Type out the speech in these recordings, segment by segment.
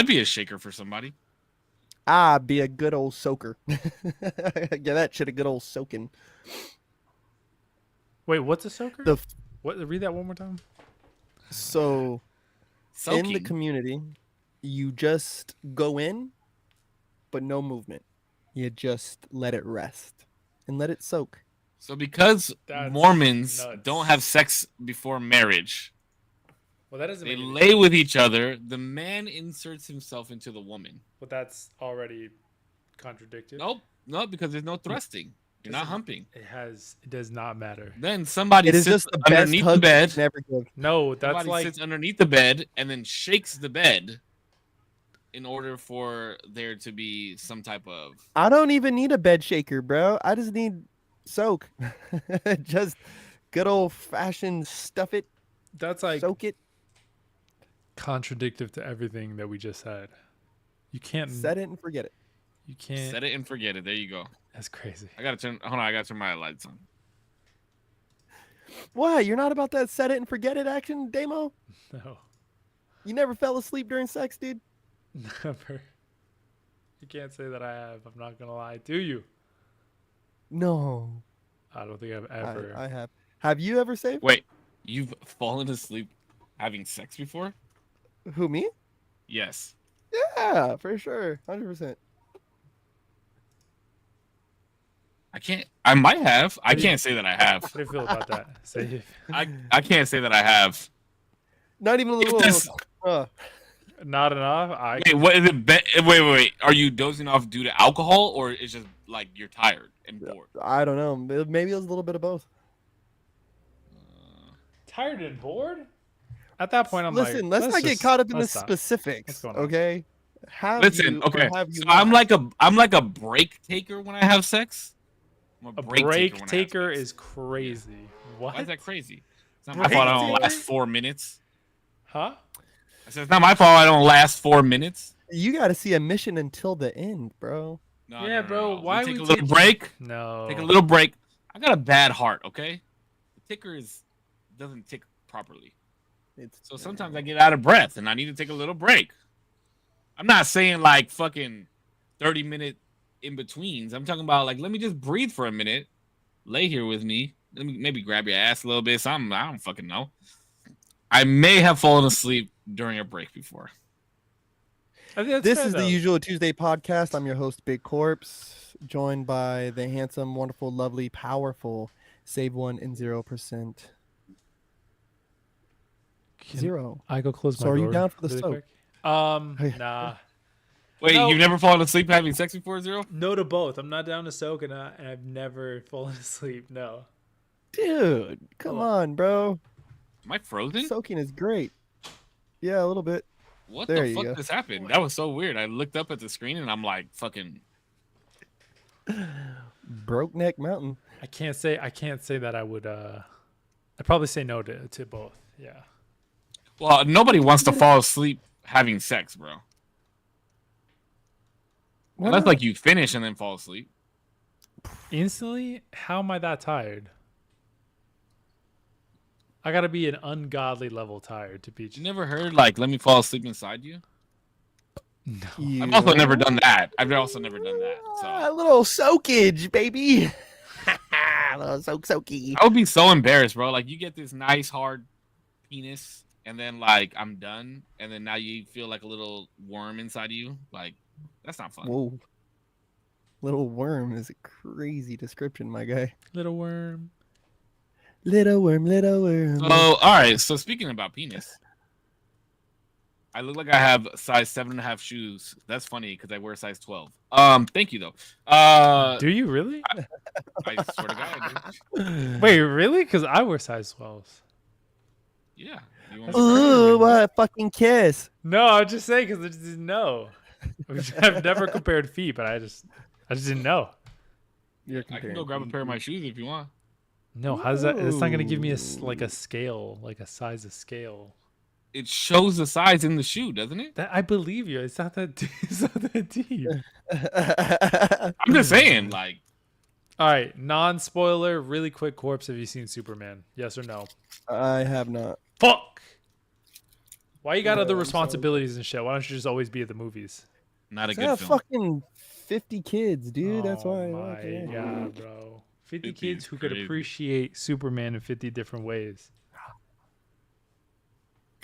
I'd be a shaker for somebody. I'd be a good old soaker. Get that shit a good old soaking. Wait, what's a soaker? The What? Read that one more time. so in the Soaking. community, you just go in, but no movement. You just let it rest and let it soak. So because That's Mormons nuts. don't have sex before marriage, Well, that doesn't they make any lay with each other. The man inserts himself into the woman. But that's already contradicted. Nope, because there's no thrusting. You're not Doesn't- humping. It does not matter. Then somebody It is sits just the best underneath the hug you bed. can ever give. No, that's Somebody like sits underneath the bed and then shakes the bed in order for there to be some type of. I don't even need a bed shaker, bro. I just need soak. Just good old fashioned stuff it, that's like soak it, contradictive to everything that we just said. You can't. set it and forget it. You can't. Set it and forget it. There you go. That's crazy. I gotta turn. Hold on. I gotta turn my lights on. Why? You're not about that set it and forget it action, Damo? No, You never fell asleep during sex, dude? never. You can't say that I have. I'm not gonna lie to you. No. I don't think I've ever. I have. Have you ever saved? Wait, you've fallen asleep having sex before? Who, me? Yes. Yeah, for sure. 100%. I can't. I might have. I How do you- can't say that I have. How do you feel about that? Say I can't say that I have. Not even a If little. this- not enough. Wait, what is it? Wait. Are you dozing off due to alcohol, or it's just like you're tired and bored? I don't know. Maybe it was a little bit of both. Tired and bored. At that point, I'm Listen, like, let's not get just- caught up in the let's stop. specifics, What's going on? okay? Have Listen, you or okay. have you So not? I'm like a break taker when I have sex. I'm A break break when I have taker sex. is crazy. What? Why is that crazy? It's not my Break fault. I don't taker? last 4 minutes. Huh? I said it's not my fault. I don't last 4 minutes. You got to see a mission until the end, bro. No, Yeah, no, bro, We why take we a little teach- break? No. Take a little break. I got a bad heart. Okay, the ticker doesn't tick properly. So sometimes I get out of breath and I need to take a little break. I'm not saying like fucking 30-minute in betweens. I'm talking about like, let me just breathe for a minute. Lay here with me. Let me maybe grab your ass a little bit. Something. I don't fucking know. I may have fallen asleep during a break before. I think that's This fair, is the though. Usual Tuesday podcast. I'm your host, Big Corpse, joined by the handsome, wonderful, lovely, powerful Save 1 and 0%. Can Zero. I go close So my are door. you down for the really soap? quick? Hey. Nah. Wait, No. you've never fallen asleep having sex before, Zero? No to both. I'm not down to soak, and I've never fallen asleep. No. Dude, come Hold on, bro. Am I frozen? Soaking is great. Yeah, a little bit. What There the you fuck go. just happened? That was so weird. I looked up at the screen and I'm like, fucking. Broke Neck Mountain. I can't say that I would. I'd probably say no to both. Yeah. Well, nobody wants to fall asleep having sex, bro. Why Unless not? like you finish and then fall asleep. Instantly, how am I that tired? I gotta be an ungodly level tired to be. You never heard like, let me fall asleep inside you? No. I've also never done that. I've also never done that. A So little soakage, baby. A little soaky. I would be so embarrassed, bro. Like you get this nice hard penis, and then like I'm done, and then now you feel like a little worm inside of you. Like that's not fun. Whoa. Little worm is a crazy description, my guy. Little worm. Little worm, little worm. So all right. So speaking about penis, I look like I have size 7.5 shoes. That's funny because I wear size 12. Thank you though. Do you really? I swear to God, I do. Wait, really? Because I wear size 12s. Yeah. You want Ooh, what a fucking kiss. No, I'm just saying because I just didn't know. I've never compared feet, but I just didn't know. You're I can go grab a pair of my shoes if you want. No, how's that? It's not gonna give me Ooh. a scale, like a size of scale. It shows the size in the shoe, doesn't it? That I believe you. It's not that. It's not that deep. I'm just saying, like, All right, non-spoiler, really quick. Corpse, have you seen Superman? Yes or no? I have not. Fuck. Why you got other I'm responsibilities and shit? Why don't you just always be at the movies? Not a I good have film. fucking 50 kids, dude. That's Oh why. my god, bro. 50 50 kids is who could crazy. appreciate Superman in 50 different ways.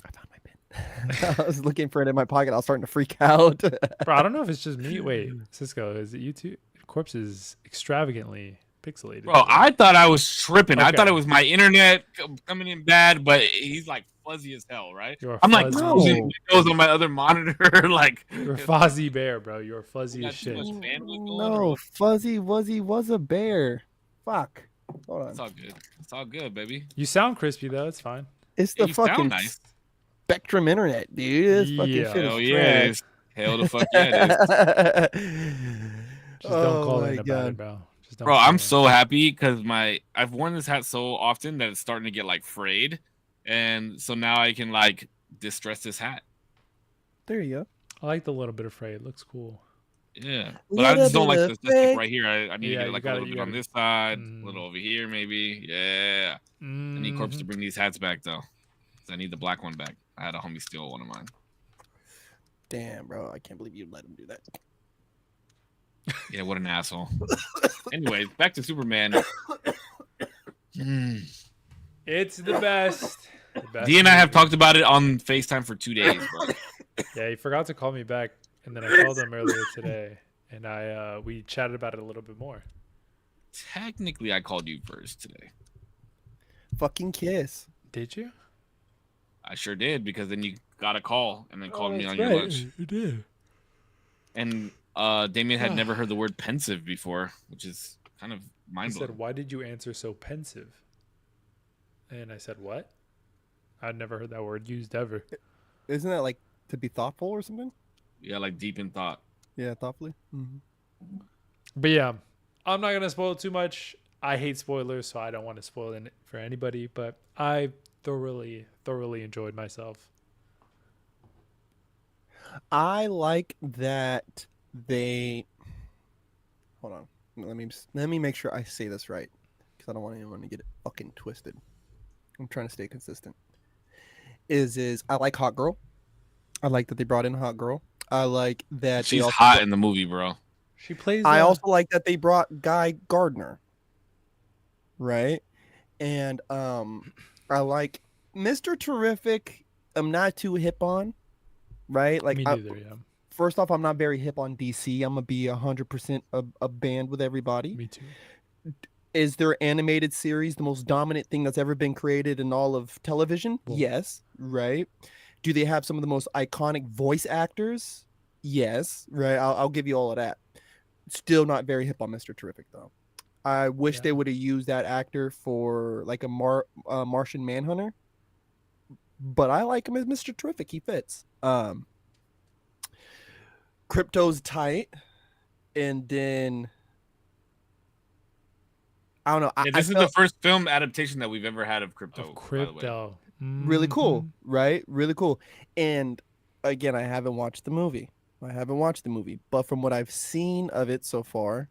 I found my pen. I was looking for it in my pocket. I was starting to freak out. Bro, I don't know if it's just me. Wait, Cisco, is it you too? Corpse is extravagantly pixelated. Bro, I thought I was tripping. I Okay. thought it was my internet coming in bad, but he's like fuzzy as hell, right? You're I'm like fuzzy. closing No. windows on my other monitor. Like, You're a Fozzie Bear, bro. You're fuzzy got as too shit. much bandwidth going, or No, what? Fuzzy Wuzzy was a bear. Fuck. Hold It's on. all good. It's all good, baby. You sound crispy though. It's fine. It's Yeah, the you fucking sound nice. Spectrum internet, dude. This fucking Yeah. shit Hell is yeah, it trash. is. Hell the fuck yeah, it is. Just don't call my in about God. it, bro. Just don't Bro, call I'm in. so happy because I've worn this hat so often that it's starting to get like frayed, and so now I can like distress this hat. There you go. I like the little bit of fray. It looks cool. Yeah, but I just don't like this fake. right here. I need to Yeah, get you like a gotta- little you bit on gotta- this side, a Mm. little over here, maybe. Yeah, I need Corpse to Mhm. bring these hats back though. 'Cause I need the black one back. I had a homie steal one of mine. Damn, bro. I can't believe you let him do that. Yeah, what an asshole. Anyways, back to Superman. It's the best. The best D and I have movie. talked about it on FaceTime for 2 days, bro. Yeah, he forgot to call me back, and then I called him earlier today, and we chatted about it a little bit more. Technically, I called you first today. Fucking kiss. Did you? I sure did because then you got a call and then called me on that's your right. lunch. You did. And Damien had never heard the word pensive before, which is kind of He mind blowing. said, "Why did you answer so pensive?" And I said, "What? I'd never heard that word used ever." Isn't that like to be thoughtful or something? Yeah, like deep in thought. Yeah, thoughtfully. Mm-hmm. But yeah, I'm not gonna spoil too much. I hate spoilers, so I don't want to spoil it for anybody. But I thoroughly enjoyed myself. I like that they. Hold on. Let me make sure I say this right because I don't want anyone to get it fucking twisted. I'm trying to stay consistent. Is I like Hot Girl. I like that they brought in Hot Girl. I like that She's they also hot in the movie, bro. She plays. I also like that they brought Guy Gardner. Right? And I like Mr. Terrific. I'm not too hip on. Right? Like me neither. Yeah, first off, I'm not very hip on DC. I'm gonna be 100% a band with everybody. me too. Is their animated series the most dominant thing that's ever been created in all of television? Well- Yes, right. Do they have some of the most iconic voice actors? Yes, right. I'll give you all of that. Still not very hip on Mr. Terrific though. I wish Yeah. they would have used that actor for like a Martian Manhunter. But I like him as Mr. Terrific. He fits. Crypto's tight, and then I don't know. Yeah, this is the first film adaptation that we've ever had of Crypto. Of by the way. crypto. Really cool, Mhm. right? Really cool. And again, I haven't watched the movie. But from what I've seen of it so far,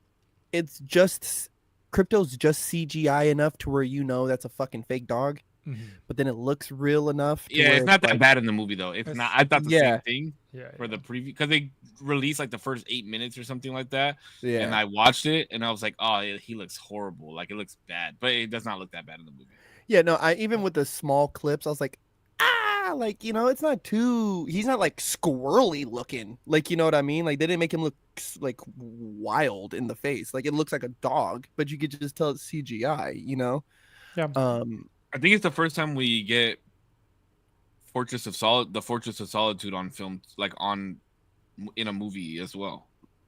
it's just Crypto's just CGI enough to where you know that's a fucking fake dog, Mhm. but then it looks real enough. Yeah, where it's not that like, bad in the movie though. It's It's- not. I thought the Yeah. same thing Yeah. for the preview because they released like the first 8 minutes or something like that, Yeah. and I watched it and I was like, oh, he looks horrible. Like it looks bad, but it does not look that bad in the movie. Yeah, no, I even with the small clips, I was like, like, you know, it's not too, he's not like squirrely looking. Like, you know what I mean? Like, they didn't make him look like wild in the face. Like, it looks like a dog, but you could just tell it's CGI, you know? Yeah. I think it's the first time we get the Fortress of Solitude on film, like in a movie as well.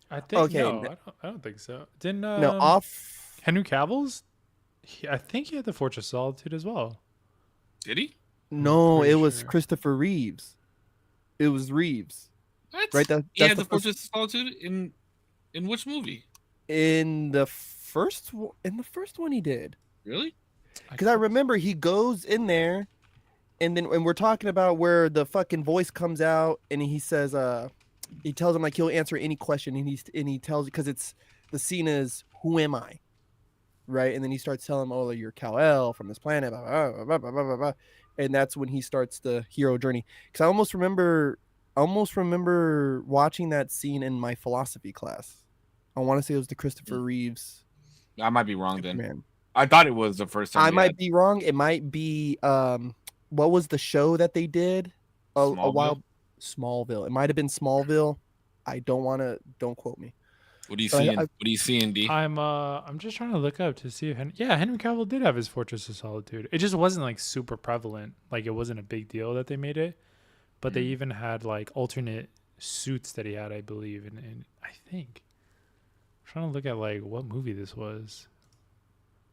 I think Okay, no, I don't think so. Didn't No, off. Henry Cavill's? I think he had the Fortress of Solitude as well. Did he? No, pretty it was sure. Christopher Reeves. It was Reeves. What? Right, He that's had the the first- Fortress of Solitude in which movie? In the first one he did. Really? Because I remember he goes in there, and then when we're talking about where the fucking voice comes out, and he says, he tells him like he'll answer any question, and he tells because it's the scene is who am I, right? And then he starts telling him, "Oh, you're Kal-El from this planet," blah, blah, blah, blah, blah, blah, blah. And that's when he starts the hero journey. Because I almost remember watching that scene in my philosophy class. I want to say it was the Christopher Reeves. I might be wrong Superman. then. I thought it was the first time. I might be wrong. It might be what was the show that they did a while? Smallville. It might have been Smallville. Don't quote me. What are you seeing? What are you seeing, D? I'm just trying to look up to see if Henry Cavill did have his Fortress of Solitude. It just wasn't like super prevalent. Like it wasn't a big deal that they made it, but they even had like alternate suits that he had, I believe, and I think I'm trying to look at like what movie this was,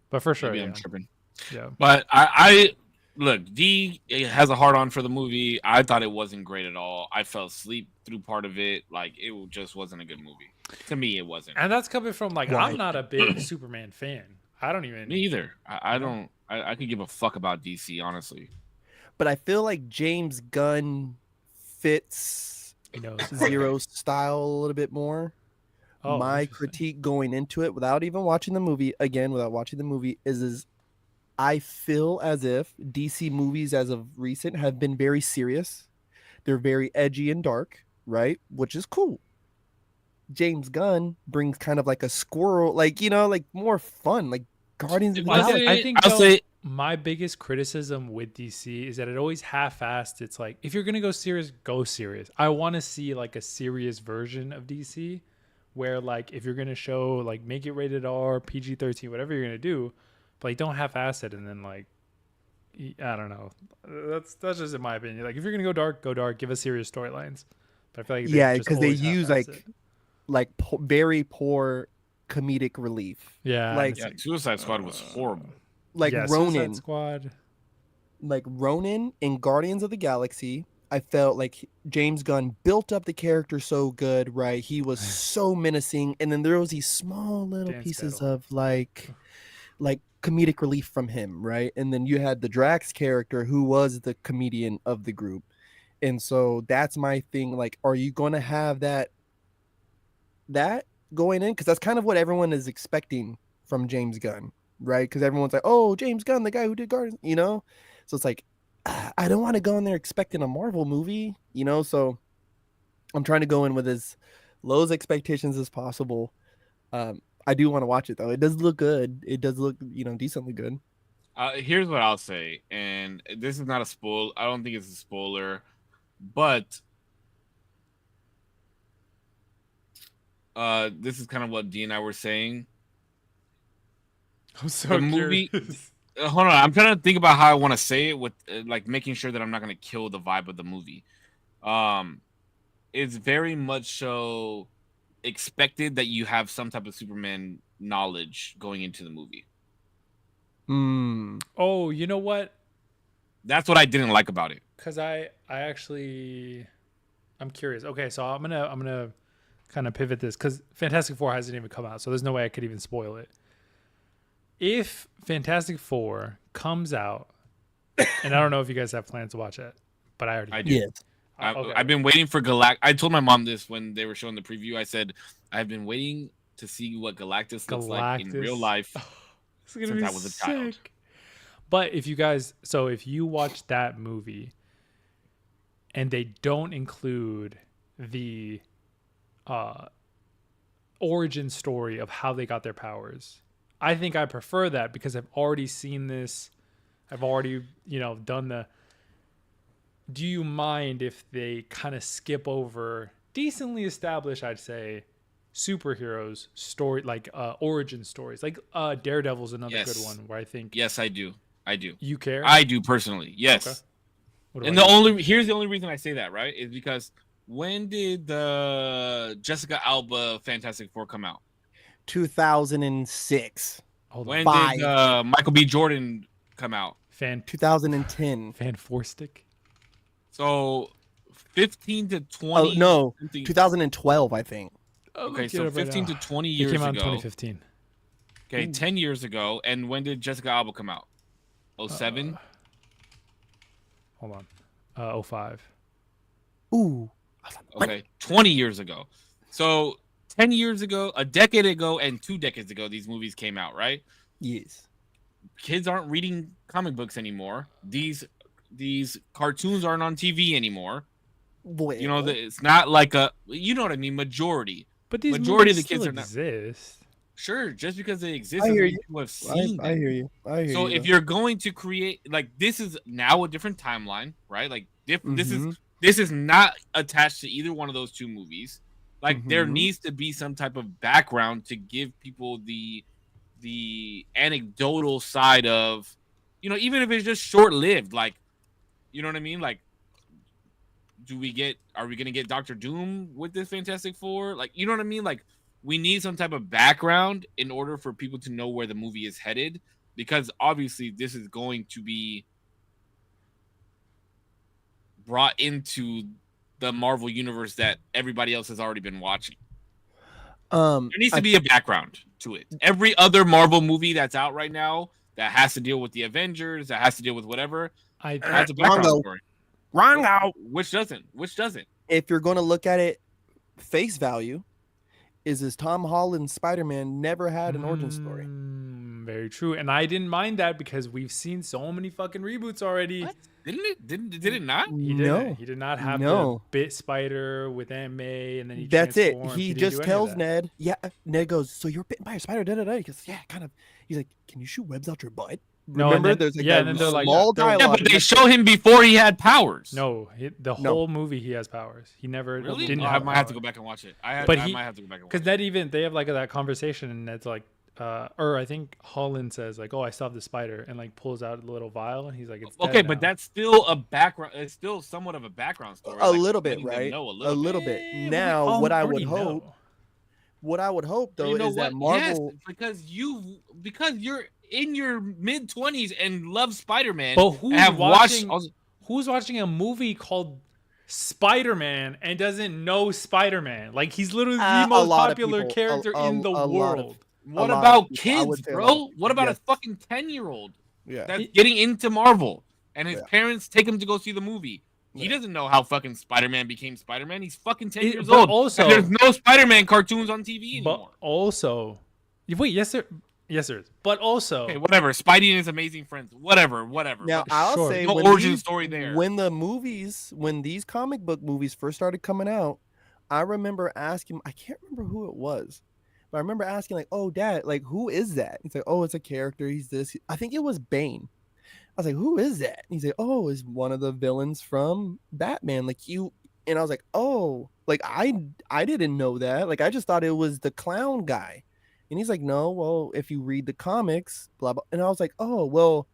but for sure, I'm tripping. Yeah, but I look, D has a hard on for the movie. I thought it wasn't great at all. I fell asleep through part of it. Like it just wasn't a good movie. To me, it wasn't. And that's coming from like I'm not a big Superman fan. I don't even. Me either. I don't. I could give a fuck about DC, honestly. But I feel like James Gunn fits Zero's style a little bit more. Oh, my critique going into it, without watching the movie, is I feel as if DC movies as of recent have been very serious. They're very edgy and dark, right? Which is cool. James Gunn brings kind of like a squirrel, like more fun, like Guardians of the Galaxy. I think my biggest criticism with DC is that it always half-assed. It's like if you're gonna go serious, go serious. I want to see like a serious version of DC, where like if you're gonna show like make it rated R, PG-13, whatever you're gonna do, but like don't half-ass it and then like I don't know. That's just in my opinion. Like if you're gonna go dark. Give us serious storylines. But I feel like because they use very poor comedic relief. Yeah, like Suicide Squad was horrible. Like Ronan, Suicide Squad. Like Ronan in Guardians of the Galaxy, I felt like James Gunn built up the character so good, right? He was so menacing, and then there was these small little pieces of like comedic relief from him, right? And then you had the Drax character, who was the comedian of the group, and so that's my thing. Like, are you going to have that going in? Because that's kind of what everyone is expecting from James Gunn, right? Because everyone's like, oh, James Gunn, the guy who did Guardians, so it's like I don't want to go in there expecting a Marvel movie, so I'm trying to go in with as low expectations as possible. I do want to watch it though. It does look good. It does look decently good. Here's what I'll say, and this is not a spoil. I don't think it's a spoiler, but this is kind of what D and I were saying. I'm so the movie. curious. Hold on, I'm trying to think about how I want to say it with like making sure that I'm not going to kill the vibe of the movie. It's very much so expected that you have some type of Superman knowledge going into the movie. Oh, you know what? That's what I didn't like about it. Because I'm curious. Okay, so I'm gonna kind of pivot this because Fantastic Four hasn't even come out, so there's no way I could even spoil it. If Fantastic Four comes out, and I don't know if you guys have plans to watch it, but I already do. Yes. I've been waiting for Galactus. I told my mom this when they were showing the preview. I said, I've been waiting to see what Galactus looks like in real life since I was a child. But if you watch that movie and they don't include the origin story of how they got their powers, I think I prefer that because I've already seen this. I've already, done the... Do you mind if they kind of skip over decently established, I'd say, superheroes story, like origin stories? Like Daredevil's another good one where I think... Yes, I do. You care? I do personally, yes. Okay. And here's the only reason I say that, right, is because when did the Jessica Alba Fantastic Four come out? 2006. When did Michael B. Jordan come out? 2010. Fan Four Stick. So 15 to 20. Oh no, 2012, I think. Okay, so 15 to 20 years ago. It came out in 2015. Okay, 10 years ago. And when did Jessica Alba come out? 07? Hold on. 05. Ooh. Okay, 20 years ago. So 10 years ago, a decade ago, and 2 decades ago, these movies came out, right? Yes. Kids aren't reading comic books anymore. These cartoons aren't on TV anymore. Well, You know, it's not like you know what I mean. Majority But these of movies the still kids are not. exist. Sure, just because they exist I doesn't hear mean you. people have seen I them. hear you. I hear So you. if you're going to create, like, this is now a different timeline, right? Like this is not attached to either one of those two movies. Like there needs to be some type of background to give people the anecdotal side of, you know, even if it's just short lived, like, you know what I mean? Like, are we gonna get Doctor Doom with this Fantastic Four? Like, you know what I mean? Like, we need some type of background in order for people to know where the movie is headed, because obviously this is going to be brought into the Marvel universe that everybody else has already been watching. There needs to be a background to it. Every other Marvel movie that's out right now that has to deal with the Avengers, that has to deal with whatever, has a background story. Wrong. Which doesn't. If you're going to look at it face value, is Tom Holland's Spider-Man never had an origin story. Very true. And I didn't mind that because we've seen so many fucking reboots already. What? Did it not? He didn't. He did not have the bit spider with Aunt May, and then he That's it. transformed. He just tells Ned. Yeah. Ned goes, "So you're bitten by a spider?" He goes, "Yeah, kind of." He's like, "Can you shoot webs out your butt?" Remember, there's like that small dialogue. Yeah, but they show him before he had powers. No, the whole movie he has powers. He never didn't. I might have to go back and watch it. I might have to go back and watch it. Because they have like that conversation, and Ned's like, or I think Holland says like, "Oh, I saw the spider," and like pulls out a little vial, and he's like, "It's okay." But that's still a background. It's still somewhat of a background story. A little bit, right? A little bit. Now, what I would hope though is that Marvel, because you're in your mid 20s and love Spider-Man. But who's watching a movie called Spider-Man and doesn't know Spider-Man? Like, he's literally the most popular character in the world. What about kids, bro? What about a fucking 10-year-old that's getting into Marvel and his parents take him to go see the movie? He doesn't know how fucking Spider-Man became Spider-Man. He's fucking 10 years old. Also, there's no Spider-Man cartoons on TV anymore. But also, wait, yes, sir. Yes, there is. But also, okay, whatever. Spidey and his amazing friends. Whatever. Now, I'll say, no origin story there. When these comic book movies first started coming out, I remember asking, I can't remember who it was, but I remember asking, like, "Oh, Dad, like, who is that?" He's like, "Oh, it's a character. He's this." I think it was Bane. I was like, "Who is that?" He's like, "Oh, it's one of the villains from Batman." Like, you, and I was like, "Oh, like I didn't know that. Like, I just thought it was the clown guy." And he's like, "No, well, if you read the comics, blah, blah." And I was like, "Oh, well,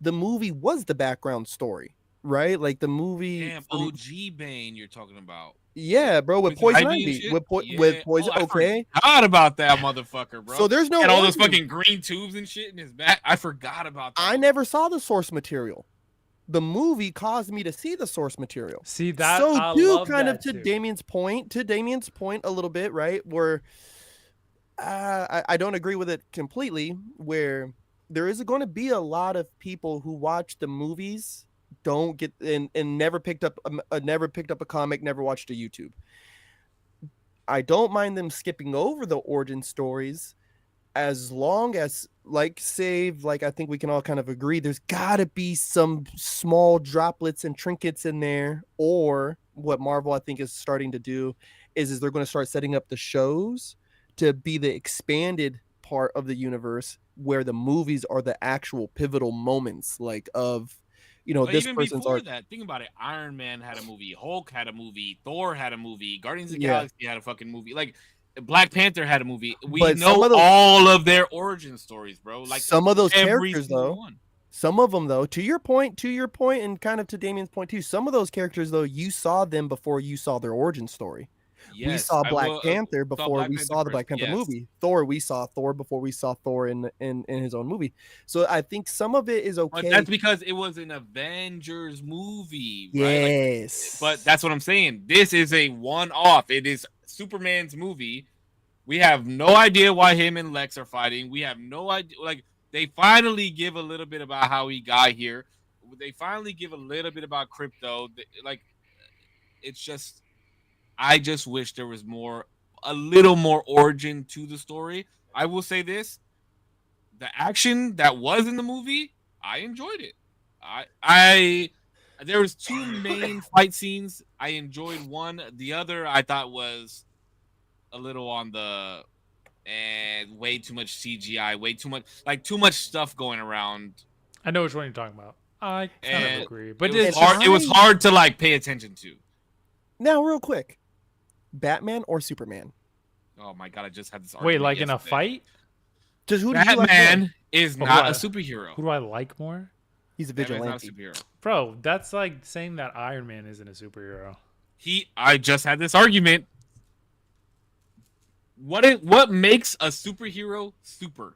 the movie was the background story, right? Like the movie." Damn, OG Bane you're talking about. Yeah, bro, with Poison Ivy. With Poison. Okay. I forgot about that motherfucker, bro. So there's no. And all those fucking green tubes and shit in his back. I forgot about that. I never saw the source material. The movie caused me to see the source material. See that? So too, kind of to Damien's point a little bit, right? Where I don't agree with it completely, where there is going to be a lot of people who watch the movies, don't get and never picked up a comic, never watched a YouTube. I don't mind them skipping over the origin stories, as long as, like I think we can all kind of agree, there's got to be some small droplets and trinkets in there. Or what Marvel, I think, is starting to do is they're going to start setting up the shows to be the expanded part of the universe, where the movies are the actual pivotal moments, like of, you know, this even person's before art. that, think about it. Iron Man had a movie, Hulk had a movie, Thor had a movie, Guardians of the Galaxy had a fucking movie, like Black Panther had a movie. We know all of their origin stories, bro. Like some of those characters, though. Some of them, though, to your point, and kind of to Damien's point too, some of those characters, though, you saw them before you saw their origin story. Yes, we saw Black Panther before we saw the Black Panther movie. Thor, we saw Thor before we saw Thor in his own movie. So I think some of it is okay. But that's because it was an Avengers movie, right? Yes. But that's what I'm saying. This is a one-off. It is Superman's movie. We have no idea why him and Lex are fighting. We have no idea. Like, they finally give a little bit about how he got here. They finally give a little bit about Crypto. Like, it's just, I just wish there was a little more origin to the story. I will say this: the action that was in the movie, I enjoyed it. I there was 2 main fight scenes. I enjoyed one. The other I thought was a little on the and way too much CGI, way too much stuff going around. I know which one you're talking about. I kind of agree, but it was hard to like pay attention to. Now, real quick, Batman or Superman? Oh my god, I just had this wait, argument like yesterday. in a fight? Just who Batman do you like more? is not a superhero. Who do I like more? He's a Batman's vigilante. not a superhero. Bro, that's like saying that Iron Man isn't a superhero. I just had this argument. What makes a superhero super?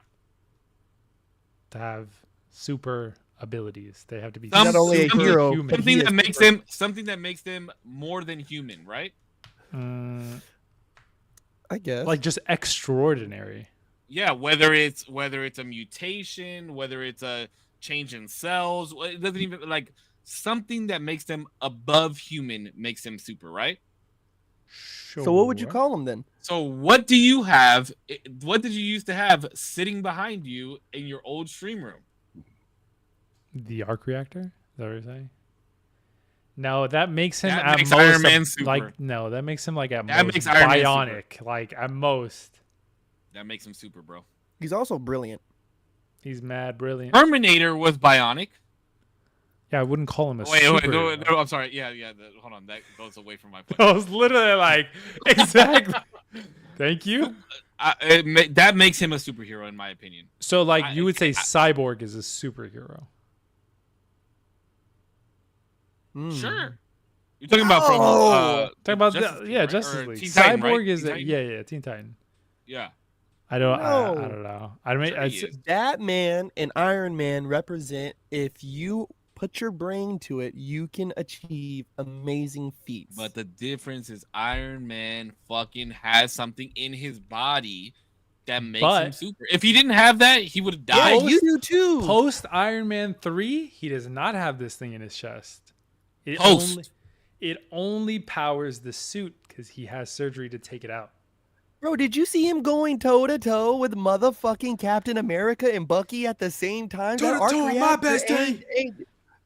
To have super abilities, they have to be Not only a hero, human. but he Something that makes them more than human, right? I guess. Like just extraordinary. Yeah, whether it's a mutation, whether it's a change in cells, it doesn't even like something that makes them above human makes them super, right? Sure. So what would you call him then? So what do you have? What did you used to have sitting behind you in your old stream room? The arc reactor? Is that what you're saying? No, that makes him That makes most Iron Man super. like no, that makes him like at That most makes Iron Man bionic. Like at most. That makes him super, bro. He's also brilliant. He's mad brilliant. Terminator was bionic. Yeah, I wouldn't call him a Wait, superhero. no, I'm sorry. Yeah. Hold on, that goes away from my point. I was literally like, exactly. Thank you. That makes him a superhero, in my opinion. So, like, you would say Cyborg is a superhero. Sure. You're talking about from Justice League, Justice League. Teen Titan, Cyborg right? is Teen a, Titan? yeah, Teen Titan. Yeah. I don't No. know. I mean, Sure he is. Batman and Iron Man represent, if you put your brain to it, you can achieve amazing feats. But the difference is Iron Man fucking has something in his body that makes him super. If he didn't have that, he would have died. Yeah, you do too. Post Iron Man 3, he does not have this thing in his chest. It only powers the suit because he has surgery to take it out. Bro, did you see him going toe-to-toe with motherfucking Captain America and Bucky at the same time? Toe-to-toe on my best day.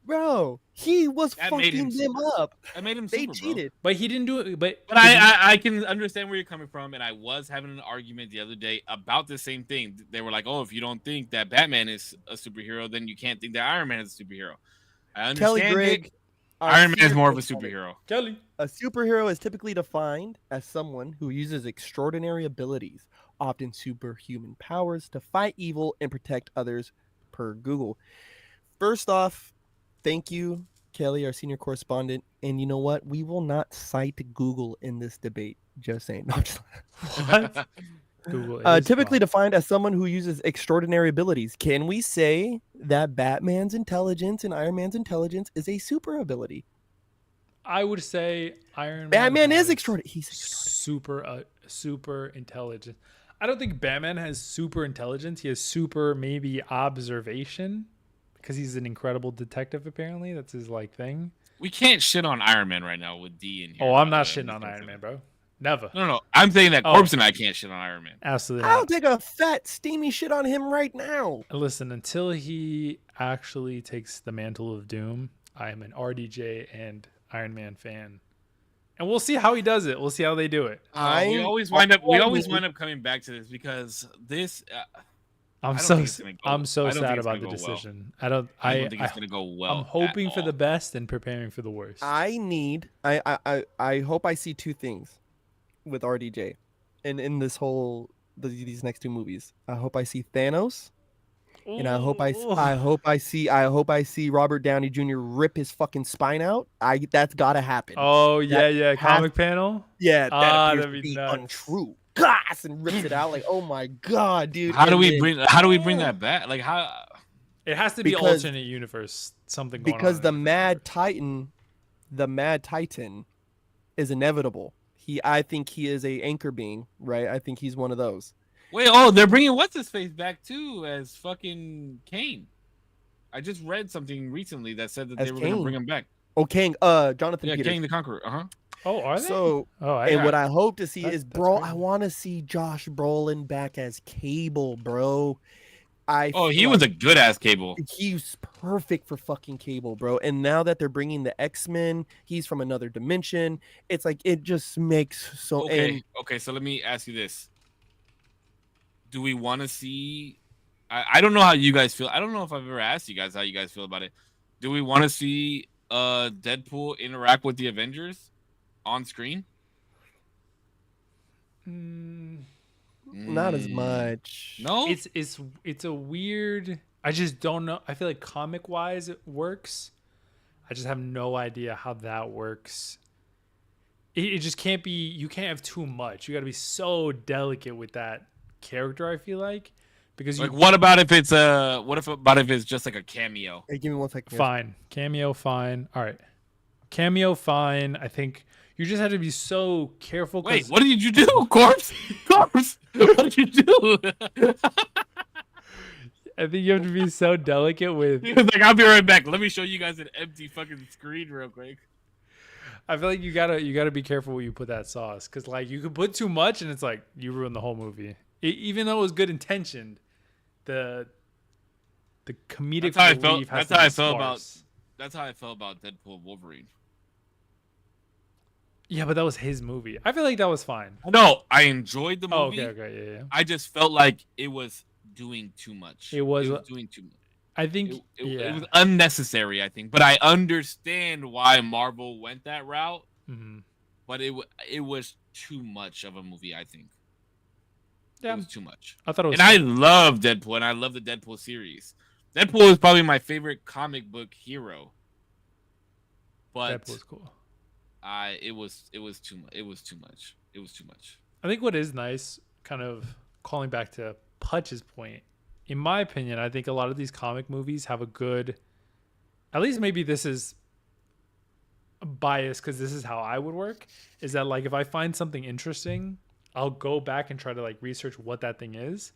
Bro, he was That made him fucking them super. up. That made him They super, cheated. But he didn't do it. But I can understand where you're coming from, and I was having an argument the other day about the same thing. They were like, "Oh, if you don't think that Batman is a superhero, then you can't think that Iron Man is a superhero." I understand. Kelly Grigg, Iron Man is more of a superhero. Kelly. A superhero is typically defined as someone who uses extraordinary abilities, often superhuman powers, to fight evil and protect others, per Google. First off, thank you, Kelly, our senior correspondent. And you know what? We will not cite Google in this debate. Just saying. No, What? Google typically defined as someone who uses extraordinary abilities. Can we say that Batman's intelligence and Iron Man's intelligence is a super ability? I would say Iron Man. Batman is has extraordinary. He's extraordinary. super intelligent. I don't think Batman has super intelligence. He has super maybe observation because he's an incredible detective. Apparently, that's his like thing. We can't shit on Iron Man right now with D in here. Oh, I'm not shitting on Iron Man, bro. Never. No. I'm saying that Corpse and I can't shit on Iron Man. Absolutely. I'll Not. take a fat, steamy shit on him right now. Listen, until he actually takes the mantle of Doom, I am an RDJ and Iron Man fan, and we'll see how he does it. We'll see how they do it. We always wind up coming back to this because this. I'm so sad about the decision. Well. I don't think it's gonna go well. I'm hoping for the best and preparing for the worst. I hope I see two things with RDJ, and in this whole these next two movies. I hope I see Thanos. And I hope I see Robert Downey Jr. rip his fucking spine out. That's gotta happen. Oh yeah, comic panel. Yeah, that'd be nuts. Untrue. Gosh, and rips it out like, oh my god, dude. How do we bring that back? Like how? It has to be alternate universe. Something going because on the Mad Titan is inevitable. I think he is a anchor being, right? I think he's one of those. Wait, they're bringing what's his face back too as fucking Kane. I just read something recently that said that they were going to bring him back. Oh, Kang, Jonathan Peters. Kang the Conqueror. Oh, are they? So, what I hope to see is, bro, I want to see Josh Brolin back as Cable, bro. Oh, he feel was like a good ass Cable. he's perfect for fucking Cable, bro. And now that they're bringing the X-Men, he's from another dimension. It's like it just makes so. Okay, okay. So let me ask you this: do we want to see? I don't know how you guys feel. I don't know if I've ever asked you guys how you guys feel about it. Do we want to see Deadpool interact with the Avengers on screen? Not as much. No, It's a weird. I just don't know. I feel like comic wise it works. I just have no idea how that works. It just can't be. You can't have too much. You got to be so delicate with that character. I feel like because like what about if it's about if it's just like a cameo? Hey, give me 1 second. Fine, cameo, fine. All right, cameo, fine. I think you just have to be so careful. Wait, what did you do, Corpse? Corpse, what did you do? I think you have to be so delicate with. He was like, "I'll be right back. Let me show you guys an empty fucking screen real quick." I feel like you gotta be careful where you put that sauce, because like you could put too much and it's like you ruin the whole movie. Even though it was good intentioned, the comedic That's how I relief felt. has That's to how be I felt about. sparse. That's how I felt about Deadpool and Wolverine. Yeah, but that was his movie. I feel like that was fine. No, I enjoyed the movie. Oh, okay, yeah. I just felt like it was doing too much. It was doing too much. I think It was unnecessary, I think. But I understand why Marvel went that route. Mm-hmm. But it was too much of a movie, I think. Yeah. It was too much. I thought it was and I love Deadpool, and I love the Deadpool series. Deadpool is probably my favorite comic book hero. But Deadpool's cool. it was too much. It was too much. It was too much. I think what is nice, kind of calling back to Putch's point, in my opinion, I think a lot of these comic movies have a good, at least maybe this is a bias because this is how I would work, is that like if I find something interesting, I'll go back and try to like research what that thing is.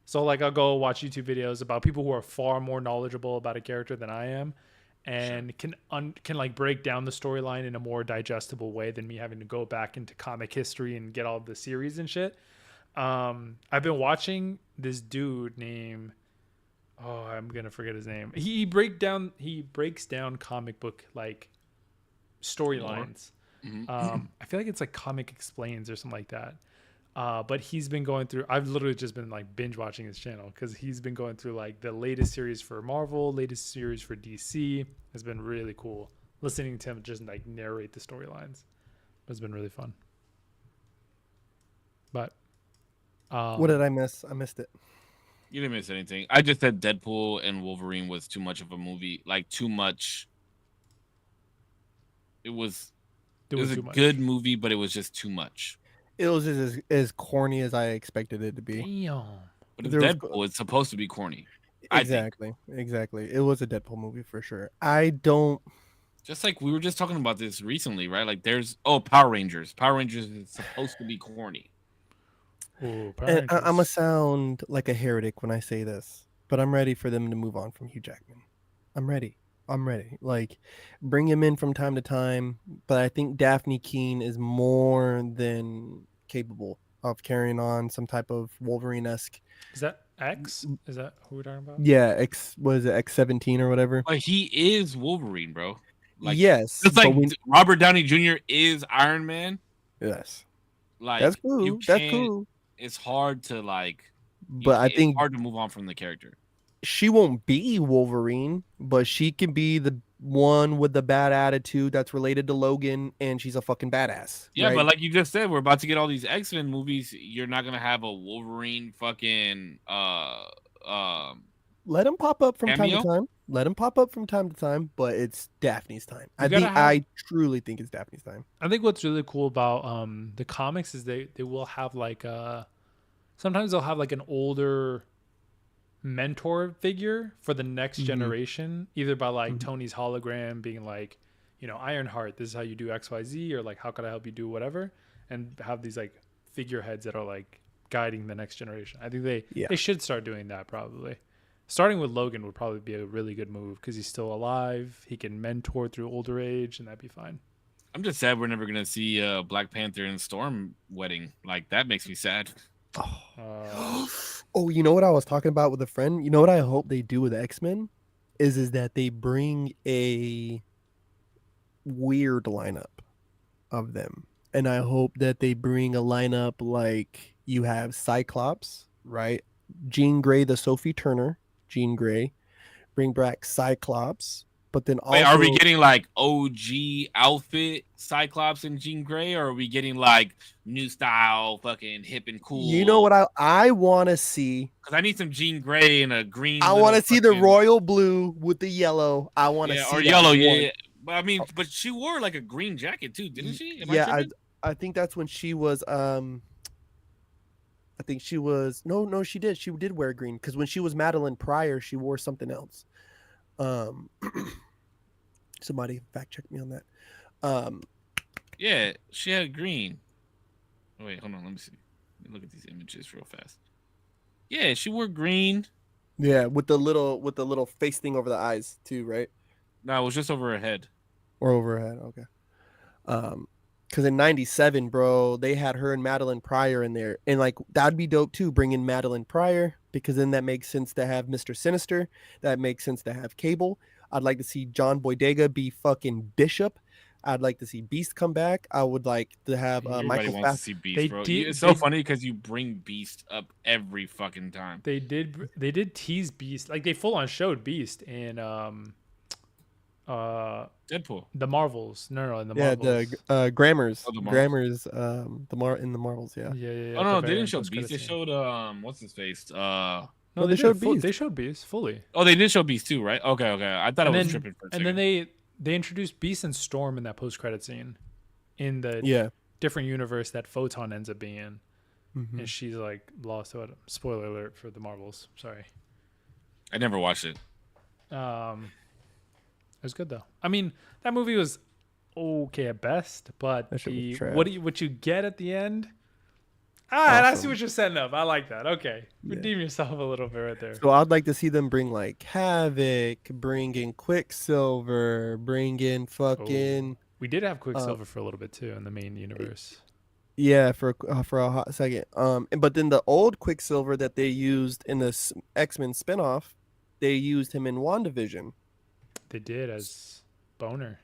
So like I'll go watch YouTube videos about people who are far more knowledgeable about a character than I am, and can like break down the storyline in a more digestible way than me having to go back into comic history and get all of the series and shit. I've been watching this dude named, I'm gonna forget his name. He breaks down comic book like storylines. Mm-hmm. I feel like it's like Comic Explains or something like that. But he's been going through, I've literally just been like binge watching his channel because he's been going through like the latest series for Marvel, latest series for DC. It's been really cool listening to him just like narrate the storylines. It's been really fun. But what did I miss? I missed it. You didn't miss anything. I just said Deadpool and Wolverine was too much of a movie. Like too much. It was a good movie, but it was just too much. It was just as corny as I expected it to be. Damn. But it's Deadpool, it's supposed to be corny. Exactly. It was a Deadpool movie for sure. I don't. Just like we were just talking about this recently, right? Like there's Power Rangers. Power Rangers is supposed to be corny. Ooh, I'm gonna sound like a heretic when I say this, but I'm ready for them to move on from Hugh Jackman. I'm ready. Like, bring him in from time to time, but I think Daphne Keane is more than capable of carrying on some type of Wolverine-esque. Is that X? Is that who we're talking about? Yeah, was it X-17 or whatever? But he is Wolverine, bro. Like, yes, it's like Robert Downey Jr. is Iron Man. Yes, like that's cool. That's cool. It's hard to like, but I think it's hard to move on from the character. She won't be Wolverine, but she can be the one with the bad attitude that's related to Logan, and she's a fucking badass. Yeah, right? but like you just said, we're about to get all these X-Men movies. You're not gonna have a Wolverine fucking let him pop up from cameo? time to time. Let him pop up from time to time, but it's Daphne's time. I truly think it's Daphne's time. I think what's really cool about the comics is they will have like sometimes they'll have like an older mentor figure for the next generation, either by like Tony's hologram being like, Ironheart, this is how you do XYZ, or like how could I help you do whatever, and have these like figureheads that are like guiding the next generation. I think they should start doing that probably. Starting with Logan would probably be a really good move because he's still alive. He can mentor through older age, and that'd be fine. I'm just sad we're never gonna see Black Panther and Storm wedding. Like that makes me sad. Oh, you know what I was talking about with a friend? You know what I hope they do with X-Men is that they bring a weird lineup of them. And I hope that they bring a lineup like you have Cyclops, right? Jean Grey, the Sophie Turner, Jean Grey. Bring back Cyclops, but then Wait, are we also getting like OG outfit Cyclops and Jean Grey, or are we getting like new style, fucking hip and you know what cool? I want to see? Because I need some Jean Grey and a green I want little to see the fucking royal blue with the yellow. I want to yeah, or see that yellow. Yeah, one. yeah. But I mean, but she wore like a green jacket too, didn't she? Am I Yeah, tripping? I think that's when she was I think she was no she did. She did wear green cuz when she was Madeline Pryor, she wore something else. Um somebody fact check me on that. Um Yeah, she had green. Oh, wait, hold on. Let me see. Let me look at these images real fast. Yeah, she wore green. yeah, with the little face thing over the eyes too, right? No, it was just over her head. Or overhead. Okay. Because in '97, bro, they had her and Madeline Pryor in there, and like that'd be dope too. Bring in Madeline Pryor because then that makes sense to have Mister Sinister. That makes sense to have Cable. I'd like to see John Boyega be fucking Bishop. I'd like to see Beast come back. I would like to have Everybody Michael wants to Fass. see Beast, They bro. did. It's so funny because you bring Beast up every fucking time. They did. They did tease Beast. Like they full on showed Beast in Deadpool. the Marvels. No, in the Yeah, Marvels. the Grammars, Oh, the Marvels. Grammars, in the Marvels. Yeah. Yeah. Oh At the no, they very didn't end, show post-credit Beast. They scene. showed what's his face? No, No, they they showed did. They Beast. showed Beast fully. Oh, they did show Beast too, right? Okay. I thought I And was then tripping for a and second. then they introduced Beast and Storm in that post-credit scene in the Yeah. different universe that Photon ends up being in. Mhm. And she's like lost to it. Spoiler alert for the Marvels. Sorry. I never watched it. It was good though. I mean, that movie was okay at best, but That shit was the trash. what you get at the end. I see Awesome. what you're setting up. I like that. Okay, Yeah. redeem yourself a little bit right there. So I'd like to see them bring like Havoc, bring in Quicksilver, bring in fucking We did have Quicksilver for a little bit too in the main universe. yeah for a hot second. But then the old Quicksilver that they used in the X-Men spinoff, they used him in WandaVision. They did as Boner.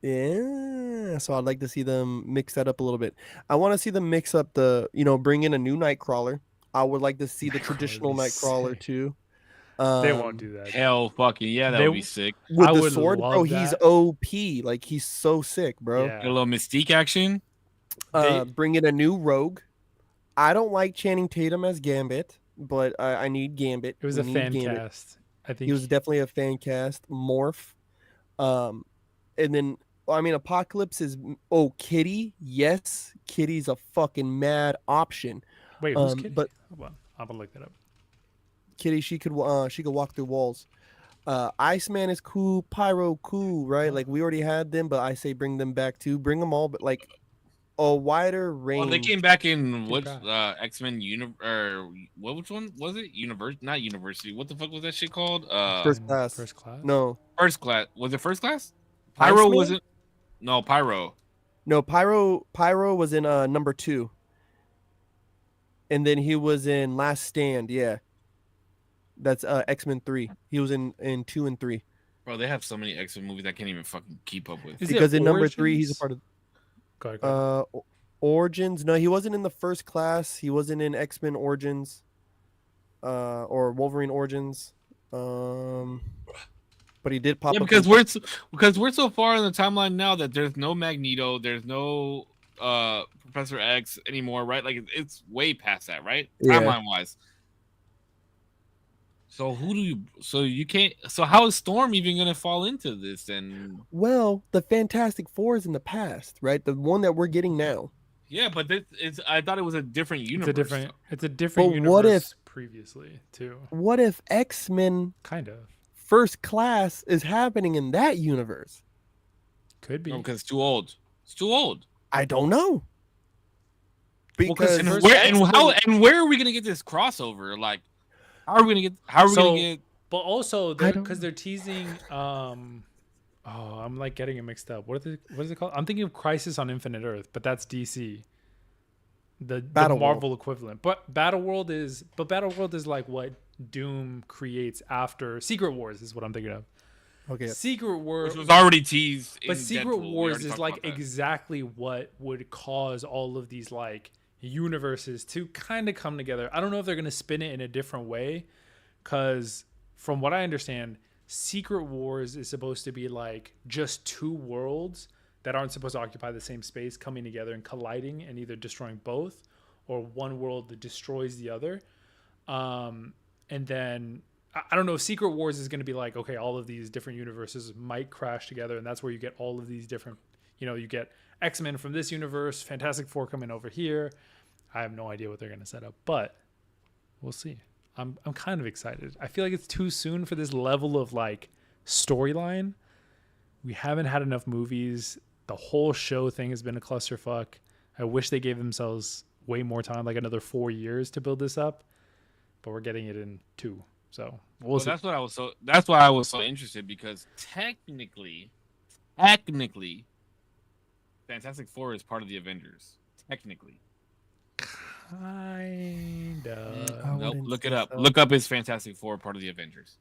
Yeah, so I'd like to see them mix that up a little bit. I want to see them mix up bring in a new Nightcrawler. I would like to see the Nightcrawler would traditional be Nightcrawler sick. too. They won't Um, do that. Hell, fucking yeah, that They would be sick. with I the would sword, bro, love he's that. OP. Like he's so sick, bro. Get a Yeah. little Mystique action. They Bring in a new Rogue. I don't like Channing Tatum as Gambit, but I need Gambit. it was We a need fan Gambit. cast. I He think was definitely a fan cast. Morph. Um, and then I mean Apocalypse is Kitty. Yes, Kitty's a fucking mad option. wait, who's Kitty? But Hold on. I'm gonna look that up. Kitty, she could walk through walls. Iceman is cool, Pyro cool, right? Like we already had them, but I say bring them back too. Bring them all, but like a wider range. Oh, they came back in what back. X-Men or which one was it? Not University. What the fuck was that shit called? First class. First class. No, First class. Was it first class? Pyro Iceman? wasn't. No, Pyro. No, Pyro was in number 2. And then he was in Last Stand, yeah. That's X-Men 3. He was in 2 and 3. Bro, they have so many X-Men movies I can't even fucking keep up with. Is Because it in number 3 he's a Origins? part of Go ahead. Origins. No, he wasn't in the First Class. He wasn't in X-Men Origins. Or Wolverine Origins. But he did pop Yeah, up because we're so far in the timeline now that there's no Magneto, there's no Professor X anymore, right? Like it's way past that, right? Yeah. Timeline wise. So you can't. So how is Storm even gonna fall into this? And Well, the Fantastic Four is in the past, right? The one that we're getting now. yeah, but I thought it was a different universe. It's a different But universe what if- previously too. What if X-Men Kind of. First Class is happening in that universe? Could be. because it's too old. It's too old. I don't know. Well, Because and first where X-Men- where are we gonna get this crossover? Like, how are we gonna get? But also, I don't because they're teasing. I'm like getting it mixed up. What is it called? I'm thinking of Crisis on Infinite Earth, but that's DC. the Battle Marvel equivalent. But Battleworld is like what Doom creates after Secret Wars is what I'm thinking of. Okay. Secret Wars, which was already teased. but in Secret Deadpool. We Wars already is talked like about that. exactly what would cause all of these like universes to kind of come together. I don't know if they're gonna spin it in a different way, because from what I understand, Secret Wars is supposed to be like just two worlds that aren't supposed to occupy the same space coming together and colliding and either destroying both, or one world that destroys the other. And then I don't know if Secret Wars is going to be like, okay, all of these different universes might crash together, and that's where you get all of these different, you get X-Men from this universe, Fantastic Four coming over here. I have no idea what they're going to set up, but we'll see. I'm kind of excited. I feel like it's too soon for this level of like storyline. We haven't had enough movies. The whole show thing has been a clusterfuck. I wish they gave themselves way more time, like another 4 years to build this up, but we're getting it in 2. So we'll see. That's why I was so interested, because technically, Fantastic Four is part of the Avengers. Technically. Kind of. Nope, look it up. So. Look up, is Fantastic Four part of the Avengers?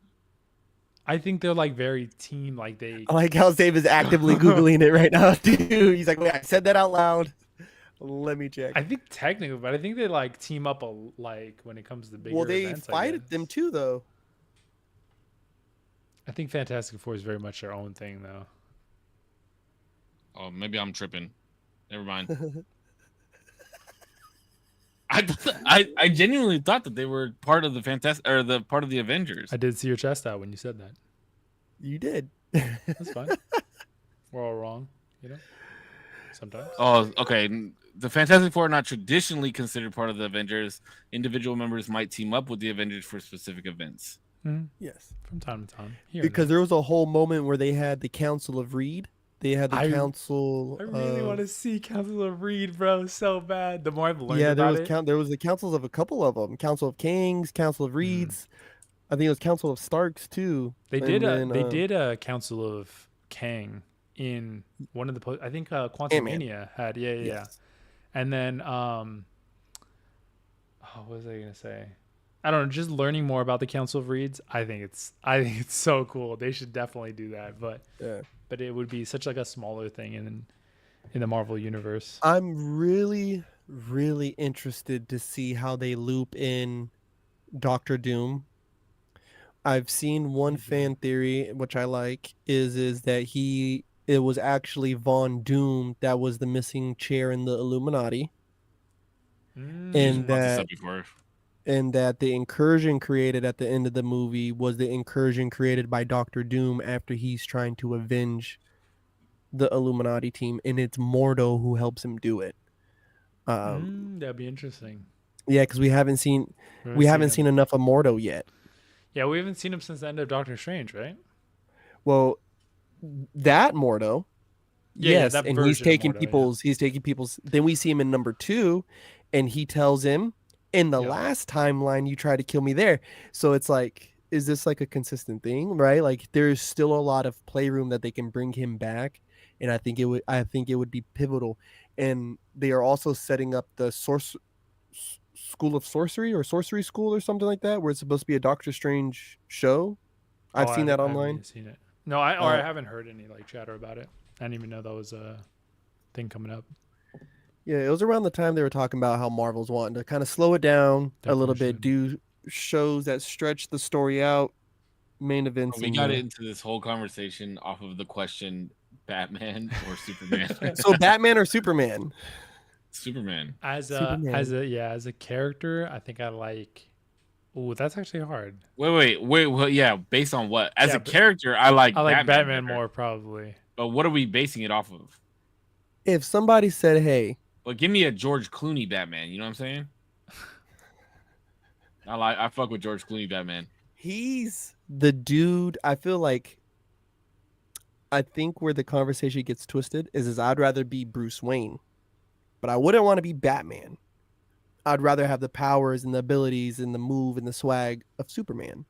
I think they're like very team, like they. I like how Dave is actively Googling it right now, dude. He's like, wait, I said that out loud. Let me check. I think technically, but I think they like team up like when it comes to bigger events. Well, they fight them too, though. I think Fantastic Four is very much their own thing, though. Oh, maybe I'm tripping. Never mind. I genuinely thought that they were part of the part of the Avengers. I did see your chest out when you said that. You did. That's fine. We're all wrong, sometimes. Oh, okay. The Fantastic Four are not traditionally considered part of the Avengers. Individual members might team up with the Avengers for specific events. Mm-hmm. Yes, from time to time. Because there was a whole moment where they had the Council of Reed. They had the council. I really want to see Council of Reed, bro, so bad. The more I've learned about it. There was the councils of a couple of them. Council of Kings, Council of Reeds. I think it was Council of Starks too. They did a Council of Kang in one of the I think Quantumania had yeah. And then what was I gonna say? I don't know. Just learning more about the Council of Reeds, I think it's so cool. They should definitely do that, but it would be such like a smaller thing in the Marvel universe. I'm really, really interested to see how they loop in Doctor Doom. I've seen one fan theory, which I like, is that it was actually Von Doom that was the missing chair in the Illuminati, and that the incursion created at the end of the movie was the incursion created by Doctor Doom after he's trying to avenge the Illuminati team, and it's Mordo who helps him do it. That'd be interesting. Yeah, because we haven't seen enough of Mordo yet. Yeah, we haven't seen him since the end of Doctor Strange, right? Well, that Mordo, yes, that and he's taking people's. Then we see him in number 2, and he tells him, in the last timeline, you tried to kill me there. So it's like, is this like a consistent thing, right? Like, there's still a lot of playroom that they can bring him back, and I think it would be pivotal. And they are also setting up the School of Sorcery or Sorcery School or something like that, where it's supposed to be a Doctor Strange show. I've seen that online. I haven't seen it. No, I haven't heard any like chatter about it. I didn't even know that was a thing coming up. Yeah, it was around the time they were talking about how Marvel's wanting to kind of slow it down a little bit, do shows that stretch the story out, main events. We got into this whole conversation off of the question, Batman or Superman? So Batman or Superman? Superman. As a character, I think I like. Oh, that's actually hard. Wait. Well, yeah, based on what? As a character, I like Batman more probably. But what are we basing it off of? If somebody said, "Hey," well, give me a George Clooney Batman. You know what I'm saying? I fuck with George Clooney Batman. He's the dude. I think where the conversation gets twisted is I'd rather be Bruce Wayne, but I wouldn't want to be Batman. I'd rather have the powers and the abilities and the move and the swag of Superman.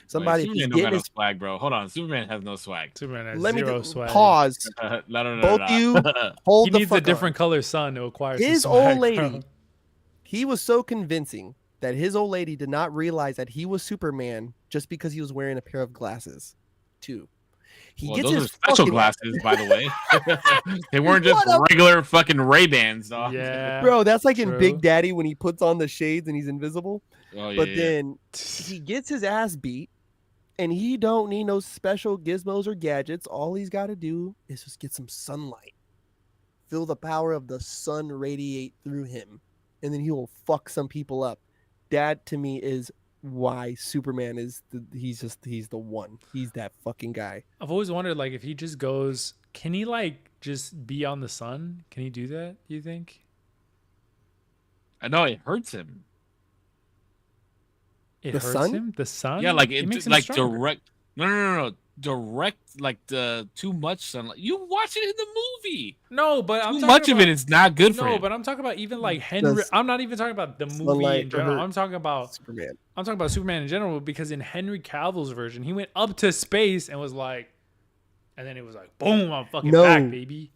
Superman don't got no swag, bro. Hold on, Superman has no swag. Superman has zero swag. Pause. No. Both you hold he the needs fuck a different color sun to acquire his some swag, old lady. bro. He was so convincing that his old lady did not realize that he was Superman just because he was wearing a pair of glasses. 2. He gets those his are special fucking glasses, by the way. They weren't just What a- regular fucking Ray-Bans, dog. Yeah, Bro, that's like true. in Big Daddy when he puts on the shades and he's invisible. Oh, yeah, But yeah. then he gets his ass beat, and he don't need no special gizmos or gadgets. All he's got to do is just get some sunlight. Feel the power of the sun radiate through him, and then he will fuck some people up. That to me is why Superman is he's the one. He's that fucking guy. I've always wondered, like, if he just goes, can he like just be on the sun? Can he do that? Do you think? I know it hurts him. It The hurts sun? him. The sun. Yeah, like It it, makes him like stronger. direct. No. Direct, like the too much sunlight. You watch it in the movie. No, but I'm Too talking much of about- it is not good for No, him. but I'm talking about even like Henry. Does I'm not even talking about the movie sunlight in general. hurt I'm talking about Superman. Superman in general, because in Henry Cavill's version, he went up to space and was like, and then it was like, boom, I'm fucking No. back, baby.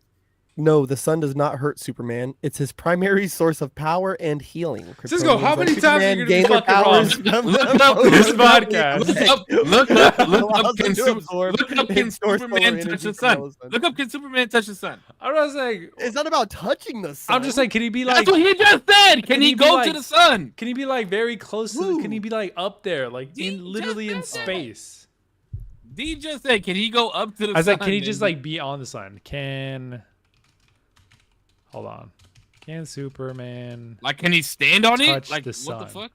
No, the sun does not hurt Superman. It's his primary source of power and healing. Cisco, how Kryptonians many like times are Superman you gain gonna their be fucking wrong? powers from Look them up over this the podcast. Look up, Allows can them to absorb can and store Superman solar touch energy the from sun? the sun. Look up, can Superman touch the sun? I'm not saying. It's not about touching the sun. I'm just saying, can he be like? That's what he just said. Can he he be go like- to the sun? Can he be like very close to? Who? Can he be like up there, like He in literally in just said that. space? D just said, can he go up to the I was sun? like, can he just and- like be on the sun? Hold on. Can Superman? like, can he stand on touch it? Like, the what the sun? fuck?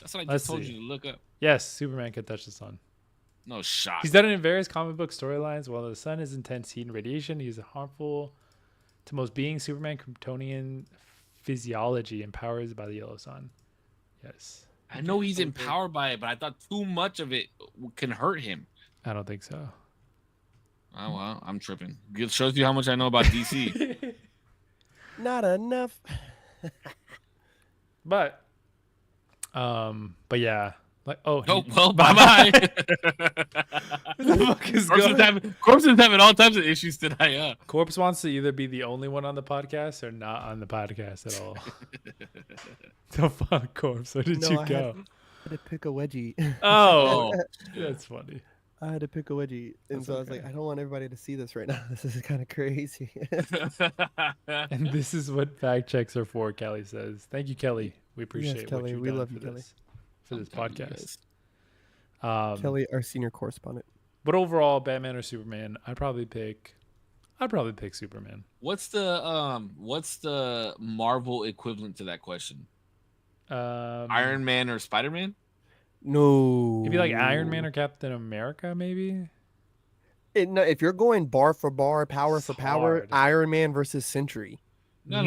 That's what I Let's just told see. you to look up. Yes, Superman can touch the sun. No shot. He's done it in various comic book storylines. While the sun is intense heat and radiation, he is harmful to most beings. Superman Kryptonian physiology empowered by the yellow sun. Yes, I know he's empowered by it, but I thought too much of it can hurt him. I don't think so. Oh well, I'm tripping. It shows you how much I know about DC. Not enough. But yeah, like Oh he- well, bye bye. What the fuck is going? Corpses having all types of issues today. Corpse wants to either be the only one on the podcast or not on the podcast at all. The fuck, Corpse? Where did No, you I go? had to pick a wedgie. Oh, Oh, that's funny. I had to pick a wedgie, and That's so I was like, okay. I don't want everybody to see this right now. This is kind of crazy. And this is what fact checks are for, Kelly says. Thank you, Kelly. We appreciate what Kelly, you've we done love for you, Kelly. this, for this I'm telling you podcast. Kelly, our senior correspondent. But overall, Batman or Superman, I'd probably pick Superman. What's the Marvel equivalent to that question? Iron Man or Spider-Man? No, Maybe like Iron Man or Captain America, maybe. No, if you're going bar for bar, power It's for power, hard. Iron Man versus Sentry. No. You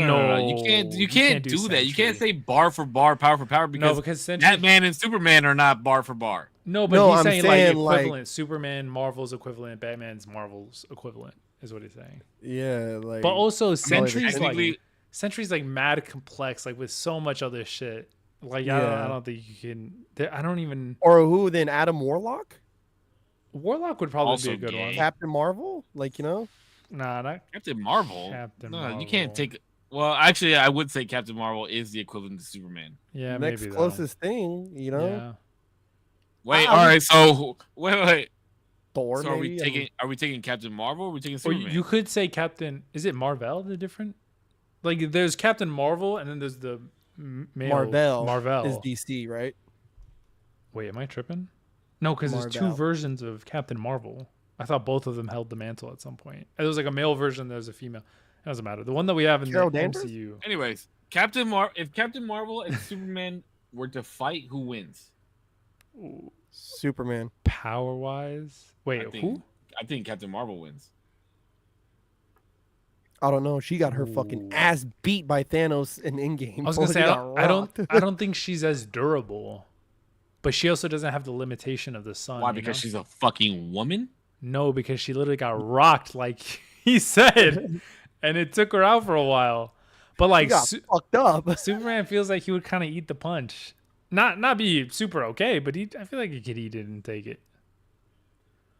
can't. No, You can't do that. You can't Sentry. say bar for bar, power for power, No, because because Sentry. Batman and Superman are not bar for bar. No, but No, he's I'm saying, saying, like like- equivalent. Superman, Marvel's equivalent. Batman's Marvel's equivalent is what he's saying. Yeah, like. But also, even Sentry's technically- like Sentry's like mad complex, like with so much other shit. Like I Yeah. don't think you can. I don't even. or who then? Adam Warlock, Warlock would probably Also be a good gay. one. Captain Marvel, like Nah, not Captain Marvel. Captain no, Marvel. you can't take. Well, actually, I would say Captain Marvel is the equivalent to Superman. Yeah, next maybe though. closest thing, Yeah. Wait, I all would- right. So wait. Thor. So are maybe? we I taking? mean, Are we taking Captain Marvel? Or are we taking Or Superman? you could say Captain. Is it Marvel? The different. Like there's Captain Marvel, and then there's the male Marvel is DC, right? Wait, am I tripping? No, because there's two Marvel. versions of Captain Marvel. I thought both of them held the mantle at some point. There was like a male version, there's a female. It doesn't matter. The one that we have in Carol the Danvers? MCU. Anyways, if Captain Marvel and Superman were to fight, who wins? Superman. Power wise. Wait, I think, who? I think Captain Marvel wins. I don't know. She got her fucking Ooh. ass beat by Thanos in Endgame. I was gonna She say got I don't rocked. I don't think she's as durable. But she also doesn't have the limitation of the sun. Why? you Because know? she's a fucking woman. No, because she literally got rocked, like he said, and it took her out for a while. But She like got fucked up. Superman feels like he would kind of eat the punch, not be super okay, but I feel like he could eat it and take it.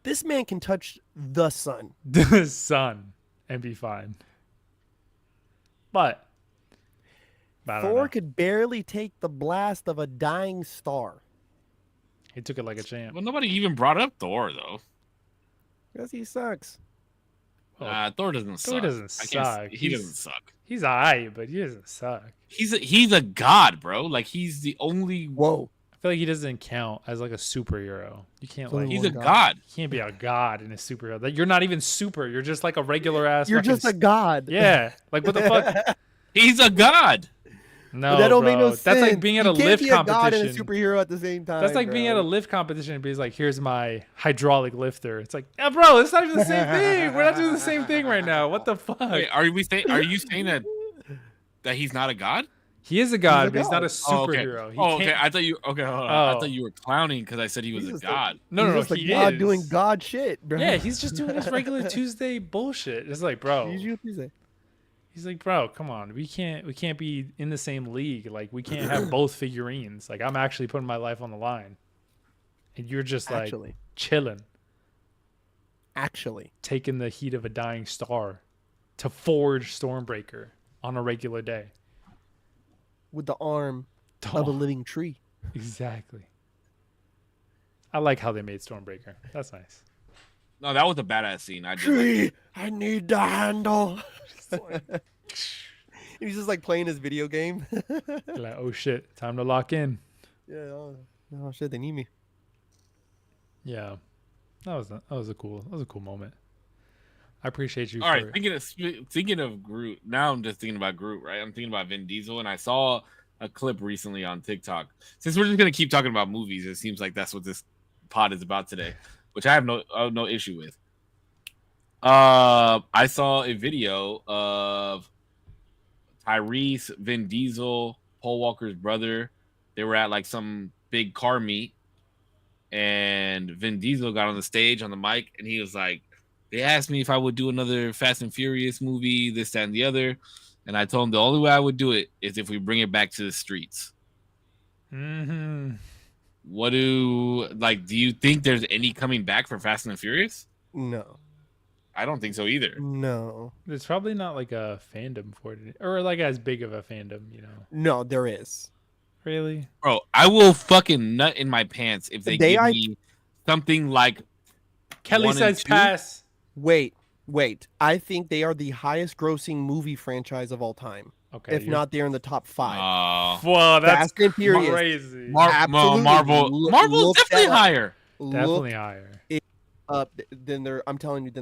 This man can touch the sun. The sun and be fine. But I don't Thor know. could barely take the blast of a dying star. He took it like a champ. Well, nobody even brought up Thor though. Because he sucks. Well, Thor doesn't suck. Thor doesn't suck. He doesn't suck. He's alright, but he doesn't suck. He's a god, bro. Like he's the only. Whoa. I feel like he doesn't count as like a superhero. You can't like. He's a god. You can't be a god in a superhero. Like, you're not even super. You're just like a regular ass. You're just a god. Yeah. Like what the fuck? He's a god. No, But that don't bro. make no sense. That's like being at a You can't lift be a god competition. and a superhero at the same time. That's like being at a lift competition and being like, "Here's my hydraulic lifter." It's like, yeah, bro, it's not even the same thing. We're not doing the same thing right now. What the fuck? Wait, are you saying that he's not a god? He is a god, but he's god. not a superhero. He Okay. can't- I thought you. Okay, hold on. I Oh. thought you were clowning because I said he was He's a just god. No, He's just a he god is doing god shit, bro. Yeah, he's just doing his regular Tuesday bullshit. It's like, bro. Usual Tuesday. He's like, bro, come on. We can't be in the same league. Like, we can't have both figurines. Like, I'm actually putting my life on the line. And you're just like chilling, taking the heat of a dying star to forge Stormbreaker on a regular day. With the arm of a living tree. Exactly. I like how they made Stormbreaker. That's nice. No, that was a badass scene. I did. Tree, I need the handle. He's just like playing his video game. Like, oh shit, time to lock in. Yeah. Oh shit, they need me. Yeah, that was a cool moment. I appreciate you. All right, thinking of Groot. Now I'm just thinking about Groot, right? I'm thinking about Vin Diesel, and I saw a clip recently on TikTok. Since we're just gonna keep talking about movies, it seems like that's what this pod is about today, which I have no issue with. I saw a video of Tyrese, Vin Diesel, Paul Walker's brother. They were at like some big car meet, and Vin Diesel got on the stage on the mic, and he was like, they asked me if I would do another Fast and Furious movie, this, that, and the other. And I told him the only way I would do it is if we bring it back to the streets. Mm-hmm. Do you think there's any coming back for Fast and Furious? No. I don't think so either. No. There's probably not like a fandom for it, or like as big of a fandom, you know. No, there is. Really? Bro, I will fucking nut in my pants if they give me something like Kelly says pass. Wait. I think they are the highest grossing movie franchise of all time. Okay. If not, they're in the top 5. Well, that's Fast and Furious. crazy. Marvel's definitely higher. Definitely higher. I'm telling you,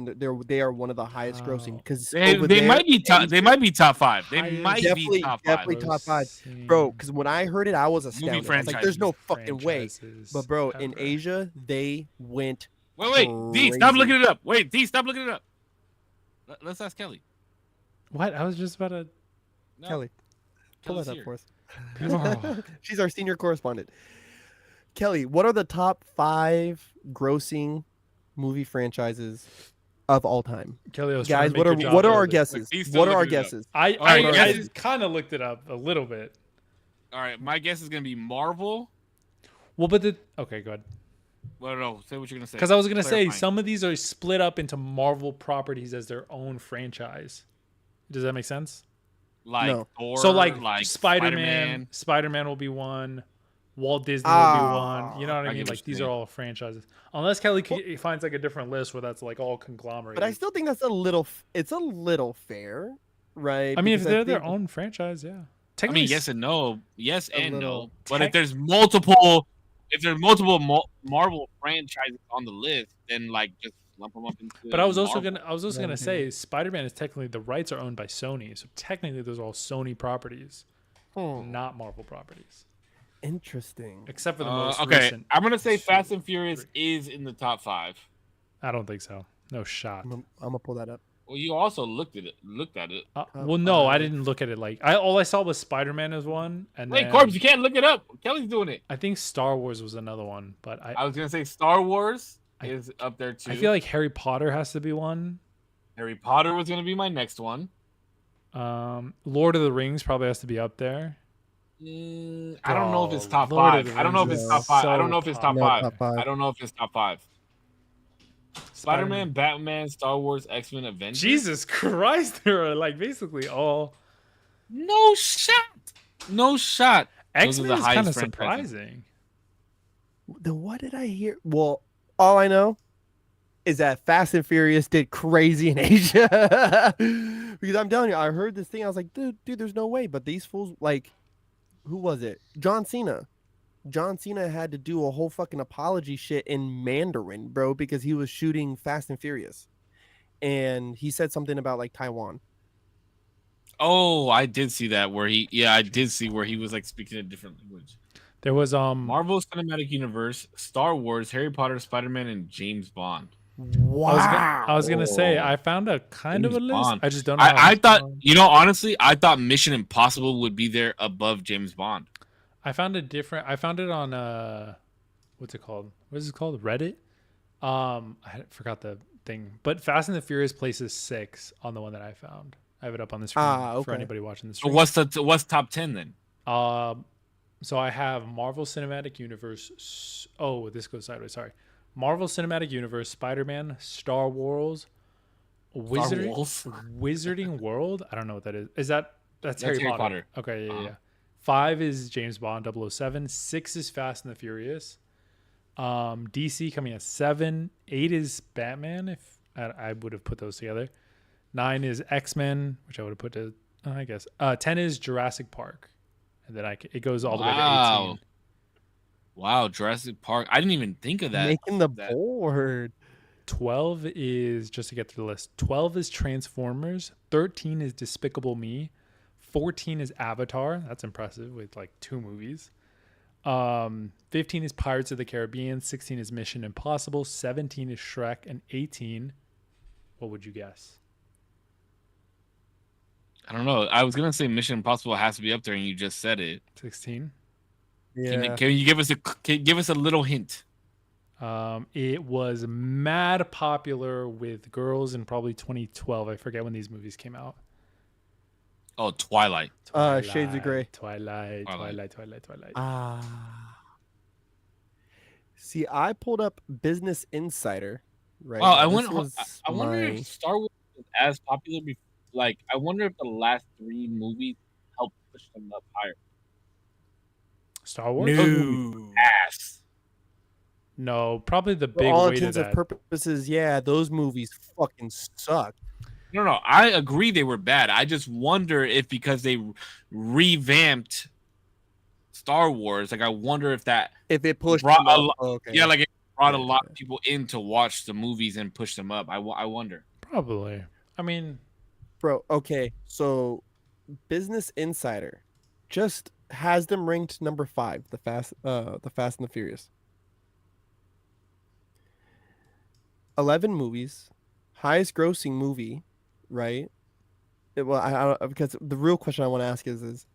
they are one of the highest grossing because they might be top. They might be top 5. They might be top 5. Definitely top 5, bro. Because when I heard it, I was astounded. I was like, "There's no fucking way." But bro, in Asia, they went. Wait, D, stop looking it up. Wait, D, stop looking it up. Let's ask Kelly. What? I was just about to. No, Kelly, pull that up for us. Oh. She's our senior correspondent. Kelly, what are the top 5 grossing movie franchises of all time? Kelly, guys, what are our guesses? What are our guesses? I kind of looked it up a little bit. All right, my guess is gonna be Marvel. Well, but okay, go ahead. Well, no, say what you're gonna say. Because I was gonna say some of these are split up into Marvel properties as their own franchise. Does that make sense? No. Thor, so like Spider-Man. Spider-Man will be one. Walt Disney will be one. You know what I mean? Like these are all franchises. Unless Kelly finds like a different list where that's like all conglomerated. But I still think that's a little fair, right? I mean, if they're their own franchise, yeah. I mean, yes and no. Yes and no. But if there's multiple Marvel franchises on the list, then like just lump them up into. But I was also gonna say Spider-Man is technically the rights are owned by Sony, so technically those are all Sony properties, not Marvel properties. Interesting. Except for the most recent. I'm gonna say Fast and Furious is in the top 5. I don't think so. No shot. I'm gonna pull that up. Well, you also looked at it. Well, no, I didn't look at it. Like all I saw was Spider-Man as one, and wait, Corbs, you can't look it up. Kelly's doing it. I think Star Wars was another one, but I was gonna say Star Wars is up there too. I feel like Harry Potter has to be one. Harry Potter was gonna be my next one. Lord of the Rings probably has to be up there. I don't know if it's top 5. I don't know if it's top 5. I don't know if it's top 5. I don't know if it's top 5. Spider-Man, Batman, Star Wars, X-Men, Avengers. Jesus Christ, they're like basically all. No shot. No shot. Those are X-Men the is kind highest of franchises. surprising. Then what did I hear? Well, all I know is that Fast and Furious did crazy in Asia. Because I'm telling you, I heard this thing. I was like, dude, there's no way. But these fools, like, who was it? John Cena. John Cena had to do a whole fucking apology shit in Mandarin, bro, because he was shooting Fast and Furious. And he said something about like Taiwan. Oh, I did see that I did see where he was like speaking a different language. There was Marvel Cinematic Universe, Star Wars, Harry Potter, Spider-Man, and James Bond. Wow. I was gonna say I found a kind of James a list. Bond. I just don't know. I thought, honestly, I thought Mission Impossible would be there above James Bond. I found it on what's it called? What is it called? Reddit. I forgot the thing, but Fast and the Furious places 6 on the one that I found. I have it up on the screen for anybody watching the So stream. what's top 10 then? So I have Marvel Cinematic Universe. Oh, this goes sideways. Sorry. Marvel Cinematic Universe, Spider-Man, Star Wars, Wizarding World. I don't know what that is. That's Harry Potter? Okay, yeah. 5 is James Bond 007. 6 is Fast and the Furious. DC coming at 7. 8 is Batman. If I would have put those together. 9 is X-Men, which I would have put to, I guess. 10 is Jurassic Park, and then it goes all the way to 18. Wow, Jurassic Park. I didn't even think of that. Making the board. 12 is, just to get through the list, 12 is Transformers. 13 is Despicable Me. 14 is Avatar. That's impressive with like 2 movies. 15 is Pirates of the Caribbean. 16 is Mission Impossible. 17 is Shrek. And 18, what would you guess? I don't know. I was gonna say Mission Impossible has to be up there, and you just said it. 16. Yeah. Can you give us a little hint? It was mad popular with girls in probably 2012. I forget when these movies came out. Oh, Twilight. Shades of Grey. Twilight. See, I pulled up Business Insider. Right. Wow, I wonder if Star Wars was as popular. Like, I wonder if the last 3 movies helped push them up higher. Star Wars? No. Ass. No, probably the big For all weight intents of and that. purposes, yeah, those movies fucking suck. No, I agree they were bad. I just wonder if because they revamped Star Wars, like I wonder if it pushed brought them up. a lot. Okay. Yeah, like it brought a lot of people in to watch the movies and push them up. I wonder. Probably. I mean, bro. Okay, so Business Insider just has them ranked number 5. The Fast and the Furious. 11 movies, highest grossing movie, right? Because the real question I want to ask is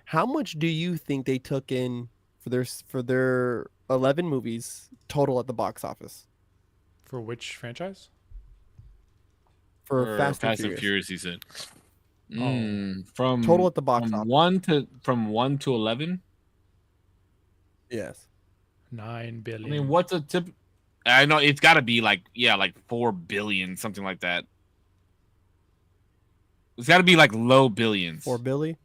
how much do you think they took in for their 11 movies total at the box office? for which franchise? For Fast and Furious, he said. From total at the box office. From 1 to 11? Yes. 9 billion. I mean, what's a tip? I know it's got to be like 4 billion, something like that. It's got to be like low billions. 4 billion.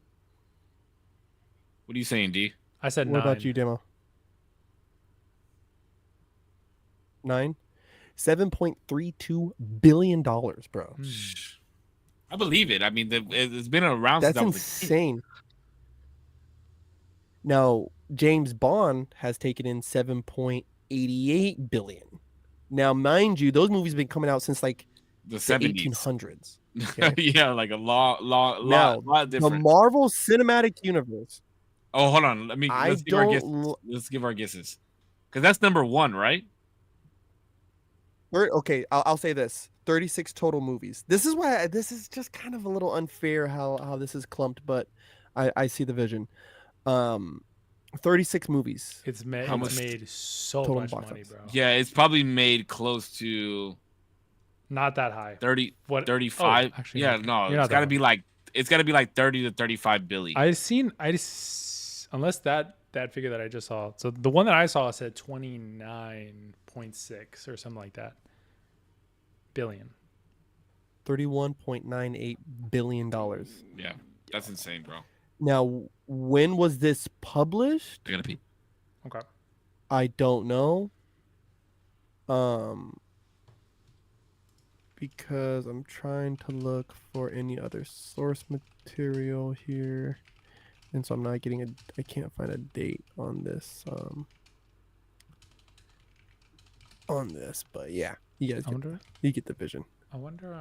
What are you saying, D? I said 9. What about you, Demo? 9? $7.32 billion, bro. I believe it. I mean, it's been around That's since I was insane. Now, James Bond has taken in 7.88 billion. Now, mind you, those movies have been coming out since like the 70s. 1800s. Okay? Yeah, like a lot different. The Marvel Cinematic Universe. Oh, hold on. Let's give our guesses. Because that's number 1, right? Okay, I'll say this: 36 total movies. This is why this is just kind of a little unfair how this is clumped, but I see the vision. 36 movies. It's made so much money, bro. Yeah, it's probably made close to not that high. 35. Oh, actually, yeah, no, it's got to be like 30 to 35 billion. Unless that figure that I just saw. So the one that I saw said 29.6 or something like that. Billion. $31.98 billion. Yeah, that's insane, bro. Now, when was this published? I gotta pee. Okay. I don't know. Because I'm trying to look for any other source material here, and so I'm not getting I can't find a date on this. But yeah, you guys you get the vision. I wonder.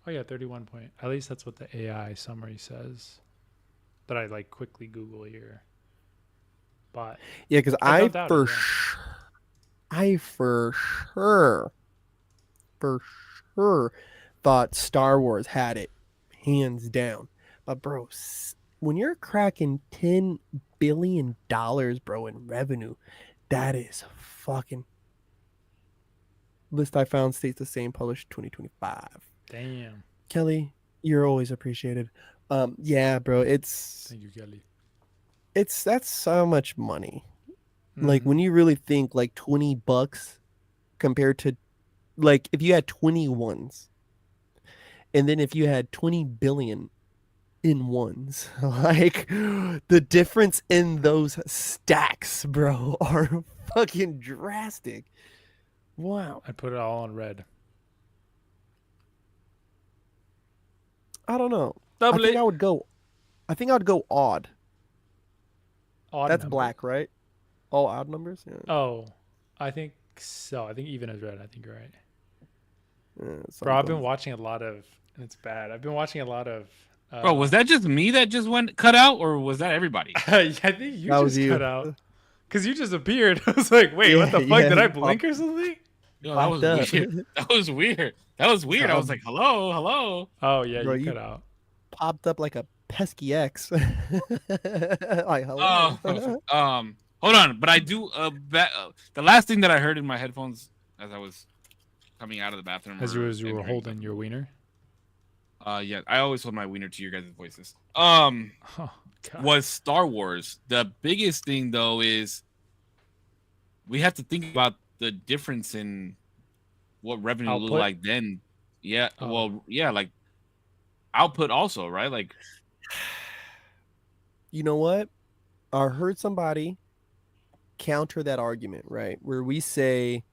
Oh yeah, 31 point. At least that's what the AI summary says. That I like quickly Google here. But yeah, because I for sure thought Star Wars had it hands down. But bro, when you're cracking $10 billion, bro, in revenue, that is fucking. List I found states the same, published 2025. Damn. Kelly, you're always appreciated. Yeah, bro, Thank you, Kelly. That's so much money. Like when you really think like $20 compared to like if you had 21s, and then if you had 20 billion in ones, like the difference in those stacks, bro, are fucking drastic. Wow. I put it all on red. I don't know. I think I would go odd. Odd That's number. black, right? All odd numbers? Yeah. Oh, I think so. I think even is red. I think you're right. Bro, I've been watching a lot of, and it's bad. I've been watching a lot of. Bro, was that just me that just went cut out, or was that everybody? I think you just cut out. Because you just appeared. I was like, wait, what the fuck? Did I blink or something? Yo, that was weird. That was weird. That was weird. I was like, hello, hello. Oh, yeah, bro, you cut out. Popped up like a pesky X. Like, hello. Hold on. But I do, the last thing that I heard in my headphones as I was coming out of the bathroom. As you were holding your wiener? Yeah, I always hold my wiener to your guys' voices. God. Was Star Wars. The biggest thing though is we have to think about the difference in what revenue looked like then. Yeah, well, yeah, like output also, right? Like, you know what? I heard somebody counter that argument, right? Where we say,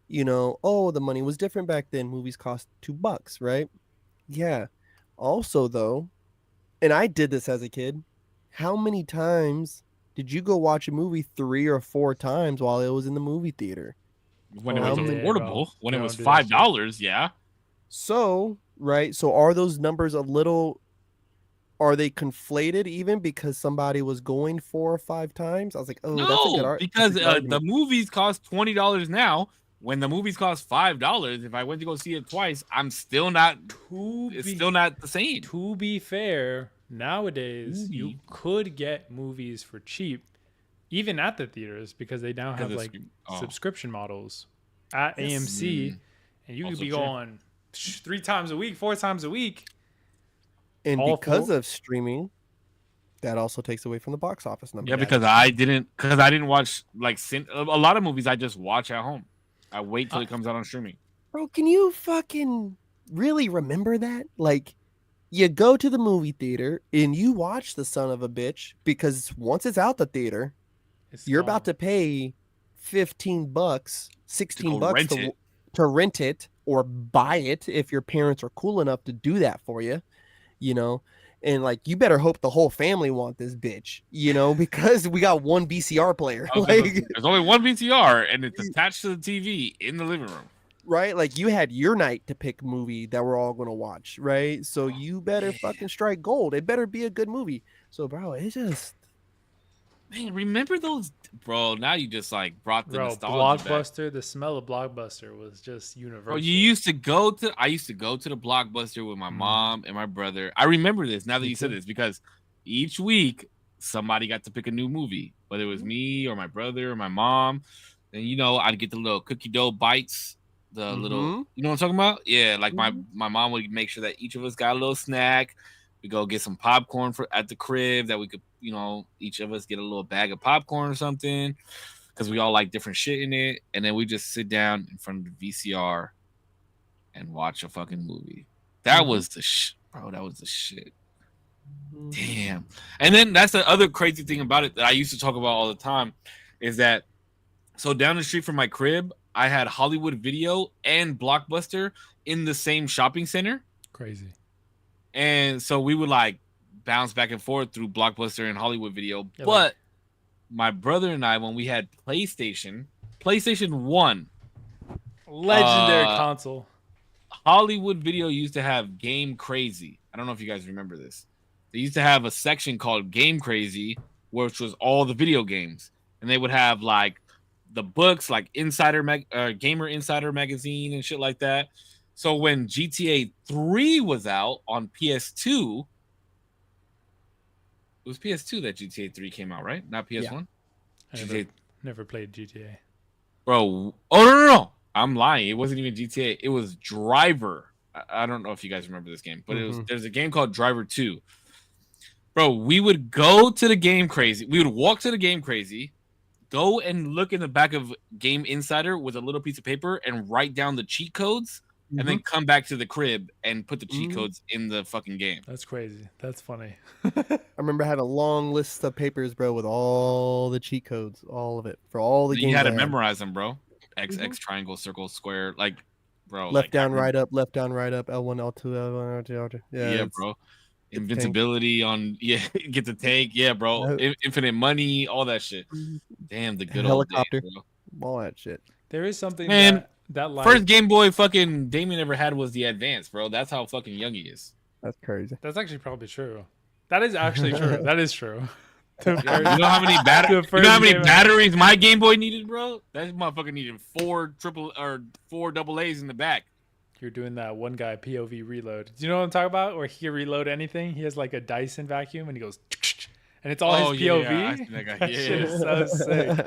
you know, oh, the money was different back then. Movies cost $2, right? Yeah. Also, though, and I did this as a kid. How many times did you go watch a movie 3 or 4 times while it was in the movie theater? When it was affordable, when it was $5, yeah. So, right. So are those numbers a little, are they conflated even because somebody was going 4 or 5 times? I was like, oh, no, that's a good argument. Because the movies cost $20 now. When the movies cost $5, if I went to go see it twice, I'm still not. It's still not the same. To be fair, nowadays you could get movies for cheap, even at the theaters, because they now have like subscription models at AMC, and you could be going 3 times a week, 4 times a week. And because of streaming, that also takes away from the box office number. Yeah, because I didn't watch like a lot of movies I just watch at home. I wait till it comes out on streaming. Bro, can you fucking really remember that? Like, you go to the movie theater and you watch the son of a bitch because once it's out the theater, you're about to pay $15, $16 to rent it or buy it if your parents are cool enough to do that for you, you know? And like, you better hope the whole family want this bitch, you know, because we got one VCR player. Like, there's only one VCR and it's attached to the TV in the living room. Right? Like you had your night to pick movie that we're all going to watch. Right? So you better fucking strike gold. It better be a good movie. So bro, it's just, man, remember those, bro? Now you just like brought the nostalgia Blockbuster back. The smell of Blockbuster was just universal. Bro, I used to go to the Blockbuster with my mom and my brother. I remember this now that you said this because each week somebody got to pick a new movie, whether it was me or my brother or my mom. And you know, I'd get the little cookie dough bites, the little, you know what I'm talking about? Yeah, like my mom would make sure that each of us got a little snack. We go get some popcorn at the crib that we could, you know, each of us get a little bag of popcorn or something because we all like different shit in it. And then we just sit down in front of the VCR and watch a fucking movie. That was the bro. That was the shit. Damn. And then that's the other crazy thing about it that I used to talk about all the time is that so down the street from my crib, I had Hollywood Video and Blockbuster in the same shopping center. Crazy. And so we would like bounce back and forth through Blockbuster and Hollywood Video. Yeah, but my brother and I, when we had PlayStation 1, legendary console. Hollywood Video used to have Game Crazy. I don't know if you guys remember this. They used to have a section called Game Crazy, which was all the video games. And they would have like the books, like Gamer Insider magazine and shit like that. So when GTA 3 was out on PS2, it was PS2 that GTA 3 came out, right? Not PS1? Yeah. I never played GTA. Bro, no. I'm lying. It wasn't even GTA. It was Driver. I don't know if you guys remember this game, but there's a game called Driver 2. Bro, we would go to the Game Crazy. We would walk to the Game Crazy, go and look in the back of Game Insider with a little piece of paper and write down the cheat codes, and then come back to the crib and put the cheat codes in the fucking game. That's crazy. That's funny. I remember I had a long list of papers, bro, with all the cheat codes, all of it for all the games. You had to memorize them, bro. X triangle, circle, square, like, bro. Left down, right up, left down, right up, L1, L2, L1, L2, L2. Yeah, bro. Invincibility on get the tank, bro. Infinite money, all that shit. Damn, the good helicopter, old days, bro. All that shit. There is something, man. That first Game Boy fucking Damien ever had was the Advance, bro. That's how fucking young he is. That's crazy. That's actually probably true. That is actually true. That is true. You know how many batteries my Game Boy needed, bro? That motherfucker needed 4 double A's in the back. You're doing that one guy POV reload. Do you know what I'm talking about? Where he can reload anything. He has like a Dyson vacuum and he goes, and it's all his POV. That shit is so sick.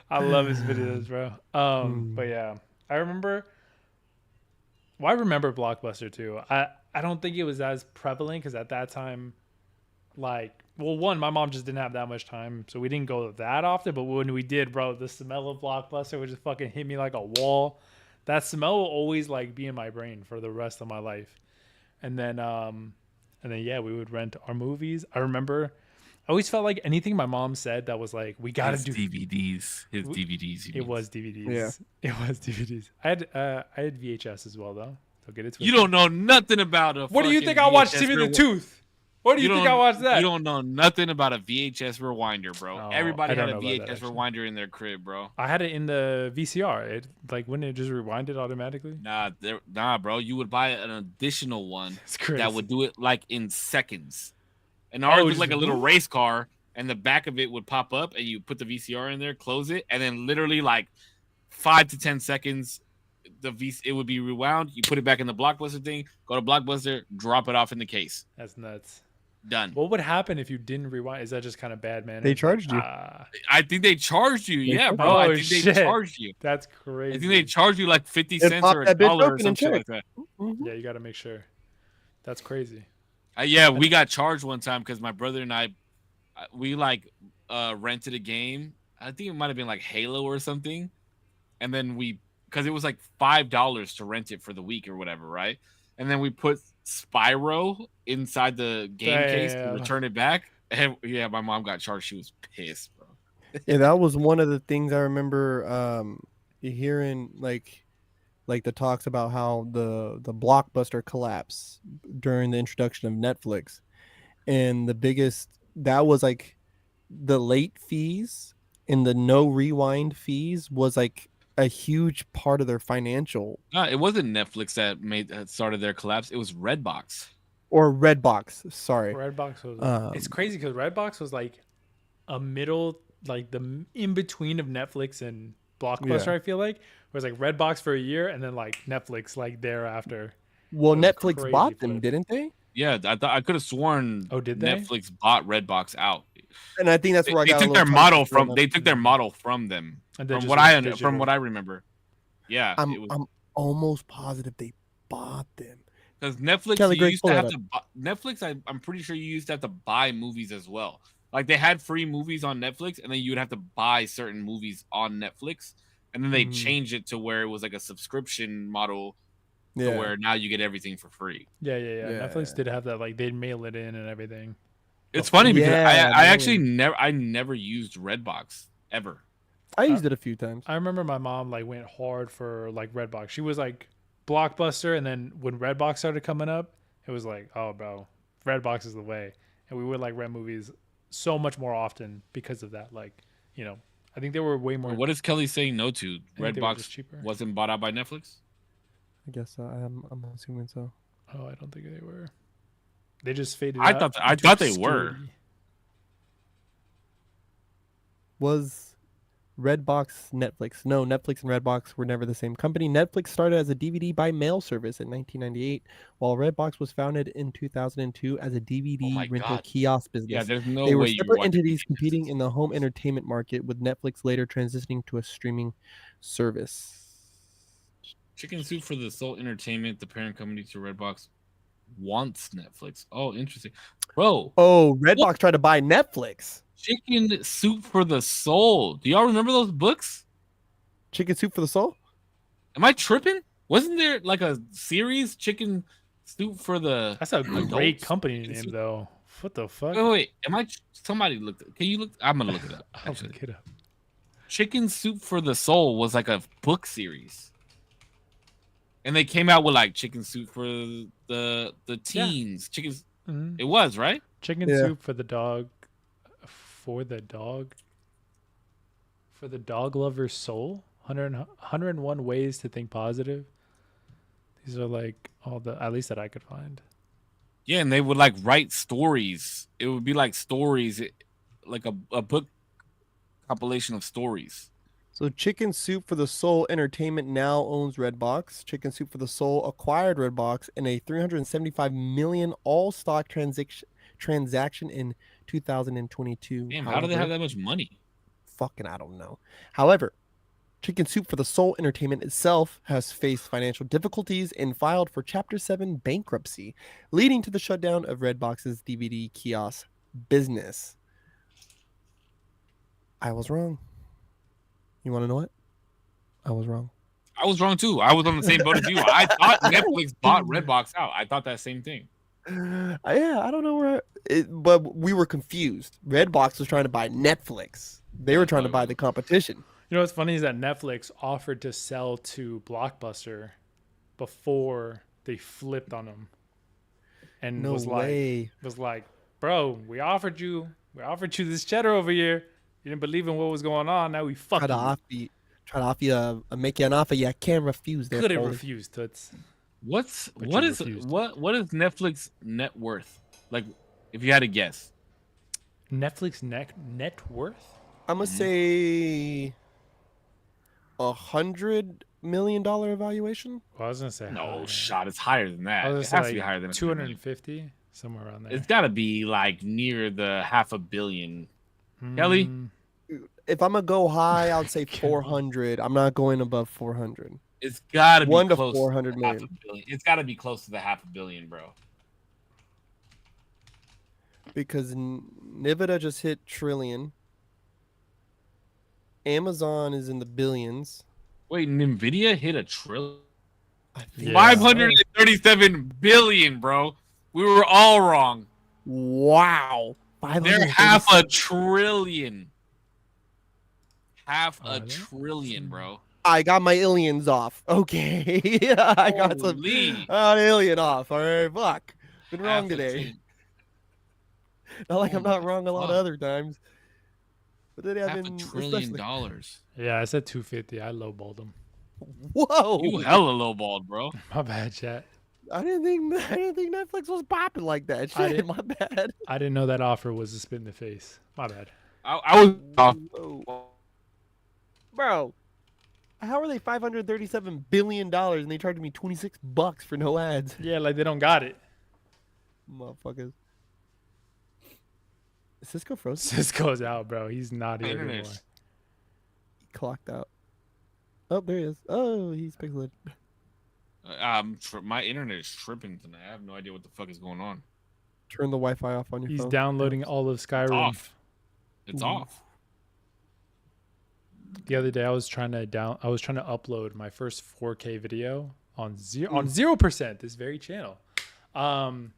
I love his videos, bro. But yeah, I remember. Well, I remember Blockbuster too. I don't think it was as prevalent because at that time, like, well, one, my mom just didn't have that much time, so we didn't go that often. But when we did, bro, the smell of Blockbuster would just fucking hit me like a wall. That smell will always like be in my brain for the rest of my life. And then yeah, we would rent our movies. I remember I always felt like anything my mom said that was like, we gotta do DVDs. DVDs. It was DVDs. Yeah. It was DVDs. I had VHS as well though. So get it twisted. You don't know nothing about a. What do you think I watched? Timmy the Tooth. What do you think I watched that? You don't know nothing about a VHS rewinder, bro. Oh, everybody had a VHS rewinder in their crib, bro. I had it in the VCR. It wouldn't it just rewind it automatically? Nah, bro. You would buy an additional one that would do it like in seconds. And ours was like a little race car, and the back of it would pop up, and you put the VCR in there, close it, and then literally like 5 to 10 seconds, it would be rewound. You put it back in the Blockbuster thing, go to Blockbuster, drop it off in the case. That's nuts. Done. What would happen if you didn't rewind? Is that just kind of bad management? They charged you. I think they charged you. Yeah, bro. I think they charged you. That's crazy. I think they charged you like 50 cents or $1 or something like that. Yeah, you got to make sure. That's crazy. Yeah, we got charged one time because my brother and I, we rented a game. I think it might have been like Halo or something. And then because it was like $5 to rent it for the week or whatever, right? And then we put Spyro inside the game case to return it back. And yeah, my mom got charged. She was pissed, bro. Yeah, that was one of the things I remember hearing like the talks about how the Blockbuster collapsed during the introduction of Netflix. And that was like the late fees and the no rewind fees was like a huge part of their financial. It wasn't Netflix that started their collapse. It was Redbox. Or Redbox. Sorry. Redbox was. It's crazy because Redbox was like a middle, like the in between of Netflix and Blockbuster. I feel like it was like Redbox for a year and then like Netflix like thereafter. Well, Netflix bought them, didn't they? Yeah, I could have sworn. Oh, did they? Netflix bought Redbox out. And I think that's where they took their model from. They took their model from them. From what I remember. Yeah, I'm almost positive they bought them. Because Netflix, Netflix, I'm pretty sure you used to have to buy movies as well. Like they had free movies on Netflix, and then you would have to buy certain movies on Netflix, and then they changed it to where it was like a subscription model to where now you get everything for free. Yeah. Netflix did have that. Like they'd mail it in and everything. It's funny because Yeah, I actually never used Redbox ever. I used it a few times. I remember my mom like went hard for like Redbox. She was like Blockbuster, and then when Redbox started coming up, it was like, oh, bro, Redbox is the way. And we would like rent movies so much more often because of that. Like, you know, I think they were way more. What is Kelly saying no to? Redbox Redbox wasn't bought out by Netflix? I guess I'm assuming so. Oh, I don't think they were. They just faded I out. thought they were. Was Redbox Netflix? No, Netflix and Redbox were never the same company. Netflix started as a DVD by mail service in 1998, while Redbox was founded in 2002 as a DVD rental kiosk business. Yeah, there's no they were way separate entities competing in the home entertainment market, with Netflix later transitioning to a streaming service. Chicken Soup for the Soul Entertainment, the parent company to Redbox, wants Netflix. Oh, interesting, bro. Oh, Redbox tried to buy Netflix. Chicken Soup for the Soul. Do y'all remember those books? Chicken Soup for the Soul? Am I tripping? Wasn't there like a series, Chicken Soup for the? That's a great company name, though. What the fuck? Wait. Am I? Somebody looked. Can you look? I'm gonna look it up. I'll look it up. Chicken Soup for the Soul was like a book series, and they came out with like Chicken Soup for the teens. Yeah. Chicken. It was right. Chicken Soup for the dog. For the dog lover's soul. 101 ways to think positive. These are like all the, at least that I could find. Yeah, and they would like write stories. It would be like stories, like a book compilation of stories. So Chicken Soup for the Soul Entertainment now owns Redbox. Chicken Soup for the Soul acquired Redbox in a $375 million all-stock transaction in 2022. Damn, how do they have that much money? Fucking, I don't know. However, Chicken Soup for the Soul Entertainment itself has faced financial difficulties and filed for Chapter 7 bankruptcy, leading to the shutdown of Redbox's DVD kiosk business. I was wrong. You want to know what? I was wrong. I was wrong too. I was on the same boat as you. I thought Netflix bought Redbox out. I thought that same thing. Yeah, I don't know where, but we were confused. Redbox was trying to buy Netflix. They were trying to buy the competition. You know what's funny is that Netflix offered to sell to Blockbuster before they flipped on them, and was like, bro, we offered you this cheddar over here. You didn't believe in what was going on. Now we fucking try to offer you, make you an offer you can't refuse. Couldn't refuse, Toots. What is Netflix net worth? Like, if you had to guess. Netflix net worth? I'm gonna say $100 million evaluation. Well, I was gonna say no shot. It's higher than that. It has to be higher than 250, somewhere around there. It's got to be like near the $500 million. Kelly, if I'm gonna go high, I would say 400. I'm not going above 400. It's got to be 1 to close 400 to million. It's got to be close to the $500 million, bro. Because Nvidia just hit trillion. Amazon is in the billions. Wait, Nvidia hit a trillion? Yeah. 537 billion, bro. We were all wrong. Wow. They're $500 billion. $500 billion, bro. I got my aliens off. Okay. I got some alien off. All right, fuck. Been wrong today. Not like I'm not wrong a lot of other times. But then $500 billion. Yeah, I said 250. I lowballed them. Whoa. You hella lowballed, bro. My bad, chat. I didn't think Netflix was popping like that. Shit, my bad. I didn't know that offer was a spit in the face. My bad. I was off. Bro, how are they $537 billion and they charged me $26 for no ads? Yeah, like they don't got it. Motherfuckers. Is Cisco frozen? Cisco's out, bro. He's not here anymore. He clocked out. Oh, there he is. Oh, he's pixelated. My internet is tripping tonight. I have no idea what the fuck is going on. Turn the Wi-Fi off on your phone. He's downloading all of Skyrim. It's off. The other day, I was trying to upload my first 4K video on 0%. This very channel, and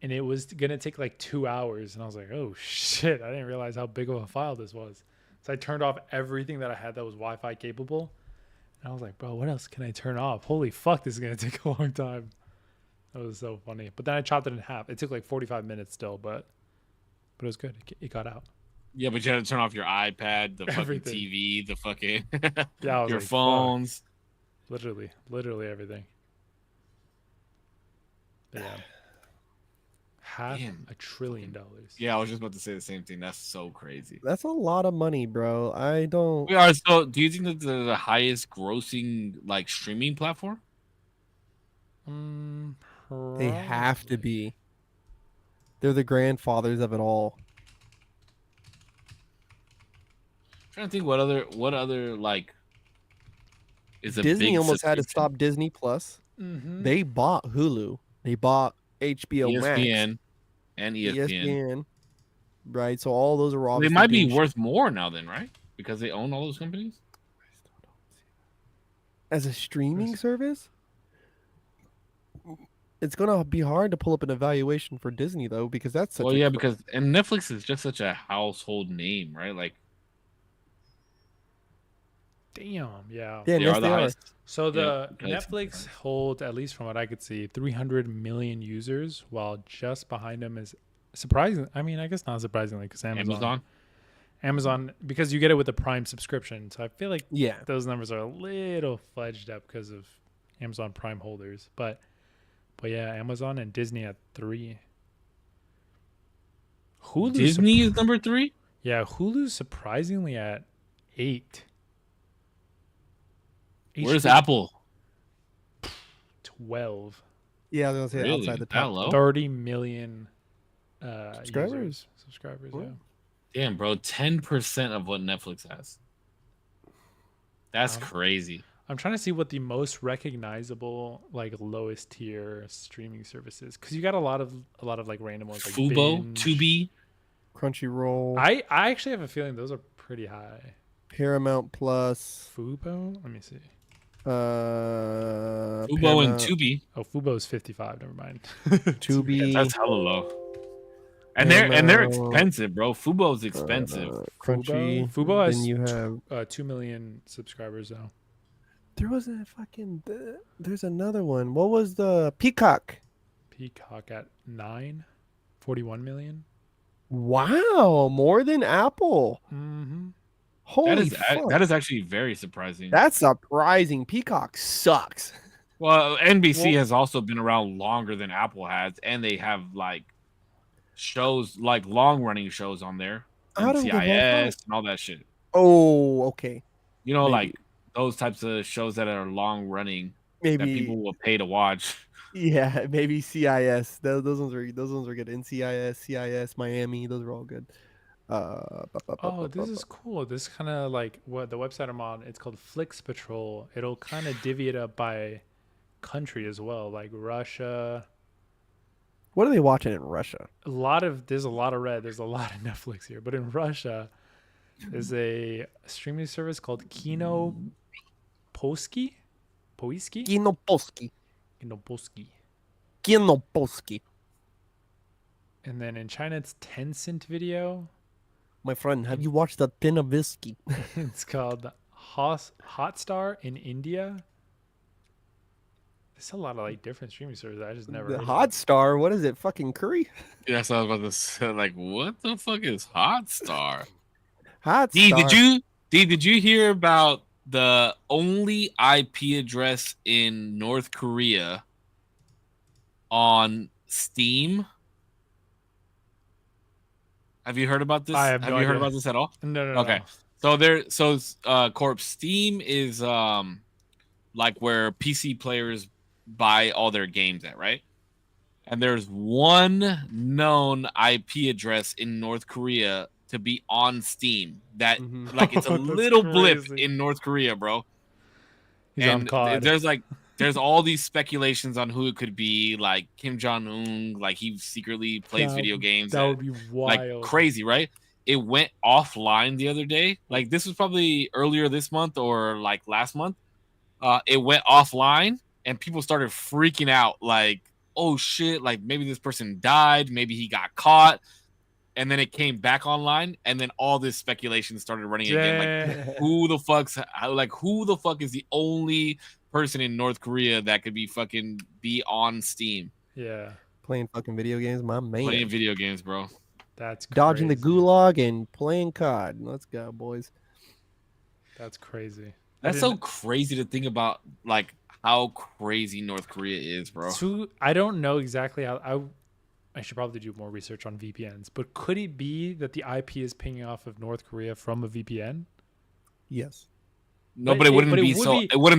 it was gonna take like 2 hours, and I was like, oh shit, I didn't realize how big of a file this was. So I turned off everything that I had that was Wi-Fi capable, and I was like, bro, what else can I turn off? Holy fuck, this is gonna take a long time. That was so funny. But then I chopped it in half. It took like 45 minutes still, but it was good. It got out. Yeah, but you had to turn off your iPad, the fucking Everything. TV, the fucking Yeah, I was your like, phones. fuck. Literally everything. But yeah. $500 billion. Yeah, I was just about to say the same thing. That's so crazy. That's a lot of money, bro. I don't. We are. So, do you think that they're the highest grossing like streaming platform? They have to be. They're the grandfathers of it all. I'm trying to think what other like is a Disney big almost had to subscription. stop Disney Plus. Mm-hmm. They bought Hulu. They bought HBO ESPN Max, and ESPN. right? So all those are They obviously might be being worth more now, then, right? Because they own all those companies. as a streaming service. It's gonna be hard to pull up an evaluation for Disney though, because that's such. Well, yeah, because and Netflix is just such a household name, right? Like, Damn, yeah. Yeah, they yes, are the they are. highest. So the Yeah, Netflix holds, at least from what I could see, 300 million users, while just behind them is surprising. I mean, I guess not surprisingly, because Amazon, because you get it with a Prime subscription. So I feel like Yeah, those numbers are a little fudged up because of Amazon Prime holders. But yeah, Amazon and Disney at 3. Hulu Disney is number 3. Yeah, Hulu's surprisingly at 8. Where's HBO Apple? 12. yeah. I was gonna say Really? outside the That top. low? 30 million Subscribers? Subscribers, Oh. yeah. Damn, bro, 10% of what Netflix has. That's crazy. I'm trying to see what the most recognizable, like lowest tier streaming services, because you got a lot of like random ones like Fubo, Binge. Tubi. Crunchyroll, I actually have a feeling those are pretty high. Paramount Plus, Fubo, let me see. Fubo and Paramount, Tubi. Oh, Fubo's 55. Never mind. Tubi, That's hella low. And they're expensive, bro. Fubo's expensive. Crunchy. Fubo has Then you have 2 million subscribers now. there was a fucking there's another one. What was the Peacock? Peacock at 41 million. Wow, more than Apple. Mm-hmm. Holy fuck. That is actually very surprising. That's surprising. Peacock sucks. Well, NBC has also been around longer than Apple has, and they have like shows, like long running shows on there, NCIS and all that shit. Oh, okay. You know, Maybe. like those types of shows that are long running Maybe that people will pay to watch. Yeah, maybe CIS. Those ones were good. NCIS, CIS, Miami. Those are all good. Oh, this is cool. This kind of like what the website I'm on. It's called Flix Patrol. It'll kind of divvy it up by country as well, like Russia. What are they watching in Russia? There's a lot of red. There's a lot of Netflix here, but in Russia, there's a streaming service called Kino Polski. Kinopolski. And then in China, it's Tencent Video. My friend, have you watched the Pinavisky? It's called Hotstar in India. There's a lot of like different streaming services. I just never. The heard of. Hotstar. What is it? Fucking Curry? Yeah, so I was about to say, like, what the fuck is Hotstar? Hotstar. Did you hear about the only IP address in North Korea on Steam? Have you heard about this? I have you no heard idea. about this at all? No. Okay. Corp Steam is like where PC players buy all their games at, right? And there's one known IP address in North Korea to be on Steam that like it's a little blip in North Korea, bro. He's on and COD. there's all these speculations on who it could be, like Kim Jong-un, like he secretly plays video games. That would be wild. Like crazy, right? It went offline the other day. Like this was probably earlier this month or like last month. It went offline and people started freaking out, like, oh shit, like maybe this person died, maybe he got caught, and then it came back online, and then all this speculation started running again. Like, who the fuck is the only person in North Korea that could be on Steam? Yeah. Playing fucking video games, my man. Playing video games, bro. That's crazy. Dodging the gulag and playing COD. Let's go, boys. That's crazy. That's so crazy to think about, like how crazy North Korea is, bro. I don't know exactly how. I should probably do more research on VPNs, but could it be that the IP is pinging off of North Korea from a VPN? Yes. No, but it wouldn't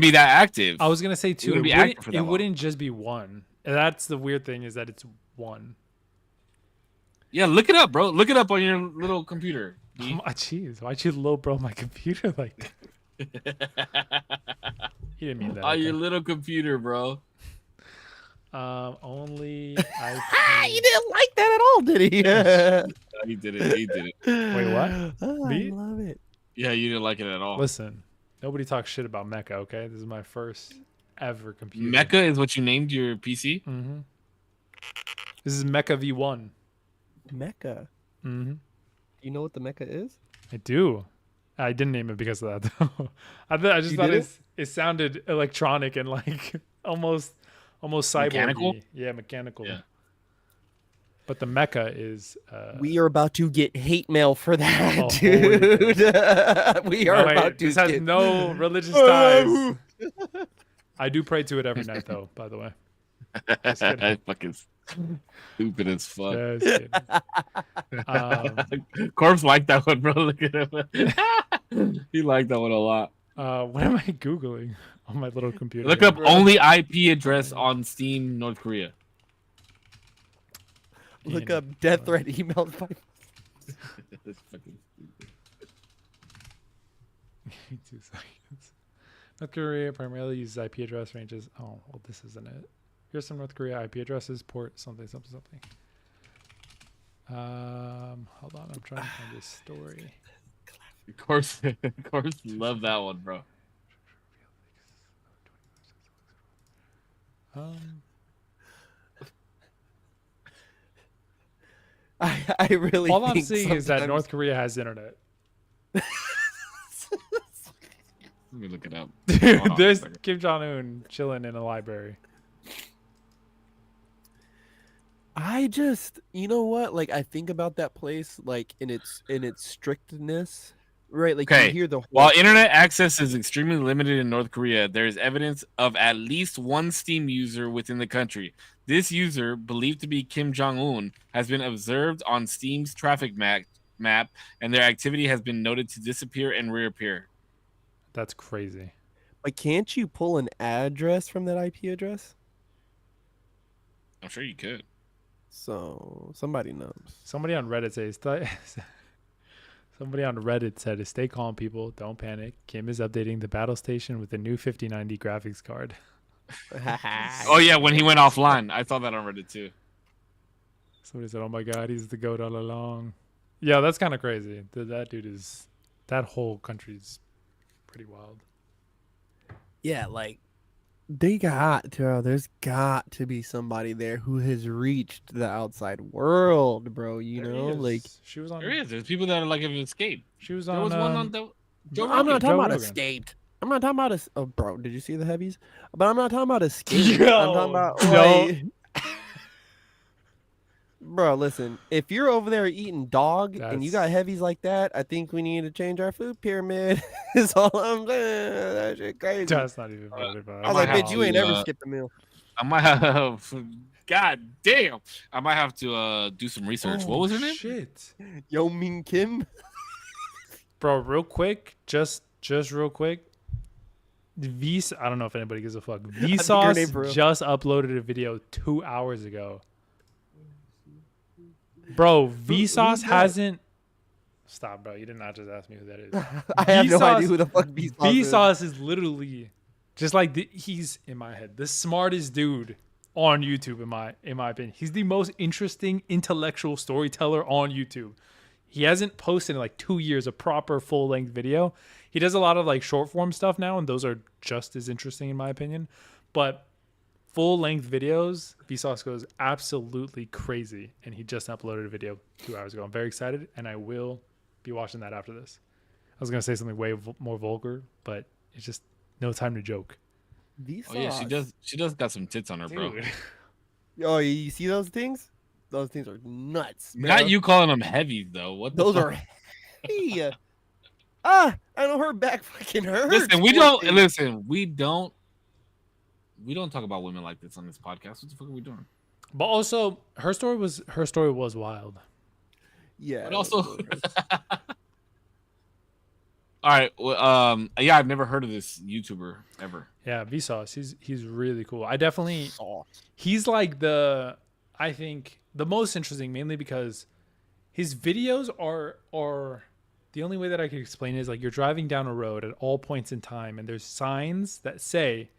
be that active. I was gonna say too. It wouldn't just be one. And that's the weird thing, is that it's one. Yeah, look it up, bro. Look it up on your little computer. Jeez, why'd you low bro my computer like that? He didn't mean that. On your little computer, bro. Only IP. You didn't like that at all, did he? He did it. Wait, what? Oh, I love it. Yeah, you didn't like it at all. Listen, nobody talks shit about Mecha, okay? This is my first ever computer. Mecha is what you named your PC? Mm-hmm. This is Mecha V1. Mecha? Mm-hmm. You know what the Mecha is? I do. I didn't name it because of that, though. I just thought it sounded electronic and like almost cyborg-y. Mechanical? Yeah, mechanical. Yeah. But the Mecha is... we are about to get hate mail for that, dude. We are about to This has no religious ties. I do pray to it every night, though, by the way. Fucking stupid as fuck. Yeah, Corpse liked that one, bro. Look at him. He liked that one a lot. What am I Googling on my little computer? Look up only IP address on Steam, North Korea. Look up death threat emails by... That's fucking stupid. 2 seconds. North Korea primarily uses IP address ranges. Oh, well, this isn't it. Here's some North Korea IP addresses, port something. Hold on, I'm trying to find this story. Of course, love that one, bro. I really. All I'm seeing is that North Korea has internet. Let me look it up. Dude, there's Kim Jong-un chilling in a library. You know what? Like, I think about that place, like in its strictness, right? Like, okay. You hear the while internet access is extremely limited in North Korea, there is evidence of at least one Steam user within the country. This user, believed to be Kim Jong-un, has been observed on Steam's traffic map, and their activity has been noted to disappear and reappear. That's crazy. But can't you pull an address from that IP address? I'm sure you could. So somebody knows. Somebody on Reddit said, "Stay calm, people. Don't panic. Kim is updating the battle station with the new 5090 graphics card." Oh yeah, when he went offline, I saw that on Reddit too. Somebody said, "Oh my God, he's the goat all along." Yeah, that's kind of crazy. That whole country's pretty wild. Yeah, like there's got to be somebody there who has reached the outside world, bro. You know, like she was on. There is. There's people that are like have escaped. She was there on. There was one on the. I'm not talking about escaped. I'm not talking about oh, bro. Did you see the heavies? But I'm not talking about escape. I'm talking about like, bro, listen. If you're over there eating dog and you got heavies like that, I think we need to change our food pyramid. Is all I'm saying. That shit crazy. That's not even funny. I was like, bitch, you ain't never skipped a meal. I might have. God damn. I might have to do some research. What was her name? Shit. Yo Min Kim. Bro, real quick, just real quick. I don't know if anybody gives a fuck. Vsauce just uploaded a video 2 hours ago. Bro, Vsauce hasn't. Stop, bro. You did not just ask me who that is. I have no idea who the fuck Vsauce is. Vsauce is literally just like he's in my head the smartest dude on YouTube in my opinion. He's the most interesting intellectual storyteller on YouTube. He hasn't posted in like 2 years a proper full-length video. He does a lot of like short form stuff now, and those are just as interesting in my opinion. But full-length videos, Vsauce goes absolutely crazy, and he just uploaded a video 2 hours ago. I'm very excited, and I will be watching that after this. I was gonna say something way more vulgar, but it's just no time to joke. Vsauce. Oh yeah, she does got some tits on her, bro. Oh, you see those things? Those things are nuts. Bro. Not you calling them heavy though. What the Those fuck? are heavy. I know her back fucking hurts. Listen, we don't talk about women like this on this podcast. What the fuck are we doing? But also, her story was wild. Yeah. But also, all right. Well, yeah, I've never heard of this YouTuber ever. Yeah, Vsauce. He's really cool. I definitely. Sauce. He's like I think the most interesting, mainly because his videos are the only way that I can explain it is like you're driving down a road at all points in time, and there's signs that say,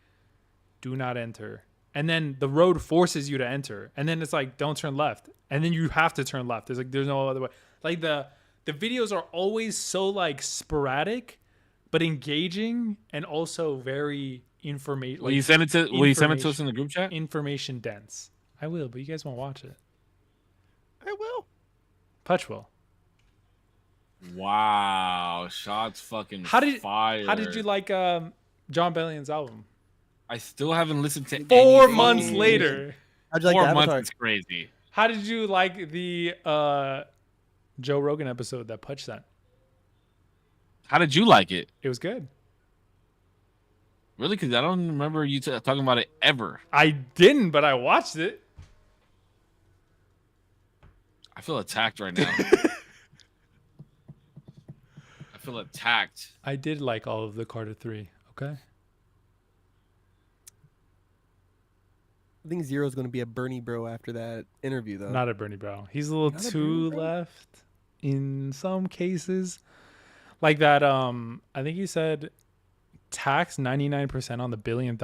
"Do not enter," and then the road forces you to enter, and then it's like, "Don't turn left," and then you have to turn left. There's no other way. Like the videos are always so like sporadic, but engaging and also very information. Will you send it to? Will you send it to us in the group chat? Information dense. I will, but you guys won't watch it. I will. Putch will. Wow, shots fucking fire. How did you like John Bellion's album? I still haven't listened to 4 anything. months later. How'd you like 4 the months Avatar? is crazy. How did you like the Joe Rogan episode that Putch sent? How did you like it? It was good. Really? Because I don't remember you talking about it ever. I didn't, but I watched it. I feel attacked right now. I feel attacked. I did like all of the Carter 3. Okay. I think Zero's going to be a Bernie bro after that interview, though. Not a Bernie bro. He's a little Not a too Bernie bro? left in some cases. Like that, I think he said tax 99% on the $1 billion.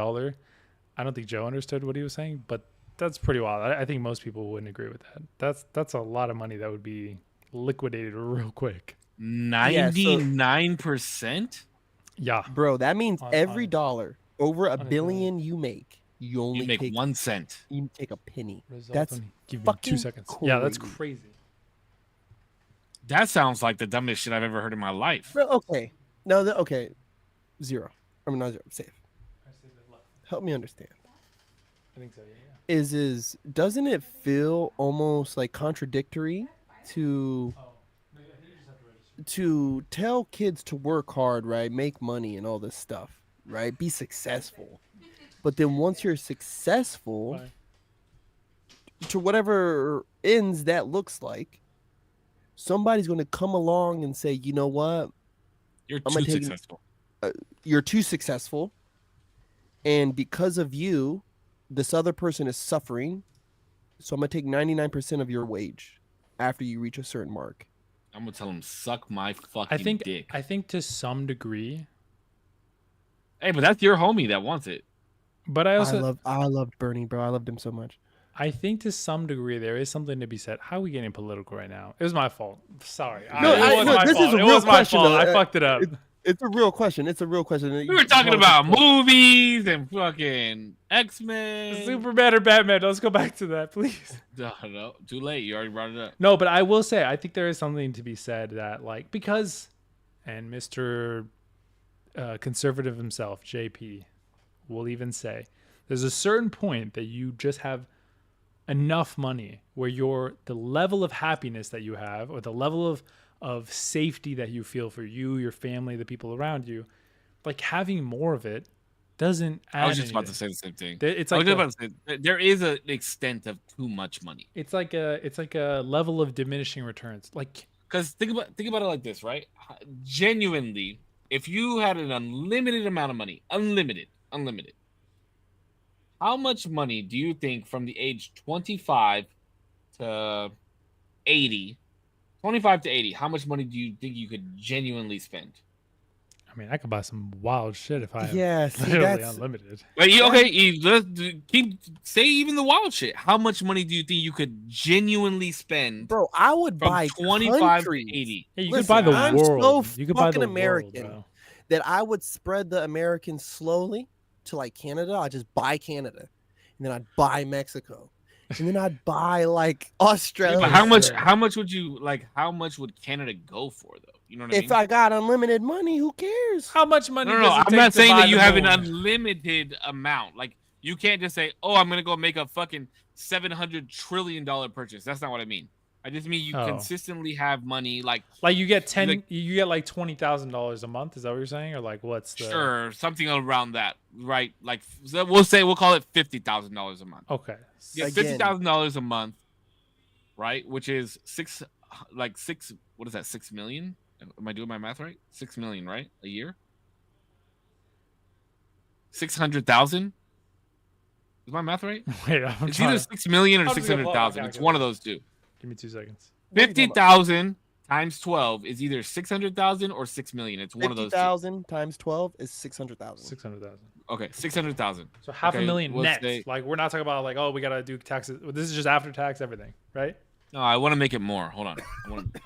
I don't think Joe understood what he was saying, but that's pretty wild. I think most people wouldn't agree with that. That's a lot of money that would be liquidated real quick. 99%? Yeah. Bro, that means every on- dollar over $1 on a billion you make, you only You make take 1 cent. You take a penny. Result That's on- give me 2 fucking seconds. Yeah, that's crazy. crazy. That sounds like the dumbest shit I've ever heard in my life. Bro, okay. No, okay. Zero. I mean, not zero. Safe. Help me understand. I think so. Yeah. Doesn't it feel almost like contradictory to tell kids to work hard, right? Make money and all this stuff, right? Be successful. But then once you're successful, to whatever ends that looks like, somebody's going to come along and say, you know what? You're I'm too gonna take- successful. You're too successful. And because of you, this other person is suffering. So I'm going to take 99% of your wage after you reach a certain mark. I'm going to tell him, suck my fucking dick. I think to some degree. Hey, but that's your homie that wants it. But I also I loved Bernie, bro. I loved him so much. I think to some degree there is something to be said. How are we getting political right now? It was my fault. Sorry. No, it was my this fault. is a It real was my question, fault. though. I fucked it up. It's a real question. It's a real question. We were talking about movies and fucking X-Men. Superman or Batman. Let's go back to that, please. No, too late. You already brought it up. No, but I will say I think there is something to be said that like because, and Mr. Conservative himself, JP, will even say there's a certain point that you just have enough money where the level of happiness that you have or the level of safety that you feel for you, your family, the people around you, like having more of it doesn't add I was just about to anything. say the same thing. It's I like was just about to say there is an extent of too much money. it's like a level of diminishing returns. Like Because think about it like this, right? Genuinely, if you had an unlimited amount of money, unlimited, how much money do you think from the age 25 to 80, how much money do you think you could genuinely spend? I mean, I could buy some wild shit if I have Yeah, see, literally that's unlimited. But let's say even the wild shit. How much money do you think you could genuinely spend bro. I would from buy 25 countries to 80? Yeah, you Listen, could buy the I'm world. so You could buy fucking the American. world, bro. that I would spread the Americans slowly to like Canada. I just buy Canada, and then I'd buy Mexico, and then I'd buy like Australia. But how much would you like? How much would Canada go for though? You know what I mean? If I got unlimited money, who cares? How much money? No, does it I'm take not to saying buy that you the have an moon? unlimited amount. Like you can't just say, "Oh, I'm gonna go make a fucking $700 trillion purchase." That's not what I mean. I just mean you consistently have money. Like you get you get like $20,000 a month. Is that what you're saying, or like what's the? Sure, something around that, right? Like so we'll call it $50,000 a month. Okay. Yeah, $50,000 a month, right? Which is six. What is that? 6 million? Am I doing my math right? 6 million, right? A year. 600,000. Is my math right? Wait, it's either 6 million or 600,000. It's one of those two. Give me 2 seconds. 50,000 times 12 is either 600,000 or 6 million. It's one of those. 50,000 times 12 is 600,000. 600,000. Okay, 600,000. So half a million net. Say, like we're not talking about like, oh, we gotta do taxes. This is just after tax everything, right? No, I want to make it more. Hold on.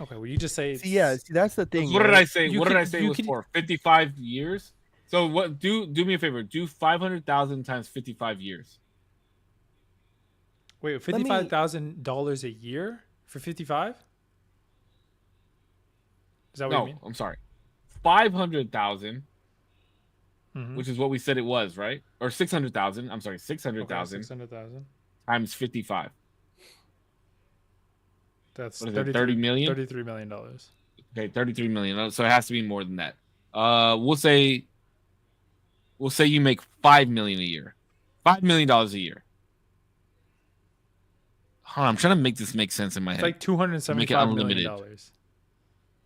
Okay, well you just say. See, that's the thing. What did I say? What did I say it was for? 55 years. So what? Do me a favor. Do 500,000 times 55 years. Wait, $55,000 a year for 55? Is that what you mean? I'm sorry. 500,000, which is what we said it was, right? Or 600,000. I'm sorry, 600,000. 600,000 times 55. That's what is it, 30 million? $33 million. Okay, 33 million. So it has to be more than that. We'll say you make $5 million a year. $5 million a year. Hold on, I'm trying to make this make sense in my head. It's like $275 million.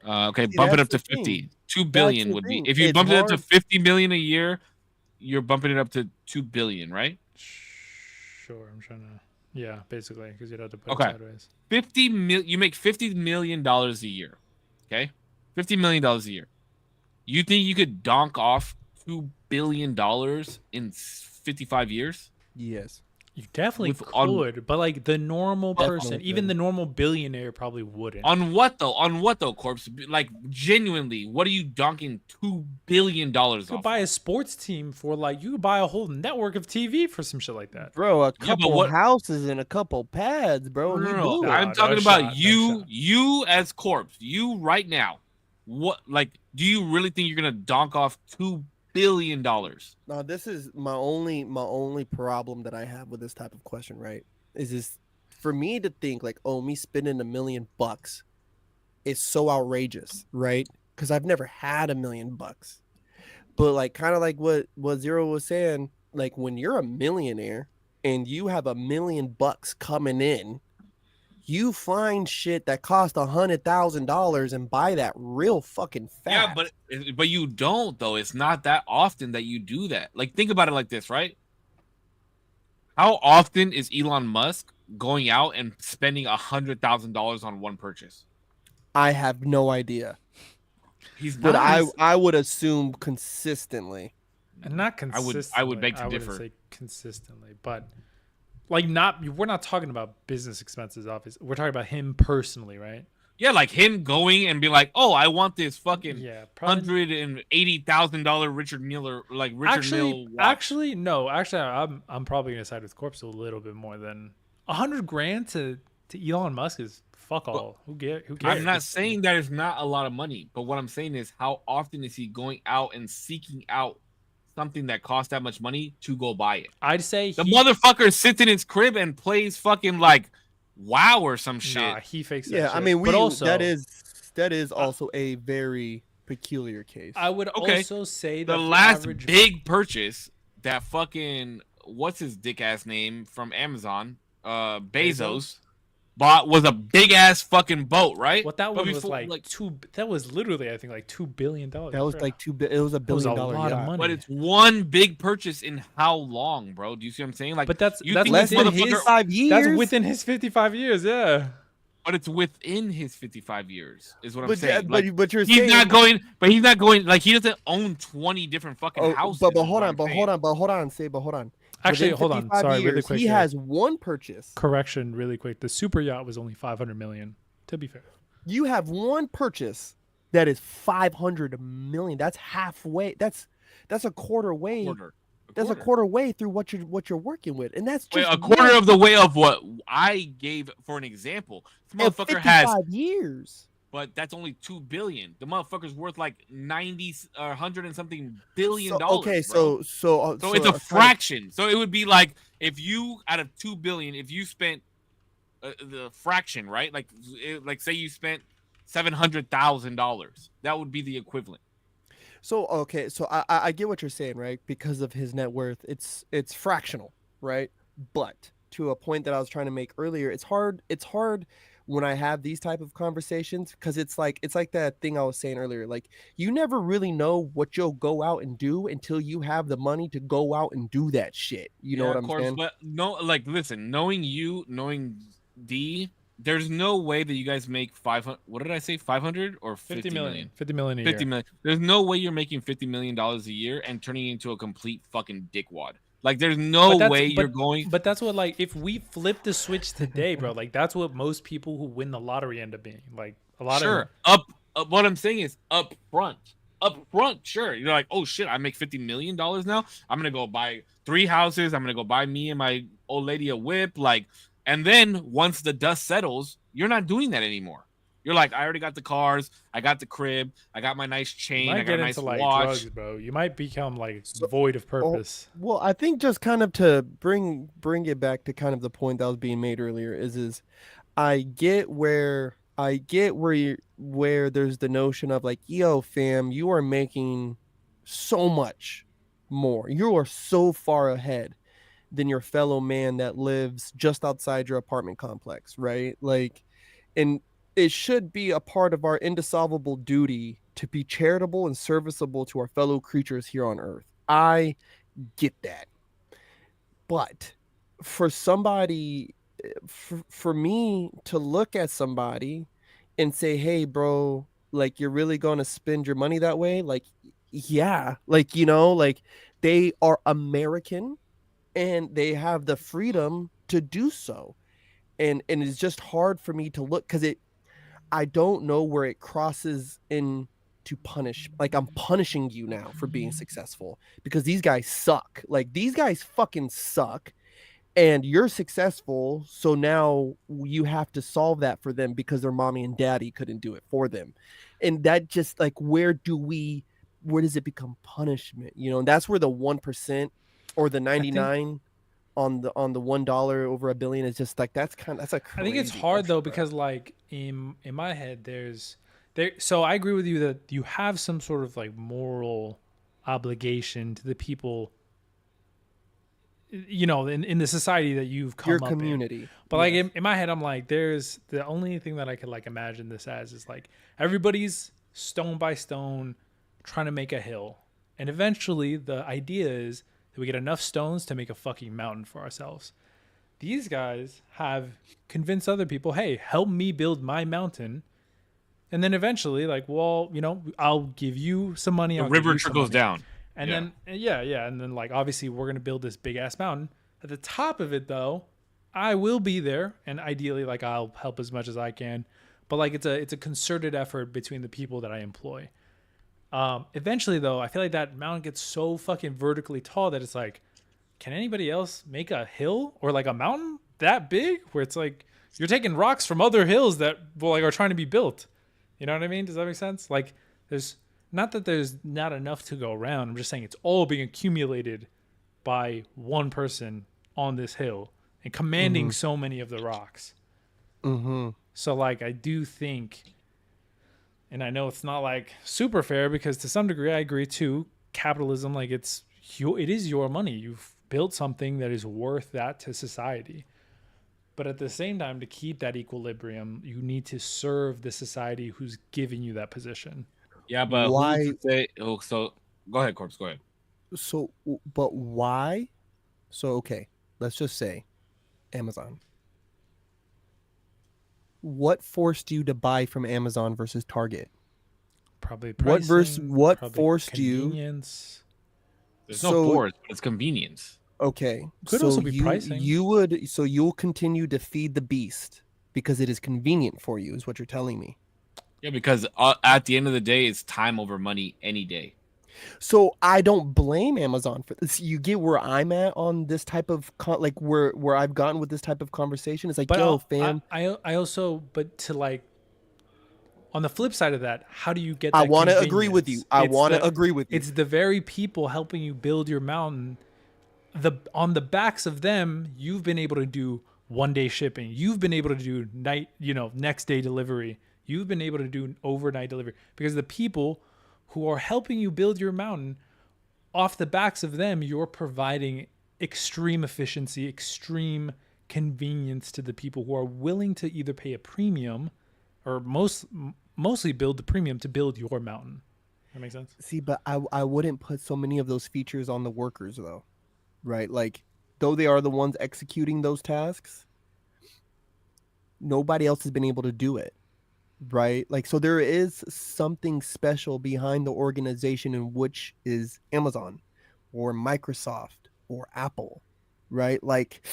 Okay, bump it up to 50. 2 billion would be if you bump it up to 50 million a year, you're bumping it up to 2 billion, right? Sure, I'm trying to. Yeah, basically, because you'd have to put it sideways. You make $50 million a year. Okay, $50 million a year. You think you could donk off $2 billion in 55 years? Yes. You definitely could, but like the normal person, even the normal billionaire probably wouldn't. On what though, Corpse? Like genuinely, what are you donking $2 billion off? You could buy a sports team for like, you could buy a whole network of TV for some shit like that. Bro, a couple houses and a couple pads, bro. No, I'm talking about you as Corpse. You right now. What, like, do you really think you're gonna donk off $2 billion? Now, this is my only problem that I have with this type of question, right? Is this for me to think like, oh, me spending $1 million is so outrageous, right? Because I've never had $1 million. But like, kind of like what Zero was saying, like when you're a millionaire and you have $1 million coming in, you find shit that cost $100,000 and buy that real fucking fast. Yeah, but you don't though. It's not that often that you do that. Like, think about it like this, right? How often is Elon Musk going out and spending $100,000 on one purchase? I have no idea. He's not. But I would assume consistently. And not consistently. I would beg to differ. I wouldn't say consistently, but. Like we're not talking about business expenses, obviously. We're talking about him personally, right? Yeah, like him going and be like, "Oh, I want this fucking $180,000 Richard Mille watch." Actually, no. Actually, I'm probably gonna side with Corpse a little bit more than $100,000 to Elon Musk is fuck all. Who cares? I'm not saying that it's not a lot of money, but what I'm saying is, how often is he going out and seeking out something that costs that much money to go buy it? I'd say the motherfucker sits in his crib and plays fucking like WoW or some shit. Nah, he fakes that shit. I mean, but also, that is also a very peculiar case. I would also say that the last big purchase that fucking what's his dick ass name from Amazon, Bezos bought was a big ass fucking boat, right? What that one was like that was literally, I think, like $2 billion. That was like it was $1 billion. A lot of money. But it's one big purchase in how long, bro? Do you see what I'm saying? Like, but that's less than his 5 years. That's within his 55 years, yeah. But it's within his 55 years, is what I'm saying. Like, but you're he's saying not going. But he's not going. Like, he doesn't own 20 different fucking houses. But hold on. Actually, hold on. Sorry, really quick. He has one purchase. Correction, really quick. The super yacht was only $500 million. To be fair, you have one purchase that is $500 million. That's halfway. That's a quarter way. That's a quarter way through what you're working with, and that's just a quarter of the way of what I gave for an example. This motherfucker has 55 years. But that's only $2 billion. The motherfucker's worth like 90 or 100 and something billion So, dollars. okay, bro. so it's a fraction. So it would be like if you out of $2 billion, if you spent the fraction, right? Like say you spent $700,000, that would be the equivalent. So okay, so I get what you're saying, right? Because of his net worth, it's fractional, right? But to a point that I was trying to make earlier, it's hard when I have these type of conversations, because it's like that thing I was saying earlier. Like, you never really know what you'll go out and do until you have the money to go out and do that shit. You know what I'm saying? But no, like, listen, knowing D, there's no way that you guys make 500. What did I say? 500 or 50 million? 50 million a 50 year. million. There's no way you're making $50 million a year and turning it into a complete fucking dickwad. Like, there's no way you're going. But that's what, like, if we flip the switch today, bro, like, that's what most people who win the lottery end up being. Like, a lot of what I'm saying is up front, sure. You're like, oh shit, I make $50 million now. I'm gonna go buy 3 houses. I'm gonna go buy me and my old lady a whip. Like, and then once the dust settles, you're not doing that anymore. You're like, I already got the cars, I got the crib, I got my nice chain, I got a nice watch. Drugs, bro. You might become like void of purpose. Well, I think just kind of to bring it back to kind of the point that was being made earlier is I get where there's the notion of like, yo, fam, you are making so much more. You are so far ahead than your fellow man that lives just outside your apartment complex, right? Like, and it should be a part of our indissoluble duty to be charitable and serviceable to our fellow creatures here on Earth. I get that. But for somebody, for me to look at somebody and say, hey, bro, like, you're really going to spend your money that way? Like, yeah, like, you know, like, they are American and they have the freedom to do so. And it's just hard for me to look, because I don't know where it crosses in to punish. Like, I'm punishing you now for being successful because these guys suck. Like, these guys fucking suck, and you're successful. So now you have to solve that for them because their mommy and daddy couldn't do it for them. And that just, like, where does it become punishment? You know, and that's where the 1% or the 99 on the $1 over $1 billion is just like, that's a crazy. I think it's hard though, because like in my head so I agree with you that you have some sort of like moral obligation to the people, you know, in the society that you've come up community in. But like in my head, I'm like, there's the only thing that I could like imagine this as is like everybody's stone by stone trying to make a hill, and eventually the idea is that we get enough stones to make a fucking mountain for ourselves. These guys have convinced other people, hey, help me build my mountain. And then eventually, like, well, you know, I'll give you some money. The river trickles down. And then, and then, like, obviously, we're going to build this big-ass mountain. At the top of it, though, I will be there. And ideally, like, I'll help as much as I can. But, like, it's a concerted effort between the people that I employ. Eventually, though, I feel like that mountain gets so fucking vertically tall that it's like, can anybody else make a hill or like a mountain that big where it's like you're taking rocks from other hills that like are trying to be built? You know what I mean? Does that make sense? Like, there's not that there's not enough to go around. I'm just saying it's all being accumulated by one person on this hill and commanding so many of the rocks. So like, I do think, and I know it's not like super fair because to some degree I agree too. Capitalism, like it is your money. You've built something that is worth that to society. But at the same time, to keep that equilibrium, you need to serve the society who's giving you that position. Yeah, but why? So go ahead, Corpse. Go ahead. So, but why? So, okay, let's just say Amazon. What forced you to buy from Amazon versus Target? Probably pricing. What probably forced convenience. There's no force, but it's convenience. Okay, could also be pricing. You'll continue to feed the beast because it is convenient for you, is what you're telling me. Yeah, because at the end of the day, it's time over money any day. So I don't blame Amazon for this. You get where I'm at on this type of like where I've gotten with this type of conversation. It's like, But yo, fam, I also, but to like, on the flip side of that, how do you get I that want to agree with you. convenience? I want to agree with you. It's the very people helping you build your mountain. On the backs of them, you've been able to do 1 day shipping. You've been able to do next day delivery. You've been able to do overnight delivery because the people who are helping you build your mountain, off the backs of them, you're providing extreme efficiency, extreme convenience to the people who are willing to either pay a premium or mostly build the premium to build your mountain. That makes sense? See, but I wouldn't put so many of those features on the workers though, right? Like, though they are the ones executing those tasks, nobody else has been able to do it, right? Like, so there is something special behind the organization in which is Amazon or Microsoft or Apple, right? Like,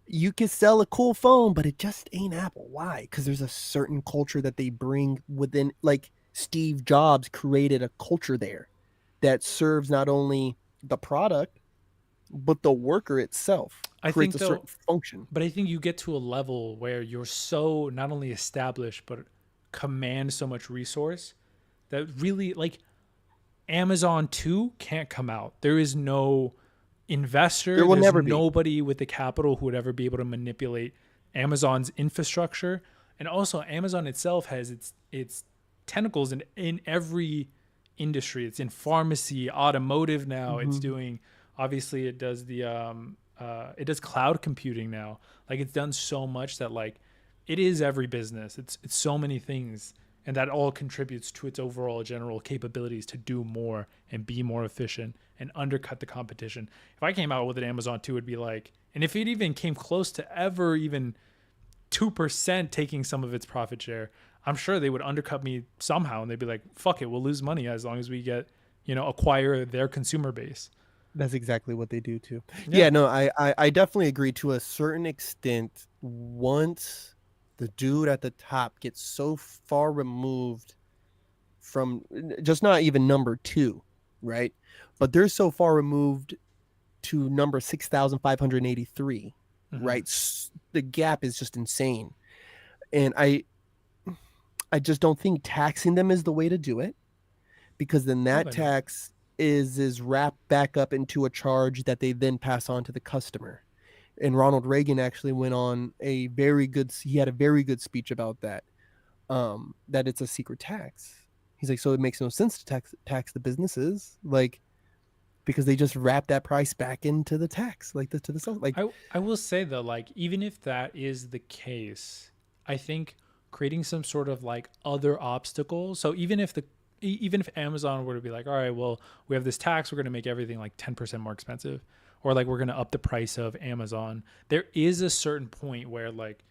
you can sell a cool phone, but it just ain't Apple. Why? Because there's a certain culture that they bring within. Like, Steve Jobs created a culture there that serves not only the product but the worker itself, I creates think a though, certain function. but I think you get to a level where you're so not only established but command so much resource that really, like, Amazon 2 can't come out. There is no investor, There will there's never be. nobody with the capital who would ever be able to manipulate Amazon's infrastructure. And also Amazon itself has its tentacles in every industry. It's in pharmacy, automotive now. It's doing, obviously it does it does cloud computing now. Like, it's done so much that, like, it is every business. It's so many things, and that all contributes to its overall general capabilities to do more and be more efficient and undercut the competition. If I came out with an Amazon 2, it'd be like, and if it even came close to ever even 2% taking some of its profit share, I'm sure they would undercut me somehow, and they'd be like, fuck it, we'll lose money as long as we get, acquire their consumer base. That's exactly what they do too. Yeah. Yeah, no, I definitely agree to a certain extent. Once the dude at the top gets so far removed from just not even number two, right? But they're so far removed to number 6,583, right? The gap is just insane. And I just don't think taxing them is the way to do it, because then that tax is wrapped back up into a charge that they then pass on to the customer. And Ronald Reagan actually went on he had a very good speech about that, that it's a secret tax. He's like, so it makes no sense to tax the businesses, like, because they just wrap that price back into the tax, like to the like. I will say though, like, even if that is the case, I think creating some sort of like other obstacle. So even if Amazon were to be like, all right, well, we have this tax, we're going to make everything like 10% more expensive, or like we're going to up the price of Amazon, there is a certain point where, like,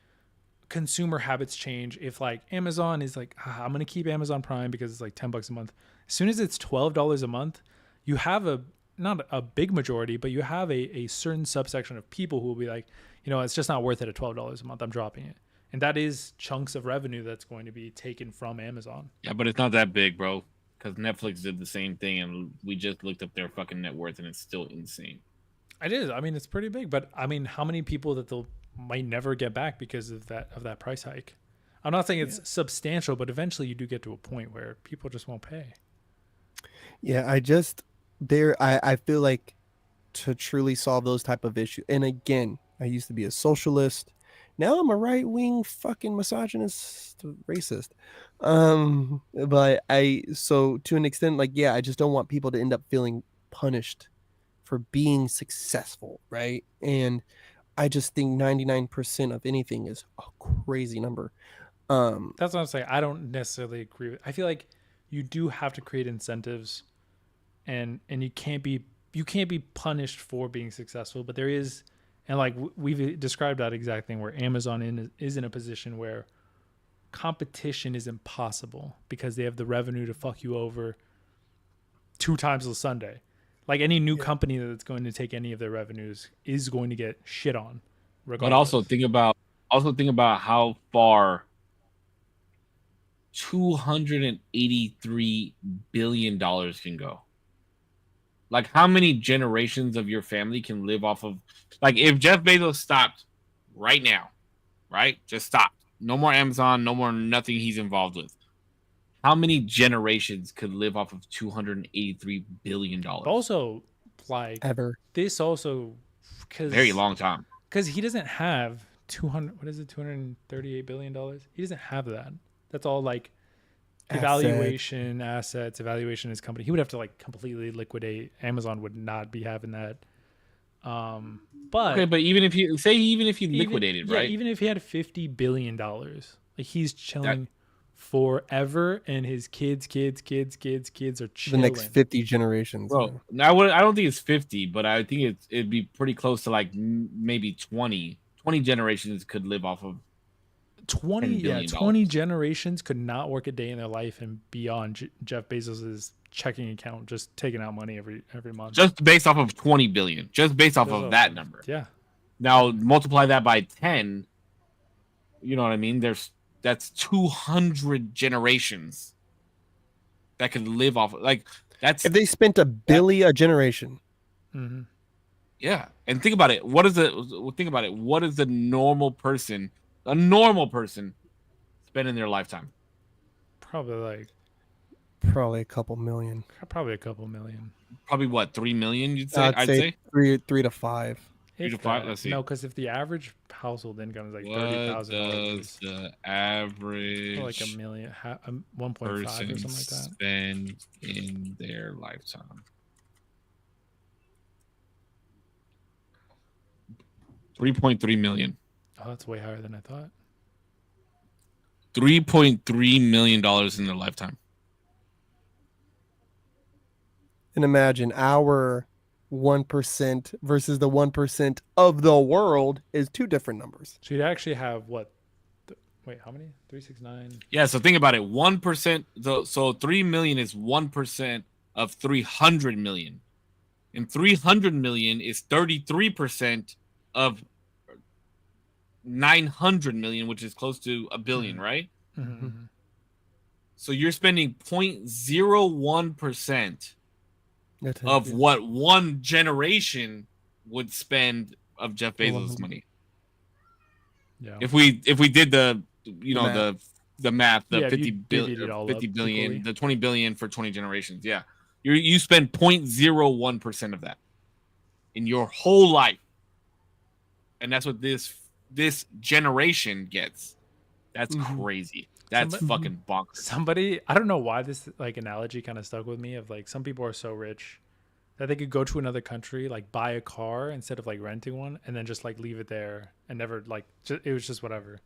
consumer habits change. If like Amazon is like, I'm going to keep Amazon Prime because it's like $10 a month. As soon as it's $12 a month, you have not a big majority, but you have a certain subsection of people who will be like, it's just not worth it at $12 a month. I'm dropping it. And that is chunks of revenue that's going to be taken from Amazon. Yeah, but it's not that big, bro. Because Netflix did the same thing, and we just looked up their fucking net worth, and it's still insane. It is. I mean, it's pretty big, but I mean, how many people that they'll might never get back because of that price hike? I'm not saying it's substantial, but eventually you do get to a point where people just won't pay. Yeah, I feel like to truly solve those type of issues. And again, I used to be a socialist. Now I'm a right-wing fucking misogynist racist. But so to an extent, like, yeah, I just don't want people to end up feeling punished for being successful, right? And I just think 99% of anything is a crazy number. That's what I'm saying. I don't necessarily agree with. I feel like you do have to create incentives, and you can't be punished for being successful, but there is. And like we've described that exact thing where Amazon is in a position where competition is impossible because they have the revenue to fuck you over 2 times a Sunday. Like, any new company that's going to take any of their revenues is going to get shit on. Regardless. But also think about how far $283 billion can go. Like, how many generations of your family can live off of? Like, if Jeff Bezos stopped right now, right? Just stopped. No more Amazon. No more nothing he's involved with. How many generations could live off of $283 billion? Also, like Ever. this also Very because long time. he doesn't have 200. What is it? $238 billion. He doesn't have that. That's all like evaluation, assets, evaluation of his company. He would have to like completely liquidate. Amazon would not be having that. But okay, but even if you say even if he liquidated, right? Even if he had $50 billion, like he's chilling forever, and his kids are chilling. The next 50 generations. Bro, I don't think it's 50, but I think it'd be pretty close to like maybe 20 generations could live off of 20 generations could not work a day in their life and be on Jeff Bezos's checking account, just taking out money every month. Just based off of 20 billion. Just based off of that number. Yeah. Now multiply that by 10. You know what I mean? That's 200 generations that could live off. Like that's if they spent $1 billion a generation. Mm-hmm. Yeah, and think about it. What is the normal person? A normal person spend in their lifetime? Probably a couple million. Probably a couple million. Probably what, 3 million? You'd say? I'd say 3 to 5. 3 to 5. Let's see. No, because if the average household income is like $30,000, what does the average like a million, 1.5 or something like that spend in their lifetime? $3.3 million. Oh, that's way higher than I thought. $3.3 million in their lifetime. And imagine our 1% versus the 1% of the world is 2 different numbers. So you'd actually have what? Wait, how many? 369. Yeah, so think about it. 1%. So 3 million is 1% of 300 million, and 300 million is 33% of 900 million, which is close to a billion, right? Mm-hmm. So you're spending 0.01% of what one generation would spend of Jeff Bezos' money. Yeah. If we did the math, the 50 billion, the 20 billion for 20 generations, yeah, you spend 0.01% of that in your whole life, and that's what this generation gets. That's crazy. That's fucking bonkers. I don't know why this like analogy kind of stuck with me of like some people are so rich that they could go to another country, like buy a car instead of like renting one, and then just like leave it there and never like it was just whatever.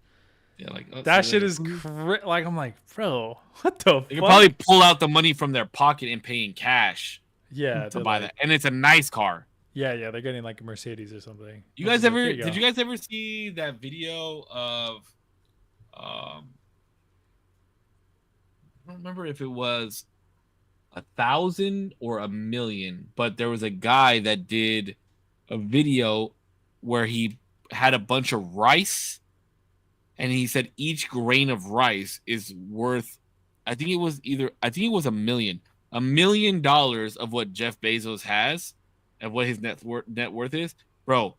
Yeah, like that shit is like I'm like, bro, what the? They could probably pull out the money from their pocket and pay in cash. Yeah, to buy that, and it's a nice car. Yeah, they're getting like a Mercedes or something. Did you guys ever see that video of I don't remember if it was 1,000 or 1,000,000, but there was a guy that did a video where he had a bunch of rice, and he said each grain of rice is worth, I think it was $1 million. $1 million of what Jeff Bezos has and what his net worth is, bro.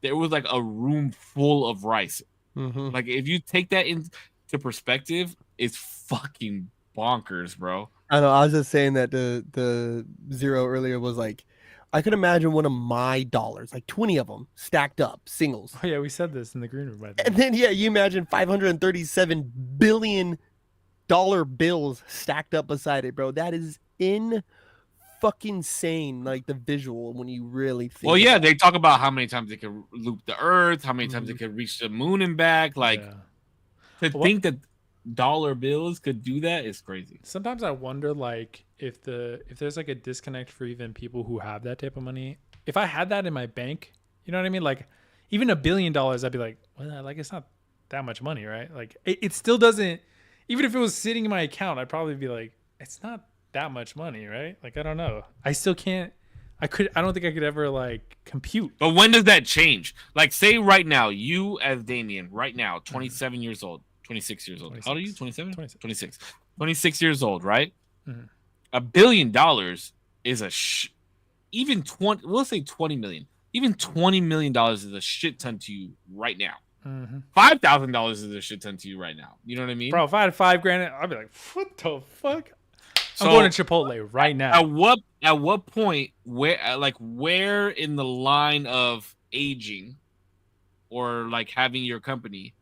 There was like a room full of rice. Mm-hmm. Like if you take that into perspective, it's fucking bonkers, bro. I know. I was just saying that the zero earlier was like, I could imagine one of my dollars, like 20 of them stacked up, singles. Oh yeah, we said this in the green room. And then you imagine $537 billion bills stacked up beside it, bro. That is fucking sane, like the visual when you really think. Well, yeah, they talk about how many times they could loop the Earth, how many times they could reach the moon and back. Like think that dollar bills could do that is crazy. Sometimes I wonder, like, if there's like a disconnect for even people who have that type of money. If I had that in my bank, you know what I mean? Like, even $1 billion, I'd be like, well, like it's not that much money, right? Like, it still doesn't. Even if it was sitting in my account, I'd probably be like, it's not that much money, right? Like, I don't know. I still can't. I don't think I could ever like compute. But when does that change? Like, say right now, you as Damien, right now, 27 years old, 26 years old. 26. How old are you? 27? 26 years old, right? Mm-hmm. $1 billion is even 20, we'll say 20 million. Even $20 million is a shit ton to you right now. $5,000 is a shit ton to you right now. You know what I mean? Bro, if I had $5,000, I'd be like, what the fuck? I'm going to Chipotle right now. At what point, where in the line of aging or like having your company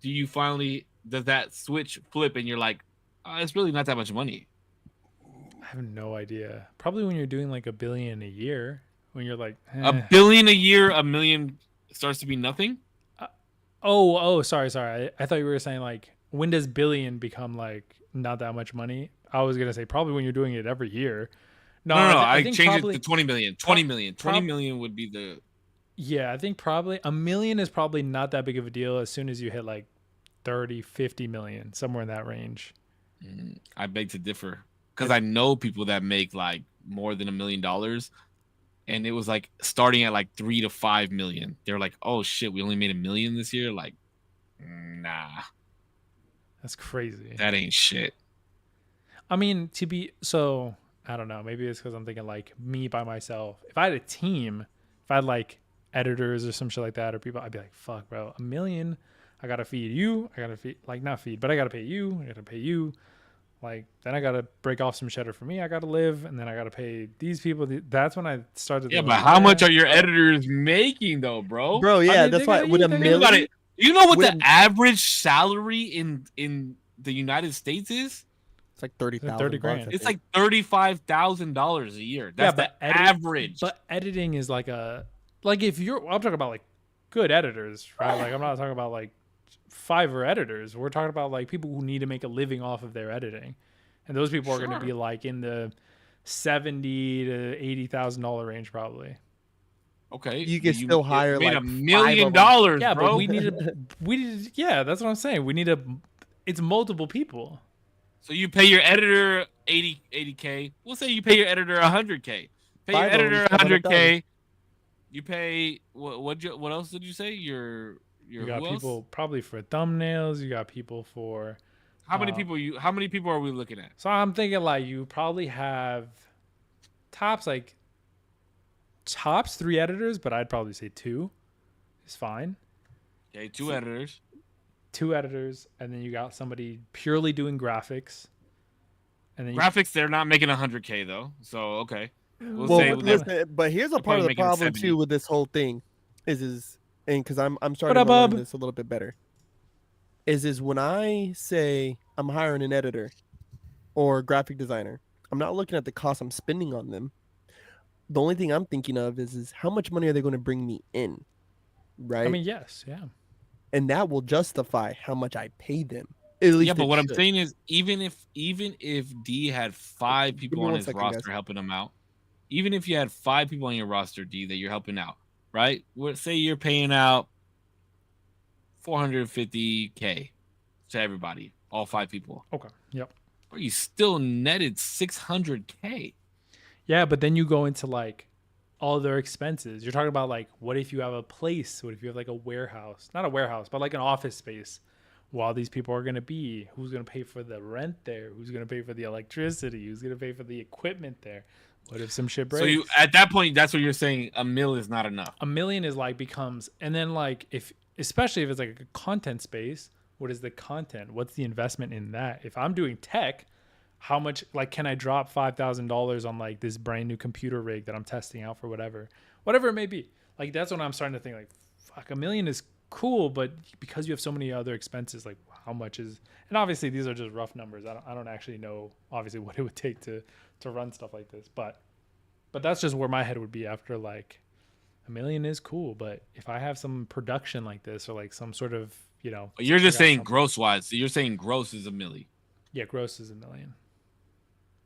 do you finally, does that switch flip and you're like, oh, it's really not that much money? I have no idea. Probably when you're doing like $1 billion a year, when you're like $1 billion a year, $1 million starts to be nothing. Sorry. I thought you were saying like, when does billion become like not that much money? I was gonna say probably when you're doing it every year. No. I changed it to 20 million. 20 million. 20 million would be the. Yeah, I think probably $1 million is probably not that big of a deal as soon as you hit like 30, 50 million, somewhere in that range. I beg to differ because I know people that make like more than $1 million, and it was like starting at like 3 to 5 million. They're like, oh shit, we only made $1 million this year. Like, nah, that's crazy. That ain't shit. I mean, I don't know. Maybe it's because I'm thinking like me by myself. If I had a team, if I had like editors or some shit like that, or people, I'd be like, fuck, bro, $1 million. I gotta feed you. I gotta feed, like, not feed, but I gotta pay you. I gotta pay you. Like, then I gotta break off some cheddar for me. I gotta live, and then I gotta pay these people. That's when I started. Yeah, but how much are your editors making though, bro? Bro, yeah, I mean, that's why with $1 million. You know what the average salary in the United States is? It's like 30,000. 30 grand. It's like $35,000 a year. That's the average. But editing is like if I'm talking about like good editors, right? Like I'm not talking about like Fiverr editors. We're talking about like people who need to make a living off of their editing, and those people are going to be like in the $70,000 to $80,000 range probably. Okay, you can still hire like $1 million. Yeah, bro. But we need yeah, that's what I'm saying. It's multiple people. So you pay your editor 80K. We'll say you pay your editor 100K. Pay your editor 100K. You pay what else did you say? You got people probably for thumbnails. You got people for how many people are we looking at? So I'm thinking like you probably have tops 3 editors, but I'd probably say 2 is fine. Okay, 2 editors. 2 editors, and then you got somebody purely doing graphics. And then graphics, they're not making 100K though. So okay. But here's a part of the problem too with this whole thing, is and because I'm starting to learn this a little bit better. Is when I say I'm hiring an editor or a graphic designer, I'm not looking at the cost I'm spending on them. The only thing I'm thinking of is how much money are they going to bring me in, right? I mean, yes, yeah. And that will justify how much I pay them. At least yeah, but what I'm saying is, even if D had 5 people on his roster helping him out, even if you had 5 people on your roster, D, that you're helping out, right? Say you're paying out $450K to everybody, all 5 people. Okay. Yep. Or you still netted $600K. Yeah, but then you go into like all their expenses. You're talking about like, what if you have a place? What if you have like a warehouse? Not a warehouse, but like an office space. While these people are going to be, who's going to pay for the rent there? Who's going to pay for the electricity? Who's going to pay for the equipment there? What if some shit breaks? So at that point, that's what you're saying. $1 million is not enough. $1 million is like becomes, and then like especially if it's like a content space, what is the content? What's the investment in that? If I'm doing tech, how much, like, can I drop $5,000 on like this brand new computer rig that I'm testing out for whatever it may be? Like, that's when I'm starting to think like, fuck, $1 million is cool, but because you have so many other expenses, like how much is, and obviously these are just rough numbers. I don't actually know obviously what it would take to run stuff like this, but that's just where my head would be after like $1 million is cool, but if I have some production like this or like some sort of, you're just saying gross wise. So you're saying gross is $1 million. Yeah, gross is $1 million.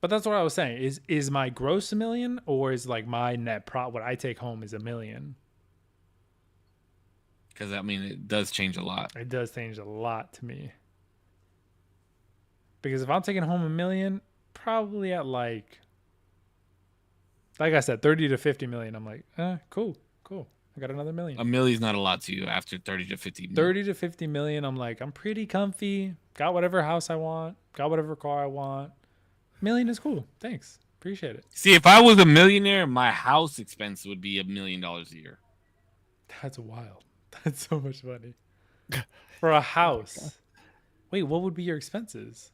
But that's what I was saying. Is my gross $1 million, or is like my net what I take home is $1 million? Because I mean, it does change a lot. It does change a lot to me. Because if I'm taking home $1 million, probably at like I said, 30 to 50 million, I'm like, cool. I got another $1 million. $1 million is not a lot to you after 30 to 50 million. 30 to 50 million, I'm like, I'm pretty comfy. Got whatever house I want. Got whatever car I want. $1 million is cool. Thanks. Appreciate it. See, if I was a millionaire, my house expense would be $1 million a year. That's wild. That's so much money for a house. Wait, what would be your expenses?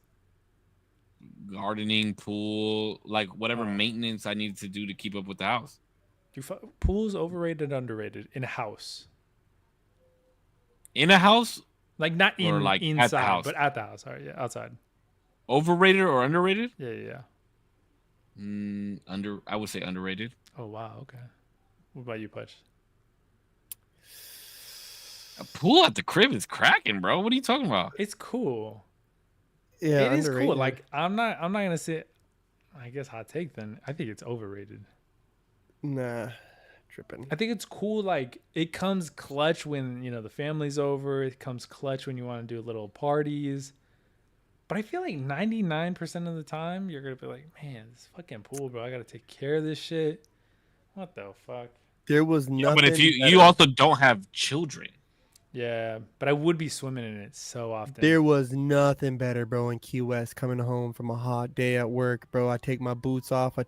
Gardening, pool, like whatever maintenance I needed to do to keep up with the house. Pool's overrated, underrated in a house. In a house, like not in or like inside, at the house? But at the house. Sorry, yeah, outside. Overrated or underrated? Yeah. I would say underrated. Oh wow, okay. What about you, Putch? A pool at the crib is cracking, bro. What are you talking about? It's cool. Yeah, it is cool. Like I'm not gonna say. I guess hot take then. I think it's overrated. Nah, tripping. I think it's cool. Like it comes clutch when the family's over. It comes clutch when you want to do little parties. But I feel like 99% of the time you're gonna be like, man, this fucking pool, bro. I gotta take care of this shit. What the fuck? There was nothing. But if you also don't have children. Yeah, but I would be swimming in it so often. There was nothing better, bro, in Key West coming home from a hot day at work, bro. I take my boots off.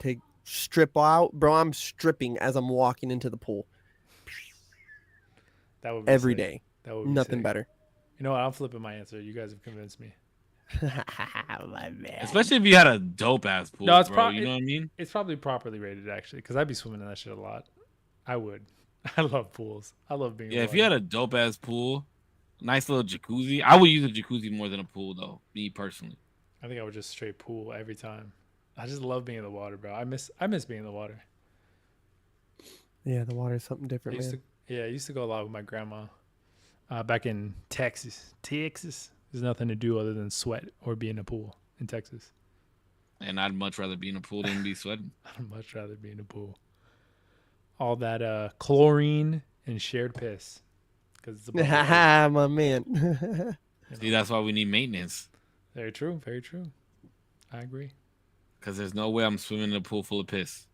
Strip out, bro. I'm stripping as I'm walking into the pool. That would be every sick. day. That would be nothing sick. better. You know what? I'm flipping my answer. You guys have convinced me. My man. Especially if you had a dope ass pool, No, it's bro. You know what I mean? It's probably properly rated actually, because I'd be swimming in that shit a lot. I would. I love pools. I love being. Yeah, if you had a dope ass pool, nice little jacuzzi. I would use a jacuzzi more than a pool, though. Me personally. I think I would just straight pool every time. I just love being in the water, bro. I miss being in the water. Yeah, the water is something different, I used to go a lot with my grandma. Back in Texas. There's nothing to do other than sweat or be in a pool in Texas. And I'd much rather be in a pool than be sweating. I'd much rather be in a pool. All that chlorine and shared piss. Haha, my man. See, that's why we need maintenance. Very true. Very true. I agree. Because there's no way I'm swimming in a pool full of piss.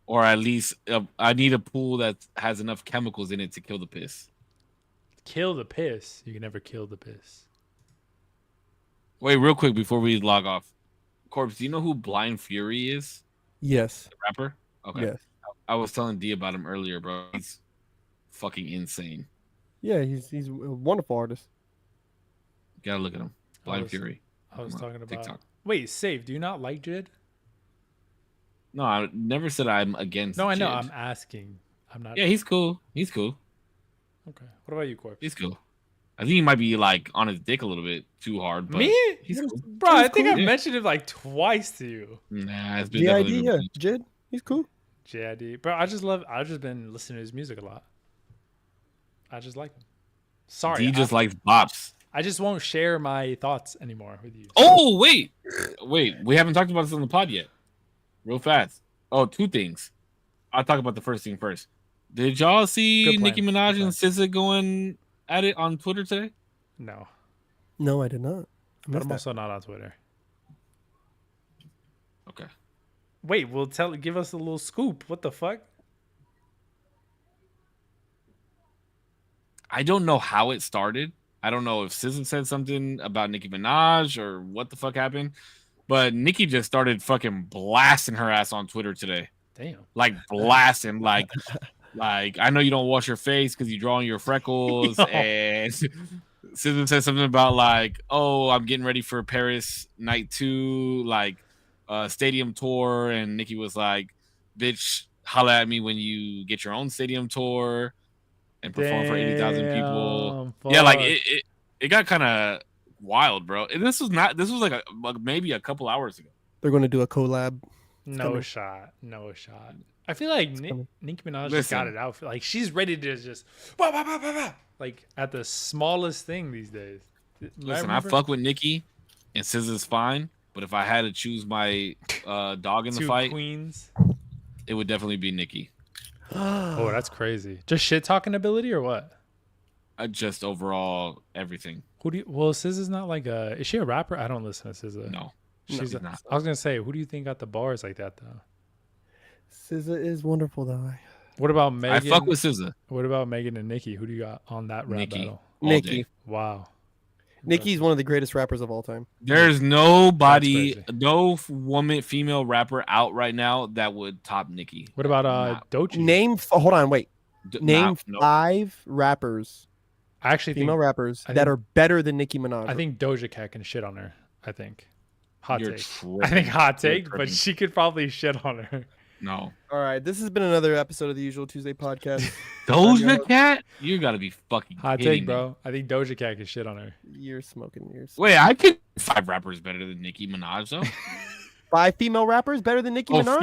Or at least I need a pool that has enough chemicals in it to kill the piss. Kill the piss? You can never kill the piss. Wait, real quick before we log off. Corpse, do you know who Blind Fury is? Yes. The rapper? Okay. Yes. I was telling D about him earlier, bro. He's fucking insane. Yeah, he's a wonderful artist. You gotta look at him. Blind Fury. I was talking about TikTok. Wait, Save, do you not like Jid? No, I never said I'm against No, I know. Jid. I'm asking. I'm not. Yeah, he's cool. He's cool. Okay. What about you, Corpse? He's cool. I think he might be like on his dick a little bit too hard. But Me? He's cool. Bro, I think cool, I yeah. mentioned it like twice to you. Nah, it's been GID, definitely yeah. been- Jid, he's cool. JID. Bro, I've just been listening to his music a lot. I just like him. Sorry. He just likes bops. I just won't share my thoughts anymore with you. Oh, wait. We haven't talked about this on the pod yet. Real fast. Oh, two things. I'll talk about the first thing first. Did y'all see Good plan. Nicki Minaj Good and SZA going at it on Twitter today? No. No, I did not. I But missed I'm that. also not on Twitter. Okay. Wait, give us a little scoop. What the fuck? I don't know how it started. I don't know if SZA said something about Nicki Minaj or what the fuck happened. But Nicki just started fucking blasting her ass on Twitter today. Damn. Like blasting, like I know you don't wash your face because you draw on your freckles. Yo. And SZA said something about like, oh, I'm getting ready for Paris night 2, like stadium tour. And Nicki was like, bitch, holla at me when you get your own stadium tour and perform for 80,000 people. Fuck. Yeah, like it got kind of wild, bro. And this was like maybe a couple hours ago. They're going to do a collab. No coming. shot. I feel like Nicki Minaj just got Listen. it out. Like she's ready to just like at the smallest thing these days. Listen, I fuck with Nicki, and SZA's fine. But if I had to choose my dog in the two fight, queens. it would definitely be Nicki. Oh, that's crazy. Just shit talking ability or what? Just overall everything. Well, SZA's not like is she a rapper? I don't listen to SZA. No, She's she's not. I was gonna say, who do you think got the bars like that though? SZA is wonderful, though. What about Megan? I fuck with SZA. What about Megan and Nicki? Who do you got on that rap Nicki. battle? All Nicki. day. Wow. Nicki's one of the greatest rappers of all time. There's nobody, crazy. no woman, female rapper out right now that would top Nicki. What about Doechii? Hold on, wait. Name No. 5 rappers, I actually female think rappers I that think- are better than Nicki Minaj. I think Doja Cat can shit on her. I think. Hot You're take. tripping. I think hot You're take, but tripping. she could probably shit on her. No. All right, this has been another episode of the Usual Tuesday podcast. Doja Cat? You gotta be fucking Hot kidding take, me. bro. I think Doja Cat can shit on her. You're smoking. Wait, I could 5 rappers better than Nicki Minaj though. 5 female rappers better than Nicki Oh, Minaj?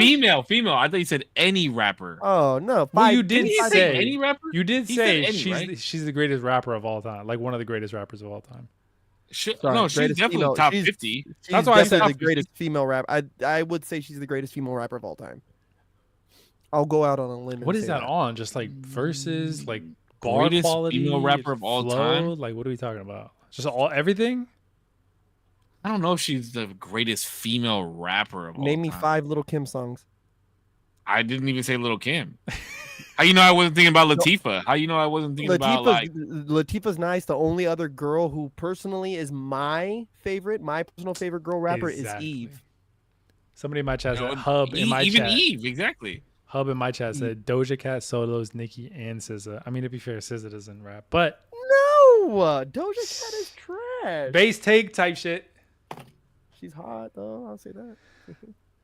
female. I thought you said any rapper. Oh no, 5. Well, you did Didn't he say any rapper? You did He say said any, she's right? she's the greatest rapper of all time, like one of the greatest rappers of all time. Sorry, No, she's greatest definitely female- top she's- 50. She's That's why I said definitely top the greatest female rap. I would say she's the greatest female rapper of all time. I'll go out on a limb. And What is say that on? Just like verses, like bar Greatest quality, female rapper of all flow? time? Like, what are we talking about? Just everything? I don't know if she's the greatest female rapper of all Name me time. 5 Little Kim songs. I didn't even say Little Kim. How you know I wasn't thinking about Latifah? How you know I wasn't thinking about like Latifah's nice. The only other girl who personally is my personal favorite girl rapper Exactly. is Eve. Somebody in my chat said you know, Hub in my even chat. Eve, exactly. Hub in my chat said Doja Cat solos Nicki and SZA. I mean, to be fair, SZA doesn't rap, but No, Doja Cat is trash. base take type shit. She's hot though. I'll say that.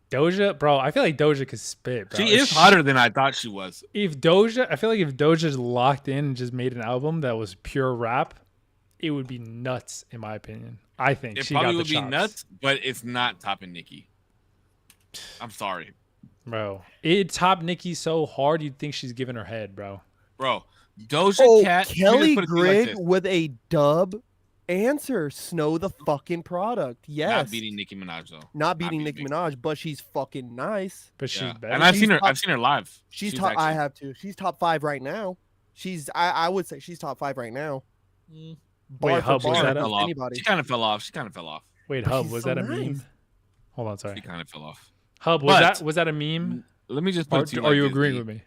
Doja, bro, I feel like Doja could spit, bro. She is hotter than I thought she was. I feel like if Doja locked in and just made an album that was pure rap, it would be nuts, in my opinion. I think It she got probably the would be chops. nuts, but it's not topping Nicki. I'm sorry, Bro. It topped Nicki so hard you'd think she's giving her head, bro. bro. Doja Oh, Cat. let me Kelly just put it to you like Grigg this. with a dub answer. Snow the fucking product. Yes. Not beating Nicki Minaj though. Not beating beating Nicki Minaj, but she's fucking nice. But she's Yeah. better. And I've She's seen her. top- I've seen her live. She's She's top. I actually- have to. She's top 5 right now. I would say she's top 5 right now. Mm. Bar Wait, for Hub, She was bar that kind of a- fell off. anybody. She kind of fell off. She kind of fell off. Wait, Hub, She's was so that a nice. meme? Hold on, She sorry. kind of fell off. Hub, But- was that a meme? Let me just put Or it to you. are like you this, agreeing D. with me?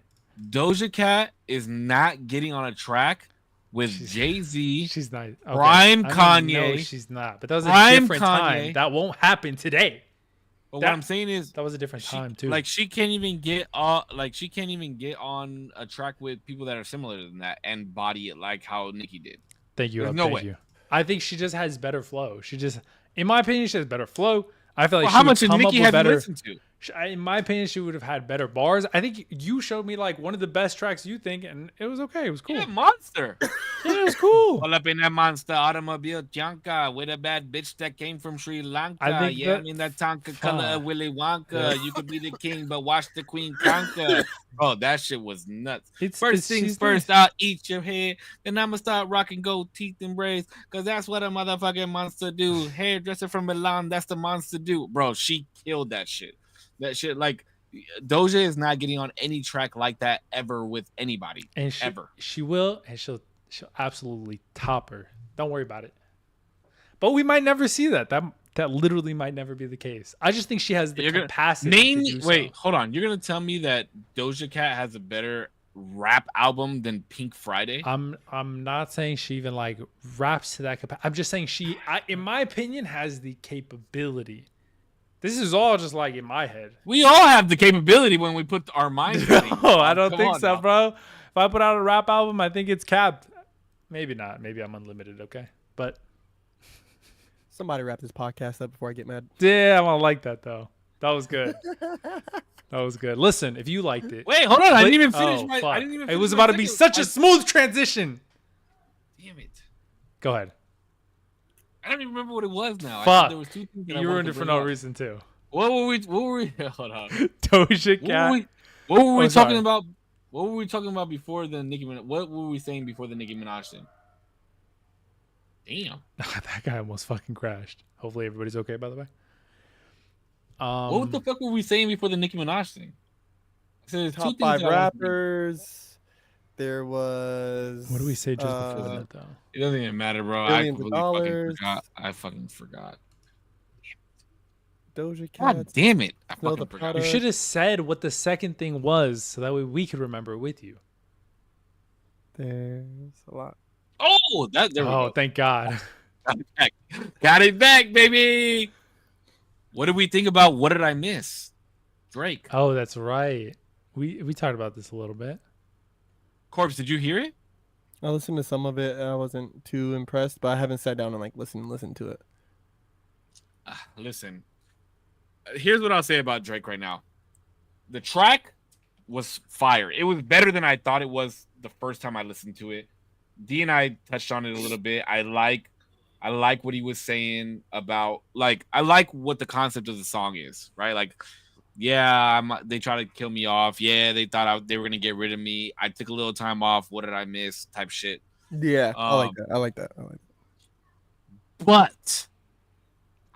Doja Cat is not getting on a track with She's- Jay Z. She's not. Okay. Prime I mean, no, Kanye. she's not. But that was a Prime different time. Kanye. That won't happen today. But that- what I'm saying is, That was a different she, time too. like she can't even get on a track with people that are similar than that and body it like how Nicki did. Thank you. There's Hub, no thank way. you. I think she just has better flow. In my opinion, she has better flow. I feel like Well, she how would much did come up Nicki with have you better. listened to? In my opinion, she would have had better bars. I think you showed me like one of the best tracks you think, and it was okay. It was cool. Yeah, Monster. Yeah, it was cool. All up in that monster automobile Janka with a bad bitch that came from Sri Lanka. I think Yeah, I that- mean that Tonka color Huh. of Willy Wonka. Yeah. You could be the king, but watch the queen conquer. Bro, that shit was nuts. It's First things she's first, nice. I'll eat your head. Then I'ma start rocking gold teeth and braids. Cause that's what a motherfucking monster do. Hairdresser from Milan, that's the monster do. Bro, she killed that shit. That shit, like Doja is not getting on any track like that ever with anybody. And ever. she will, and she'll absolutely top her. Don't worry about it. But we might never see that. That literally might never be the case. I just think she has the You're gonna- capacity. Name to do so. wait, hold on. You're gonna tell me that Doja Cat has a better rap album than Pink Friday? I'm not saying she even like raps to that capacity. I'm just saying in my opinion, has the capability. This is all just like in my head. We all have the capability when we put our minds. to things. No, I don't Come think on so, now. bro. If I put out a rap album, I think it's capped. Maybe not. Maybe I'm unlimited. Okay, but Somebody wrap this podcast up before I get mad. yeah, I don't like that though. That was good. That was good. Listen, if you liked it, Wait, hold on. I click- didn't even finish oh, my. fuck. I didn't even. It was finish my about to be second- such a smooth transition. Damn it! Go ahead. I don't even remember what it was now. I Fuck. thought there was two things that I You wanted ruined to it for bring no up. reason too. What were we? Hold on. Doja What Cat. were we, what were we Oh, talking sorry. about? What were we talking about before the Nicki Minaj? What were we saying before the Nicki Minaj thing? Damn. That guy almost fucking crashed. Hopefully everybody's okay, by the way. What the fuck were we saying before the Nicki Minaj thing? I said there's two Top things 5 that I wanted to bring. rappers. There was. What do we say just before that though? It doesn't even matter, bro. I Billions of completely fucking dollars. forgot. I fucking forgot. Doja God Cat. damn it! I Smell fucking the forgot. You product. should have said what the second thing was, so that way we could remember it with you. There's a lot. Oh, there we Oh, go. thank God. Got it back, baby. What did we think about What Did I Miss? Drake. Oh, that's right. We talked about this a little bit. Corpse, did you hear it? I listened to some of it. I wasn't too impressed, but I haven't sat down and like listened to it. Listen, here's what I'll say about Drake right now. The track was fire. It was better than I thought it was the first time I listened to it. D and I touched on it a little bit. I like what he was saying about I like what the concept of the song is, right? Like, yeah, they try to kill me off. Yeah, they thought they were gonna get rid of me. I took a little time off. What did I miss? Type shit. Yeah, I like that. I like that. But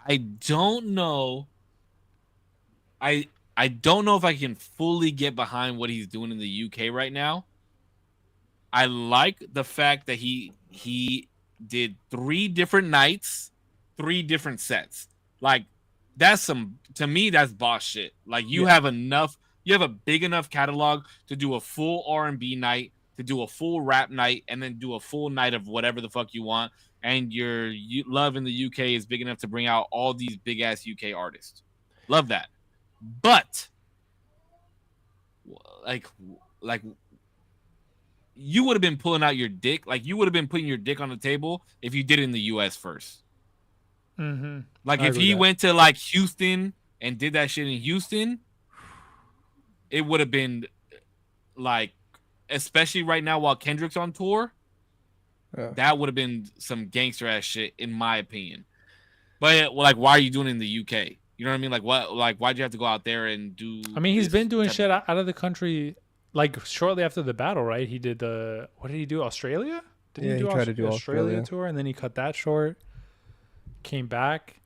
I don't know. I don't know if I can fully get behind what he's doing in the UK right now. I like the fact that he did 3 different nights, 3 different sets. Like, to me, that's boss shit. Like, you have a big enough catalog to do a full R&B night, to do a full rap night, and then do a full night of whatever the fuck you want. And your love in the UK is big enough to bring out all these big ass UK artists. Love that. But like you would have been pulling out your dick. Like, you would have been putting your dick on the table if you did it in the US first. Mm-hmm. Like, if he went to like Houston and did that shit in Houston, it would have been like, especially right now while Kendrick's on tour, that would have been some gangster ass shit in my opinion. But like, why are you doing it in the UK? You know what I mean? Like, what? Like, why'd you have to go out there and do? I mean, he's been doing shit out of the country. Like, shortly after the battle, right? He did what did he do? Australia? Didn't he try to do Australia tour, and then he cut that short. Came back,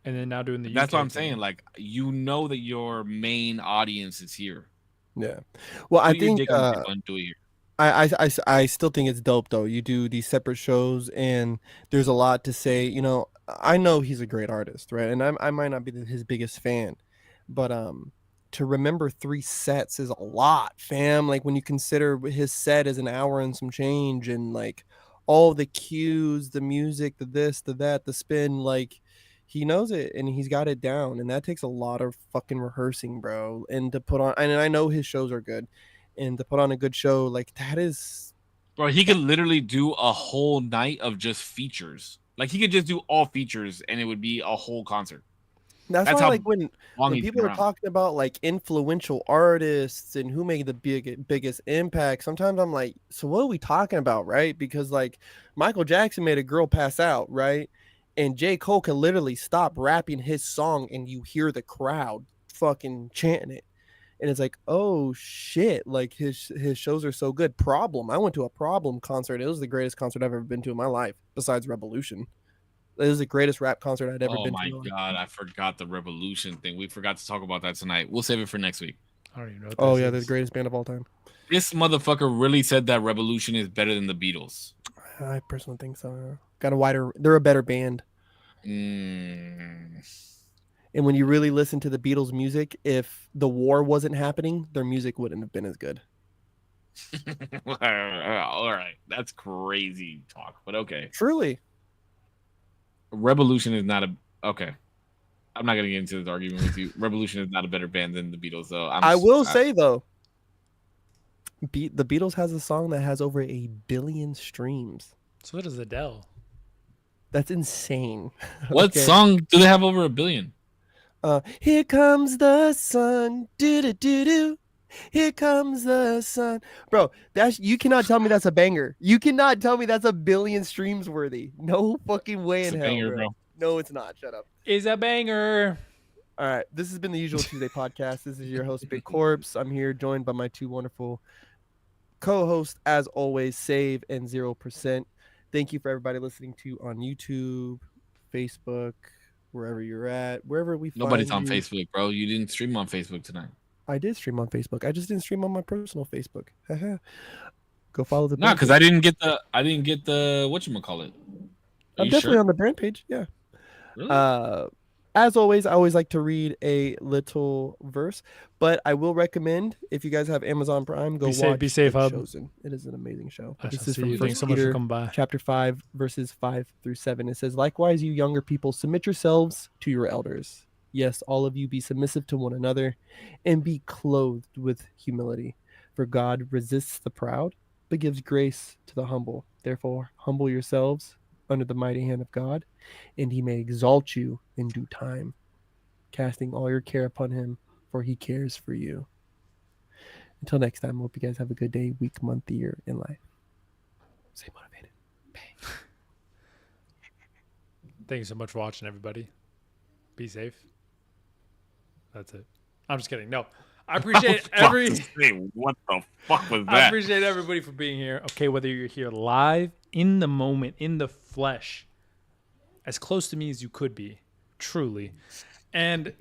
and then now doing the. That's UK what I'm thing. saying. Like, you know that your main audience is here. Yeah. Well, I think here. I still think it's dope though. You do these separate shows, and there's a lot to say. You know, I know he's a great artist, right? And I might not be his biggest fan, but to remember 3 sets is a lot, fam. Like, when you consider his set is an hour and some change, and like all the cues, the music, the this, the that, the spin, like he knows it and he's got it down, and that takes a lot of fucking rehearsing, bro. And to put on, and I know his shows are good, and to put on a good show like that is, bro, he could literally do a whole night of just features. Like, he could just do all features and it would be a whole concert. That's why, like, when people are talking about like influential artists and who made the biggest impact, sometimes I'm like, so what are we talking about, right? Because like Michael Jackson made a girl pass out, right? And J. Cole can literally stop rapping his song and you hear the crowd fucking chanting it. And it's like, oh shit, like his shows are so good. Problem. I went to a Problem concert. It was the greatest concert I've ever been to in my life, besides Revolution. It was the greatest rap concert I'd ever been to. Oh my god, I forgot the Revolution thing. We forgot to talk about that tonight. We'll save it for next week. I don't even know. Oh yeah, they're the greatest band of all time. This motherfucker really said that Revolution is better than the Beatles. I personally think so. They're a better band. Mm. And when you really listen to the Beatles' music, if the war wasn't happening, their music wouldn't have been as good. All right, that's crazy talk, but okay. Truly. Revolution is not okay. I'm not gonna get into this argument with you. Revolution is not a better band than the Beatles, though. I will say though, the Beatles has a song that has over 1 billion streams. So does Adele. That's insane. What song do they have over 1 billion? Here comes the sun. Do do do do. Here comes the sun, bro. You cannot tell me that's a banger. You cannot tell me that's 1 billion streams worthy. No fucking way in hell, banger, bro. No, it's not. Shut up. Is a banger. All right, this has been the Usual Tuesday podcast. This is your host, Big Corpse. I'm here joined by my 2 wonderful co-hosts, as always, Save and 0%. Thank you for everybody listening to on YouTube, Facebook, wherever you're at, wherever we. Nobody's on Facebook, bro. You didn't stream on Facebook tonight. I did stream on Facebook. I just didn't stream on my personal Facebook. Go follow the. No, because I didn't get the whatchamacallit. I'm definitely on the brand page. Yeah. Really? as always, I always like to read a little verse, but I will recommend if you guys have Amazon Prime, go watch Be safe, The Hub. Chosen. It is an amazing show. I This shall is see from you. 1 Thanks so much for Peter coming by. chapter 5, verses 5 through 7. It says, "Likewise, you younger people, submit yourselves to your elders. Yes, all of you be submissive to one another, and be clothed with humility. For God resists the proud, but gives grace to the humble. Therefore, humble yourselves under the mighty hand of God, and he may exalt you in due time, casting all your care upon him, for he cares for you." Until next time, hope you guys have a good day, week, month, year in life. Stay motivated. Bang. Thank you so much for watching, everybody. Be safe. That's it. I'm just kidding. No, I appreciate What the fuck was that? I appreciate everybody for being here. Okay, whether you're here live, in the moment, in the flesh, as close to me as you could be, truly, and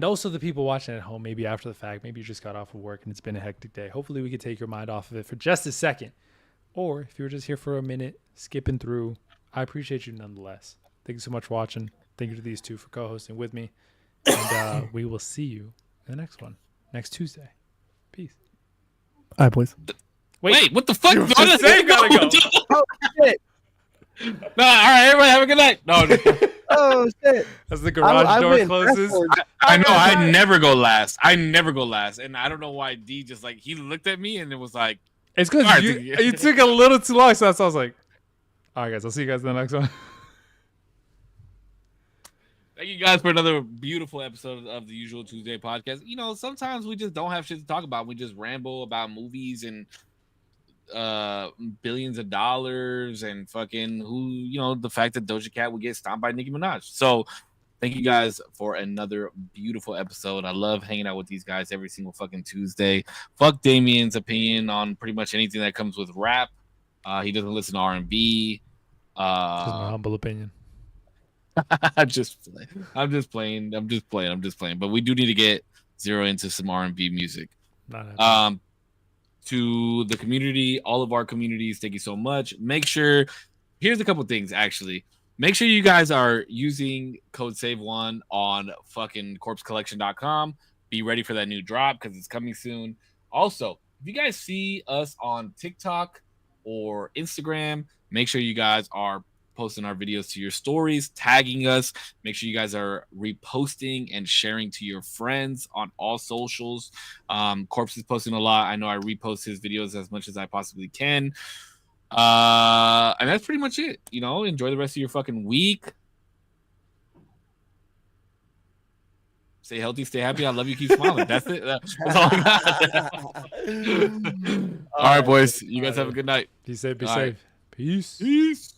also the people watching at home, maybe after the fact, maybe you just got off of work and it's been a hectic day. Hopefully we could take your mind off of it for just a second. Or if you were just here for a minute, skipping through, I appreciate you nonetheless. Thank you so much for watching. Thank you to these two for co-hosting with me. And we will see you in the next one, next Tuesday. Peace. All right, boys. Wait, what the fuck? You gotta go. Oh, shit. No, all right, everybody have a good night. No, Oh, shit. As the garage door closes. I know. I never go last. And I don't know why D just like, he looked at me and it was like, It's because All right, you took a little too long, so I was like, all right, guys, I'll see you guys in the next one. thank you guys for another beautiful episode of the Usual Tuesday podcast. You know, sometimes we just don't have shit to talk about. We just ramble about movies and billions of dollars and fucking the fact that Doja Cat would get stomped by Nicki Minaj. So thank you guys for another beautiful episode. I love hanging out with these guys every single fucking Tuesday. Fuck Damien's opinion on pretty much anything that comes with rap. He doesn't listen to R&B. Just my humble opinion. I'm just playing. But we do need to get Zero into some R&B music. To the community, all of our communities, thank you so much. Make sure, here's a couple things actually. Make sure you guys are using code SAVE1 on fucking corpsecollection.com. Be ready for that new drop because it's coming soon. Also, if you guys see us on TikTok or Instagram, make sure you guys are posting our videos to your stories, tagging us. Make sure you guys are reposting and sharing to your friends on all socials. Corpse is posting a lot. I know I repost his videos as much as I possibly can. And that's pretty much it. You know, enjoy the rest of your fucking week. Stay healthy, stay happy. I love you. Keep smiling. That's it. That's all I got. All right, boys. You guys have a good night. Be safe. Be All safe. right. Peace. Peace.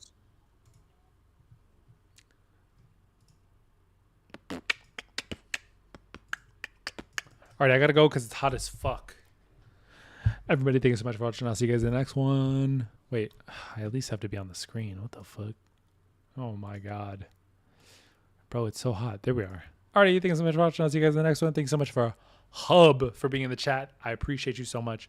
All right, I gotta go because it's hot as fuck. Everybody, thank you so much for watching. I'll see you guys in the next one. Wait, I at least have to be on the screen. What the fuck? Oh my god. Bro, it's so hot. There we are. All right, thank you so much for watching. I'll see you guys in the next one. Thanks so much for Hub for being in the chat. I appreciate you so much.